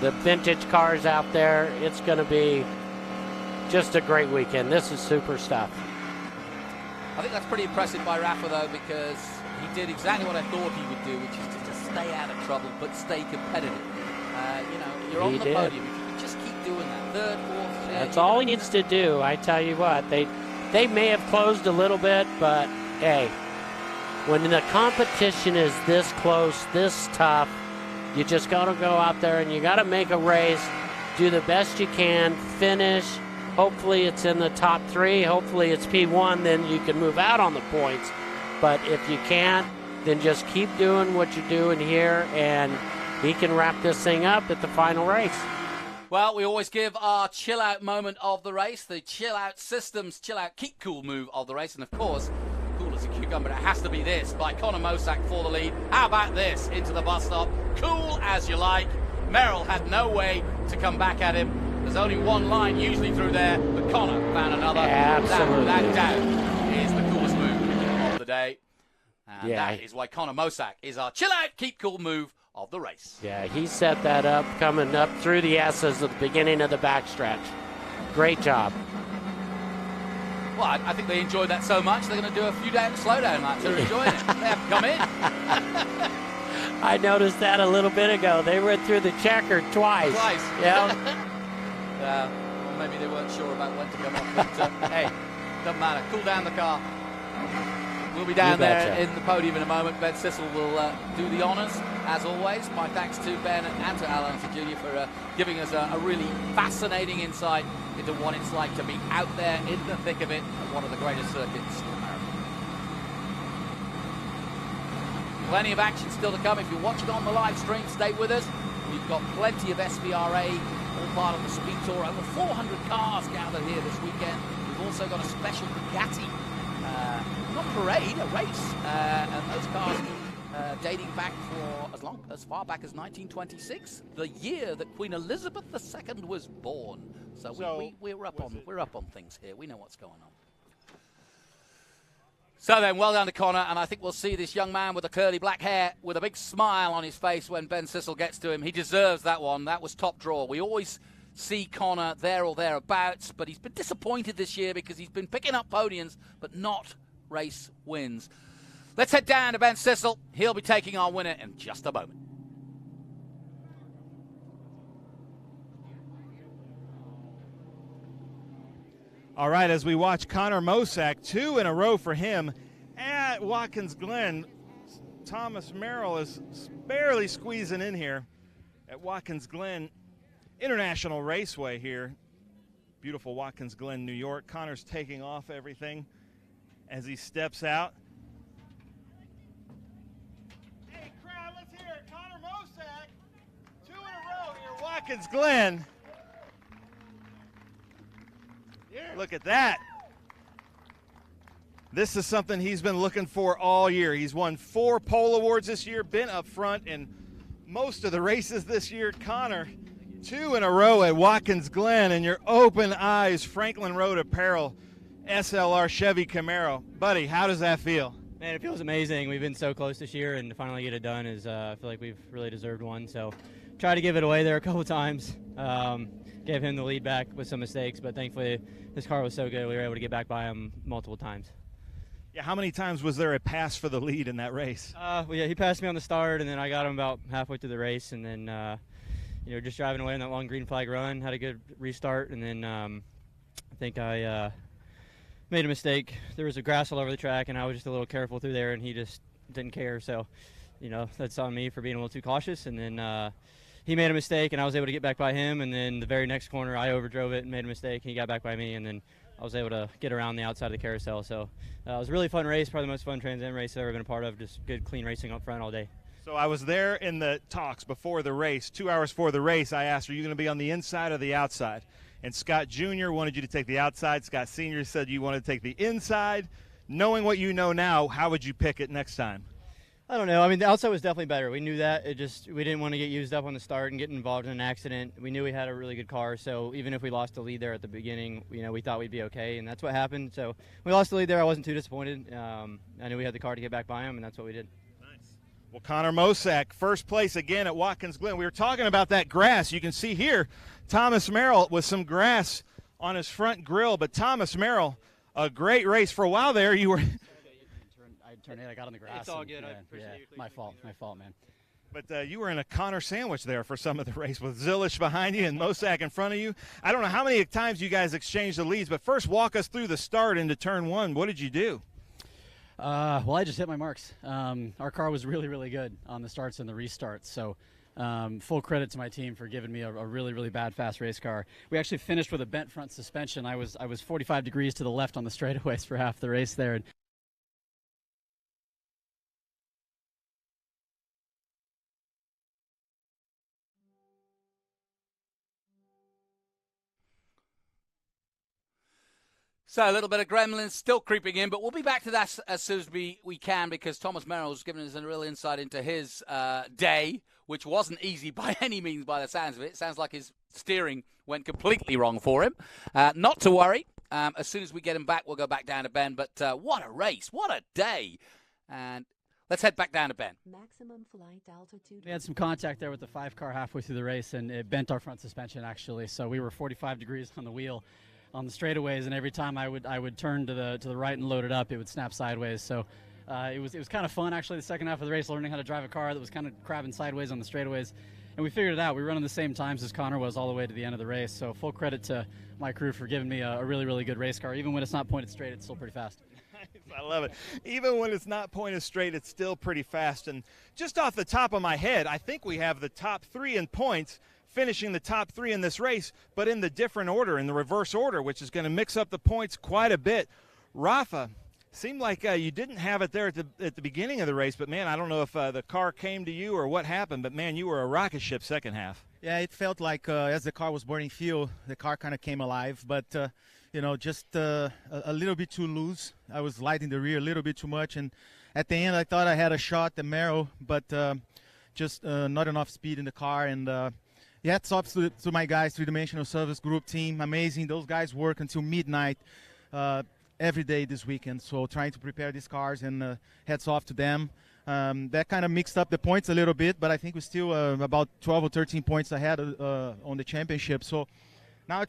The vintage cars out there. It's going to be just a great weekend. This is super stuff. I think that's pretty impressive by Rafa, though, because he did exactly what I thought he would do, which is to just stay out of trouble but stay competitive. You're on the podium. If you can just keep doing that, third, fourth, that's all he needs to do. I tell you what, they may have closed a little bit, but hey, when the competition is this close, this tough, you just got to go out there and you got to make a race, do the best you can, finish. Hopefully it's in the top 3. Hopefully it's P1, then you can move out on the points. But if you can't, then just keep doing what you're doing here, and he can wrap this thing up at the final race. Well, we always give our chill-out moment of the race, the chill-out systems, chill-out keep cool move of the race, and of course, cool as a cucumber, it has to be this by Conor Mosak for the lead. How about this into the bus stop? Cool as you like. Merrill had no way to come back at him. There's only one line usually through there, but Conor found another. Absolutely. That, without doubt, is the coolest move of the day. And that is why Conor Mosak is our chill-out keep cool move of the race. Yeah, he set that up, coming up through the S's at the beginning of the backstretch. Great job. Well, I think they enjoyed that so much, they're going to do a few slowdown laps. They're enjoying it. They haven't come in. I noticed that a little bit ago. They went through the checker twice. Yeah. Well, maybe they weren't sure about when to come off, but hey, doesn't matter. Cool down the car. We'll be down there in the podium in a moment. Ben Sissel will do the honours, as always. My thanks to Ben and to Al Unser Jr. for giving us a really fascinating insight into what it's like to be out there in the thick of it at one of the greatest circuits in America. Plenty of action still to come. If you're watching on the live stream, stay with us. We've got plenty of SVRA, all part of the SpeedTour. Over 400 cars gathered here this weekend. We've also got a special Bugatti. Not parade, a race, and those cars dating back for as far back as 1926, the year that Queen Elizabeth II was born. So we're up on things here. We know what's going on. So then, well done to Conor, and I think we'll see this young man with the curly black hair with a big smile on his face when Ben Sissel gets to him. He deserves that one. That was top draw. We always see Conor there or thereabouts, but he's been disappointed this year because he's been picking up podiums, but not race wins. Let's head down to Ben Sissel. He'll be taking our winner in just a moment. All right, as we watch Conor Mosak, 2 in a row for him at Watkins Glen. Thomas Merrill is barely squeezing in here at Watkins Glen International Raceway here. Beautiful Watkins Glen, New York. Conor's taking off everything as he steps out. Hey, crowd, let's hear it. Conor Mosak, 2 in a row here at Watkins Glen. Look at that. This is something he's been looking for all year. He's won 4 pole awards this year, been up front in most of the races this year. Conor, 2 in a row at Watkins Glen, and your open eyes, Franklin Road Apparel, SLR Chevy Camaro. Buddy, how does that feel? Man, it feels amazing. We've been so close this year, and to finally get it done is, I feel like we've really deserved one. So tried to give it away there a couple times. Gave him the lead back with some mistakes, but thankfully his car was so good we were able to get back by him multiple times. Yeah, how many times was there a pass for the lead in that race? Well, yeah, he passed me on the start, and then I got him about halfway through the race, and then just driving away on that long green flag run, had a good restart, and then I think I made a mistake. There was a grass all over the track, and I was just a little careful through there, and he just didn't care. So, that's on me for being a little too cautious. And then he made a mistake, and I was able to get back by him. And then the very next corner, I overdrove it and made a mistake. He got back by me, and then I was able to get around the outside of the carousel. So it was a really fun race, probably the most fun Trans Am race I've ever been a part of. Just good, clean racing up front all day. So I was there in the talks before the race. 2 hours before the race, I asked, are you going to be on the inside or the outside? And Scott Jr. wanted you to take the outside. Scott Sr. said you wanted to take the inside. Knowing what you know now, how would you pick it next time? I don't know. I mean, the outside was definitely better. We knew that. We didn't want to get used up on the start and get involved in an accident. We knew we had a really good car, so even if we lost the lead there at the beginning, we thought we'd be okay, and that's what happened. So we lost the lead there. I wasn't too disappointed. I knew we had the car to get back by him, and that's what we did. Well, Connor Mosack, first place again at Watkins Glen. We were talking about that grass. You can see here Thomas Merrill with some grass on his front grill. But Thomas Merrill, a great race. For a while there, you were I got on the grass. It's all good. I appreciate you. My fault, man. But you were in a Connor sandwich there for some of the race with Zilish behind you and Mosack in front of you. I don't know how many times you guys exchanged the leads, but first walk us through the start into turn one. What did you do? Well, I just hit my marks. Our car was really, really good on the starts and the restarts. So full credit to my team for giving me a really, really bad fast race car. We actually finished with a bent front suspension. I was 45 degrees to the left on the straightaways for half the race there. So a little bit of gremlins still creeping in, but we'll be back to that as soon as we can, because Thomas Merrill has given us a real insight into his day, which wasn't easy by any means by the sounds of it. It sounds like his steering went completely wrong for him. Not to worry. As soon as we get him back, we'll go back down to Ben. But what a race. What a day. And let's head back down to Ben. Maximum flight altitude. We had some contact there with the 5 car halfway through the race, and it bent our front suspension, actually. So we were 45 degrees on the wheel on the straightaways, and every time I would turn to the right and load it up, it would snap sideways. So it was kind of fun, actually, the second half of the race, learning how to drive a car that was kind of crabbing sideways on the straightaways. And we figured it out. We were running the same times as Connor was all the way to the end of the race. So full credit to my crew for giving me a really, really good race car. Even when it's not pointed straight, it's still pretty fast. I love it. Even when it's not pointed straight, it's still pretty fast. And just off the top of my head, I think we have the top 3 in points, finishing the top 3 in this race, but in the different order, in the reverse order, which is going to mix up the points quite a bit. Rafa, seemed like you didn't have it there at the beginning of the race, but, man, I don't know if the car came to you or what happened, but, man, you were a rocket ship second half. Yeah, it felt like as the car was burning fuel, the car kind of came alive, but, just a little bit too loose. I was light in the rear a little bit too much, and at the end I thought I had a shot at Merrill, but just not enough speed in the car. And hats off to my guys, three-dimensional service group team. Amazing. Those guys work until midnight every day this weekend. So trying to prepare these cars, and hats off to them. That kind of mixed up the points a little bit, but I think we're still about 12 or 13 points ahead on the championship. So now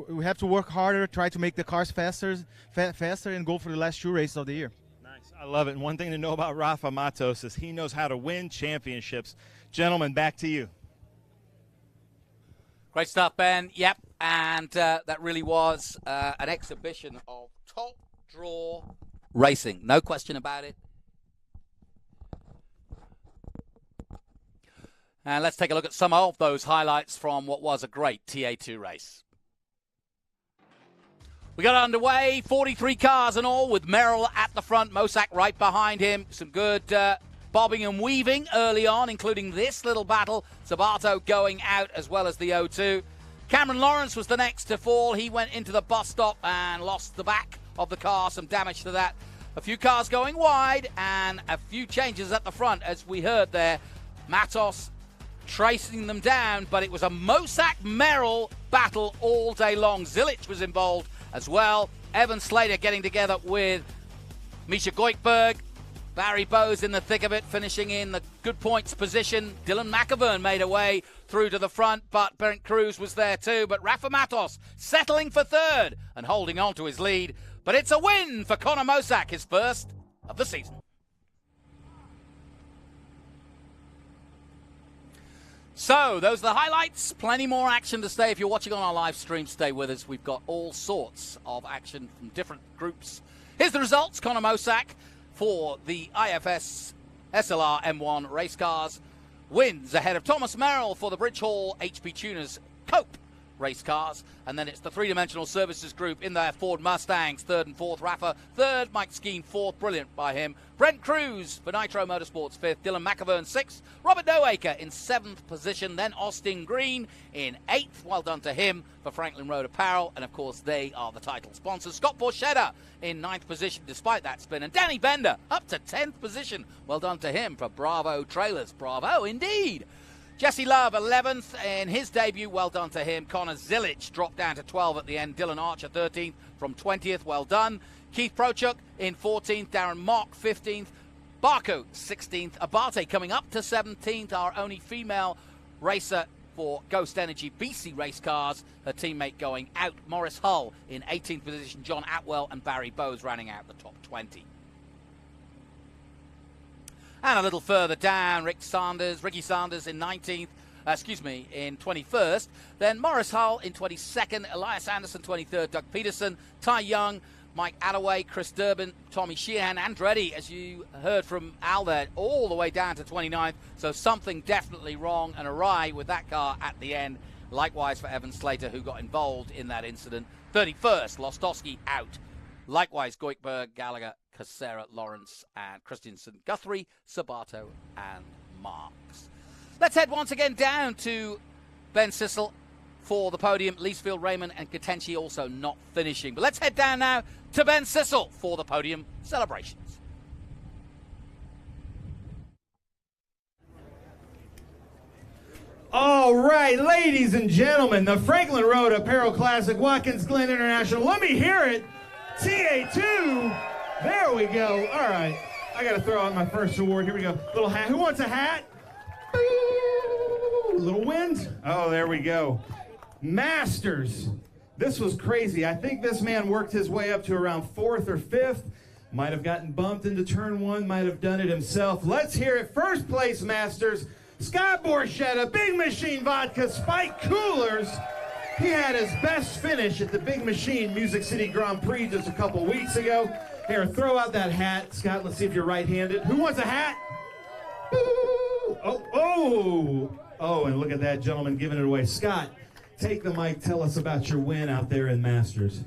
we have to work harder, try to make the cars faster, and go for the last 2 races of the year. Nice. I love it. And one thing to know about Rafa Matos is he knows how to win championships. Gentlemen, back to you. Great stuff, Ben. Yep, and that really was an exhibition of top draw racing. No question about it. And let's take a look at some of those highlights from what was a great TA2 race. We got underway, 43 cars in all, with Merrill at the front, Mosack right behind him. Some good bobbing and weaving early on, including this little battle. Sabato going out as well as the O2. Cameron Lawrence was the next to fall. He went into the bus stop and lost the back of the car. Some damage to that. A few cars going wide and a few changes at the front, as we heard there. Matos tracing them down, but it was a Mosack-Merrill battle all day long. Zilic was involved as well. Evan Slater getting together with Misha Goikberg. Barry Bowes in the thick of it, finishing in the good points position. Dylan McAvern made a way through to the front, but Brent Cruz was there too. But Rafa Matos settling for third and holding on to his lead. But it's a win for Connor Mosack, his first of the season. So, those are the highlights. Plenty more action to stay. If you're watching on our live stream, stay with us. We've got all sorts of action from different groups. Here's the results. Conor Mosak for the IFS SLR M1 race cars wins ahead of Thomas Merrill for the Bridge Hall HP Tuners Cope race cars. And then it's the three-dimensional services group in their Ford Mustangs, third and fourth. Rafa third, Mike Skeen fourth, brilliant by him. Brent Cruz for Nitro Motorsports fifth, Dylan McAvern sixth, Robert Noacre in seventh position, then Austin Green in eighth, well done to him for Franklin Road Apparel, and of course they are the title sponsors. Scott Borchetta in ninth position despite that spin, and Danny Bender up to 10th position, well done to him for Bravo Trailers, bravo indeed. Jesse Love, 11th in his debut, well done to him. Connor Zilic dropped down to 12 at the end. Dylan Archer, 13th from 20th, well done. Keith Prochuk in 14th. Darren Mock, 15th. Barco, 16th. Abate coming up to 17th, our only female racer for Ghost Energy BC race cars. Her teammate going out. Morris Hull in 18th position. John Atwell and Barry Bowes rounding out the top 20. And a little further down, Ricky Sanders in 19th, in 21st. Then Morris Hull in 22nd, Elias Anderson 23rd, Doug Peterson, Ty Young, Mike Attaway, Chris Durbin, Tommy Sheehan, Andretti, as you heard from Al there, all the way down to 29th. So something definitely wrong and awry with that car at the end. Likewise for Evan Slater, who got involved in that incident. 31st, Lostowski out. Likewise, Goikhberg, Gallagher, Casera, Lawrence, and Christensen, Guthrie, Sabato, and Marks. Let's head once again down to Ben Sissel for the podium. Leesfield, Raymond, and Katenchi also not finishing. But let's head down now to Ben Sissel for the podium celebrations. All right, ladies and gentlemen, the Franklin Road Apparel Classic, Watkins Glen International. Let me hear it. TA2. There we go. All right. I got to throw out my first award. Here we go. Little hat. Who wants a hat? Little wind. Oh, there we go. Masters. This was crazy. I think this man worked his way up to around 4th or 5th. Might have gotten bumped into turn 1. Might have done it himself. Let's hear it. First place Masters. Scott Borchetta, Big Machine Vodka, Spike Coolers. He had his best finish at the Big Machine Music City Grand Prix just a couple weeks ago. Here, throw out that hat. Scott, let's see if you're right-handed. Who wants a hat? Oh, and look at that gentleman giving it away. Scott, take the mic. Tell us about your win out there in Masters.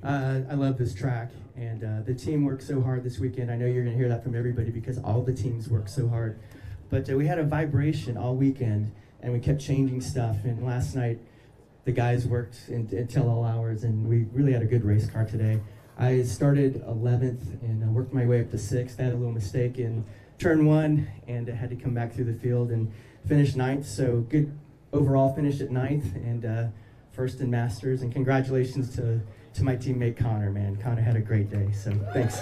I love this track, and the team worked so hard this weekend. I know you're going to hear that from everybody because all the teams worked so hard. But we had a vibration all weekend, and we kept changing stuff. And last night, the guys worked until all hours, and we really had a good race car today. I started 11th and worked my way up to 6th. I had a little mistake in turn 1 and had to come back through the field and finish 9th. So good overall finish at 9th and first in Masters. And congratulations to my teammate Connor, man. Connor had a great day, so thanks.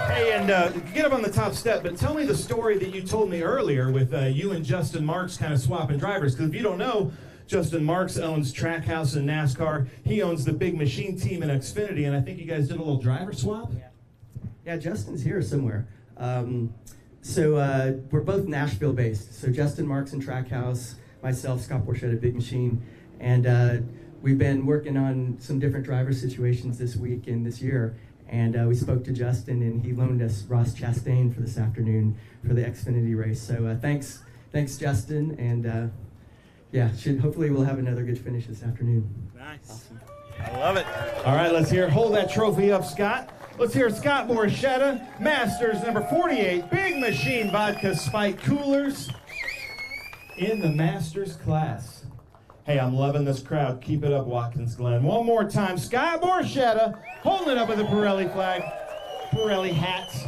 Hey, and get up on the top step, but tell me the story that you told me earlier with you and Justin Marks kind of swapping drivers. Because if you don't know, Justin Marks owns Trackhouse and NASCAR. He owns the Big Machine team in Xfinity, and I think you guys did a little driver swap? Yeah, Justin's here somewhere. So we're both Nashville-based. So Justin Marks and Trackhouse, myself, Scott Borchetta, Big Machine, and we've been working on some different driver situations this week and this year. And we spoke to Justin, and he loaned us Ross Chastain for this afternoon for the Xfinity race. So thanks, Justin, and yeah, hopefully we'll have another good finish this afternoon. Nice. Awesome. I love it. All right, let's hear. Hold that trophy up, Scott. Let's hear Scott Borchetta, Masters number 48, Big Machine Vodka Spike Coolers in the Masters class. Hey, I'm loving this crowd. Keep it up, Watkins Glen. One more time, Scott Borchetta, holding it up with the Pirelli flag, Pirelli hats,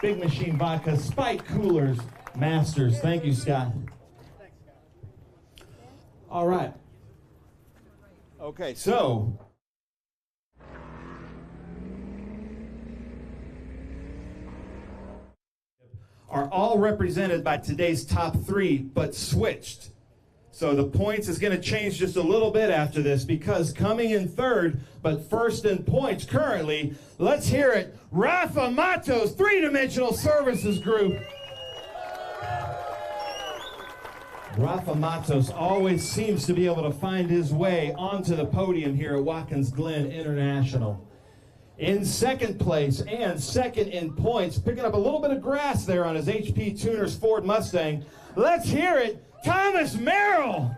Big Machine Vodka Spike Coolers, Masters. Thank you, Scott. All right. Okay, so are all represented by today's top 3, but switched. So the points is going to change just a little bit after this because coming in 3rd, but first in points currently, let's hear it, Rafa Matos, 3-Dimensional Services Group. Rafa Matos always seems to be able to find his way onto the podium here at Watkins Glen International. In second place and second in points, picking up a little bit of grass there on his HP Tuners Ford Mustang. Let's hear it, Thomas Merrill.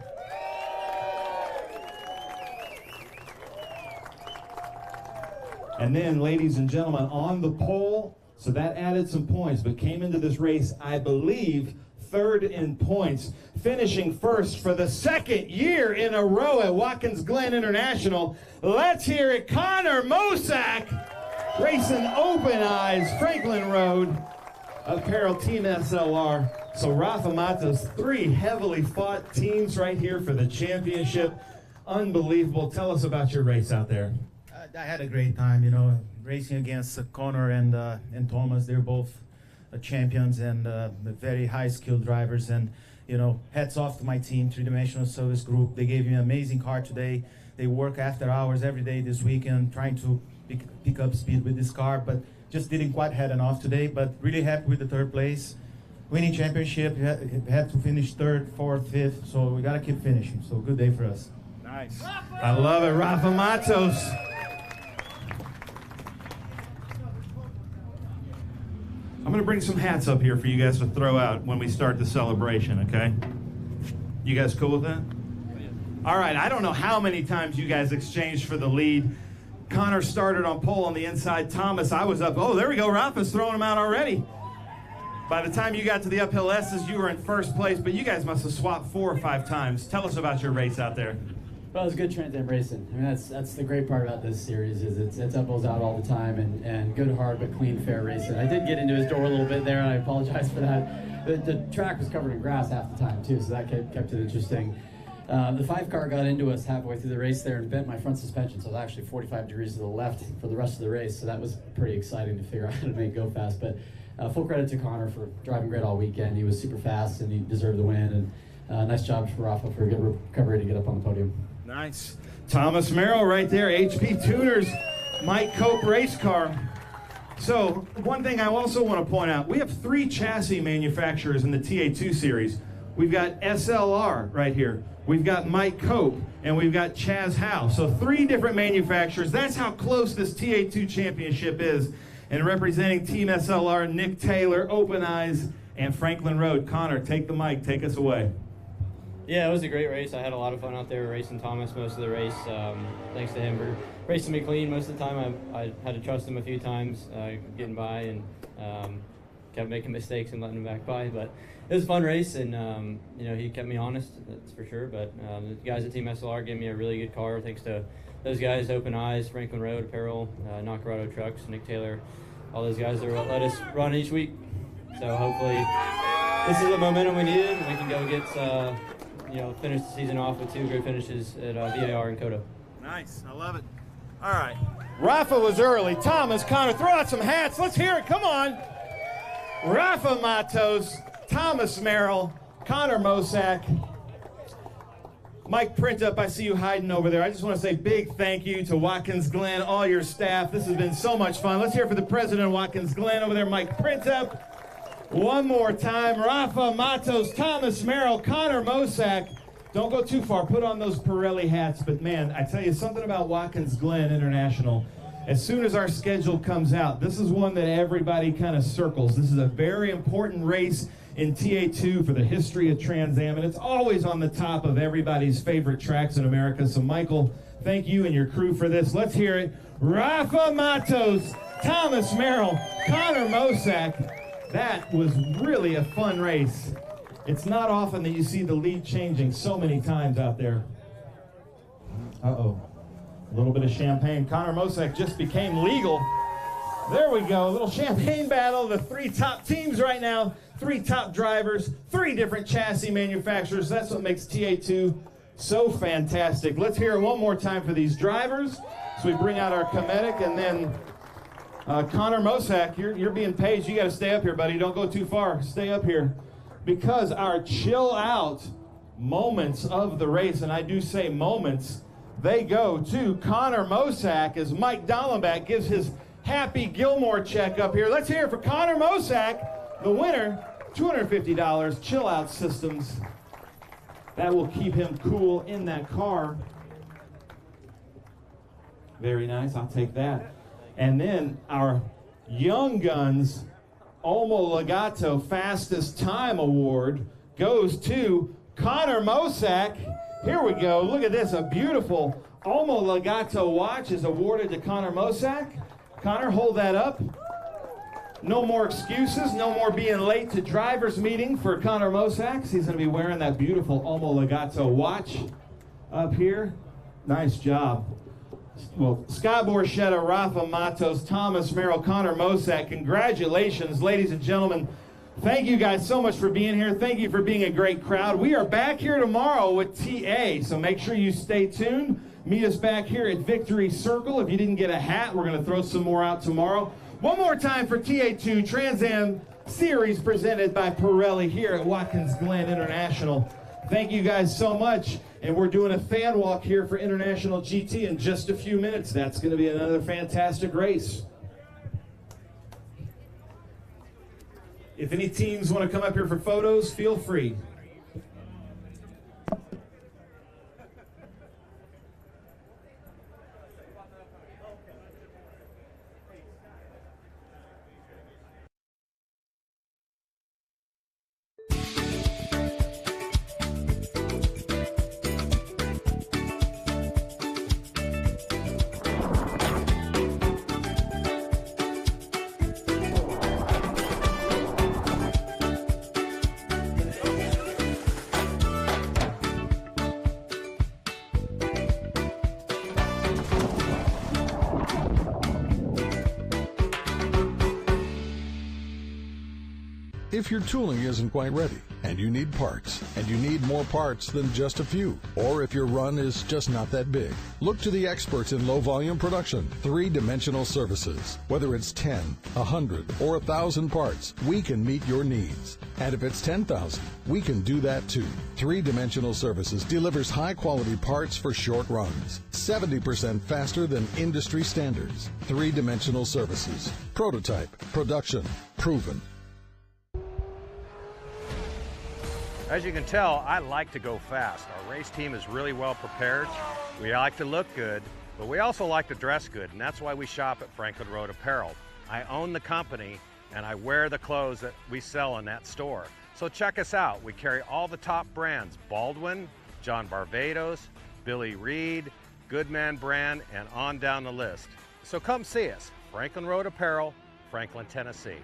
And then, ladies and gentlemen, on the pole, so that added some points, but came into this race, I believe, third in points, finishing first for the second year in a row at Watkins Glen International. Let's hear it, Connor Mosak, racing Open Eyes, Franklin Road, Apparel Team SLR. So Rafa Matos, 3 heavily fought teams right here for the championship. Unbelievable. Tell us about your race out there. I had a great time, you know, racing against Connor and Thomas. They're both champions and very high-skilled drivers. And, you know, hats off to my team, Three-Dimensional Service Group. They gave me an amazing car today. They work after hours every day this weekend trying to pick up speed with this car, but just didn't quite had enough today. But really happy with the third place. Winning championship, had to finish third, fourth, fifth, so we got to keep finishing. So good day for us. Nice. I love it, Rafa Matos. I'm going to bring some hats up here for you guys to throw out when we start the celebration, okay? You guys cool with that? All right, I don't know how many times you guys exchanged for the lead. Connor started on pole on the inside. Thomas, I was up. Oh, there we go. Rafa's throwing them out already. By the time you got to the uphill S's, you were in first place, but you guys must have swapped 4 or 5 times. Tell us about your race out there. Well, it was good Trans Am racing. I mean, that's the great part about this series is it's uphills out all the time and good, hard, but clean, fair racing. I did get into his door a little bit there, and I apologize for that. The track was covered in grass half the time, too, so that kept it interesting. The 5-car got into us halfway through the race there and bent my front suspension, so it was actually 45 degrees to the left for the rest of the race, so that was pretty exciting to figure out how to make it go fast. But full credit to Connor for driving great all weekend. He was super fast, and he deserved the win, and nice job for Rafa for a good recovery to get up on the podium. Nice. Thomas Merrill right there, HP Tuners, Mike Cope race car. So one thing I also want to point out, we have 3 chassis manufacturers in the TA2 series. We've got SLR right here. We've got Mike Cope, and we've got Chaz Howe. So 3 different manufacturers. That's how close this TA2 championship is. And representing Team SLR, Nick Taylor, Open Eyes, and Franklin Road. Connor, take the mic. Take us away. Yeah, it was a great race. I had a lot of fun out there racing Thomas most of the race. Thanks to him for racing me clean most of the time. I had to trust him a few times getting by and kept making mistakes and letting him back by. But it was a fun race, and you know, he kept me honest, that's for sure. But the guys at Team SLR gave me a really good car thanks to those guys, Open Eyes, Franklin Road, Apparel, Nacarado Trucks, Nick Taylor, all those guys that let us run each week. So hopefully this is the momentum we needed, and we can go get you know, finish the season off with 2 good finishes at VAR and Coda. Nice, I love it. All right. Rafa was early. Thomas, Connor, throw out some hats. Let's hear it, come on. Rafa Matos, Thomas Merrill, Connor Mosak, Mike Printup, I see you hiding over there. I just want to say big thank you to Watkins Glen, all your staff. This has been so much fun. Let's hear it for the president of Watkins Glen over there, Mike Printup. One more time, Rafa Matos, Thomas Merrill, Connor Mosak. Don't go too far. Put on those Pirelli hats. But, man, I tell you something about Watkins Glen International. As soon as our schedule comes out, this is one that everybody kind of circles. This is a very important race in TA2 for the history of Trans Am, and it's always on the top of everybody's favorite tracks in America. So, Michael, thank you and your crew for this. Let's hear it. Rafa Matos, Thomas Merrill, Connor Mosak. That was really a fun race. It's not often that you see the lead changing so many times out there. Uh-oh. A little bit of champagne. Connor Mosak just became legal. There we go. A little champagne battle. The 3 top teams right now. 3 top drivers. 3 different chassis manufacturers. That's what makes TA2 so fantastic. Let's hear it one more time for these drivers. So we bring out our Cometic, and then Connor Mosak, you're being paged. You got to stay up here, buddy. Don't go too far. Stay up here. Because our chill out moments of the race, and I do say moments, they go to Connor Mosak as Mike Dallenbach gives his Happy Gilmore check up here. Let's hear it for Connor Mosak, the winner, $250, Chill Out Systems. That will keep him cool in that car. Very nice, I'll take that. And then our Young Guns Olmo Legato Fastest Time Award goes to Connor Mosak. Here we go, look at this, a beautiful Olmo Legato watch is awarded to Connor Mosak. Connor, hold that up. No more excuses, no more being late to driver's meeting for Connor Mosak. He's going to be wearing that beautiful Olmo Legato watch up here. Nice job. Well, Sky Borchetta, Rafa Matos, Thomas Merrill, Connor Mosak, congratulations, ladies and gentlemen. Thank you guys so much for being here. Thank you for being a great crowd. We are back here tomorrow with TA, so make sure you stay tuned. Meet us back here at Victory Circle. If you didn't get a hat, we're going to throw some more out tomorrow. One more time for TA2 Trans Am Series presented by Pirelli here at Watkins Glen International. Thank you guys so much. And we're doing a fan walk here for International GT in just a few minutes. That's going to be another fantastic race. If any teams want to come up here for photos, feel free. If your tooling isn't quite ready, and you need parts, and you need more parts than just a few, or if your run is just not that big, look to the experts in low-volume production, Three-Dimensional Services. Whether it's 10, 100, or 1,000 parts, we can meet your needs. And if it's 10,000, we can do that too. Three-Dimensional Services delivers high-quality parts for short runs, 70% faster than industry standards. Three-Dimensional Services. Prototype, production, proven. As you can tell, I like to go fast. Our race team is really well prepared. We like to look good, but we also like to dress good, and that's why we shop at Franklin Road Apparel. I own the company, and I wear the clothes that we sell in that store. So check us out. We carry all the top brands: Baldwin, John Barbados, Billy Reed, Goodman brand, and on down the list. So come see us. Franklin Road Apparel, Franklin, Tennessee.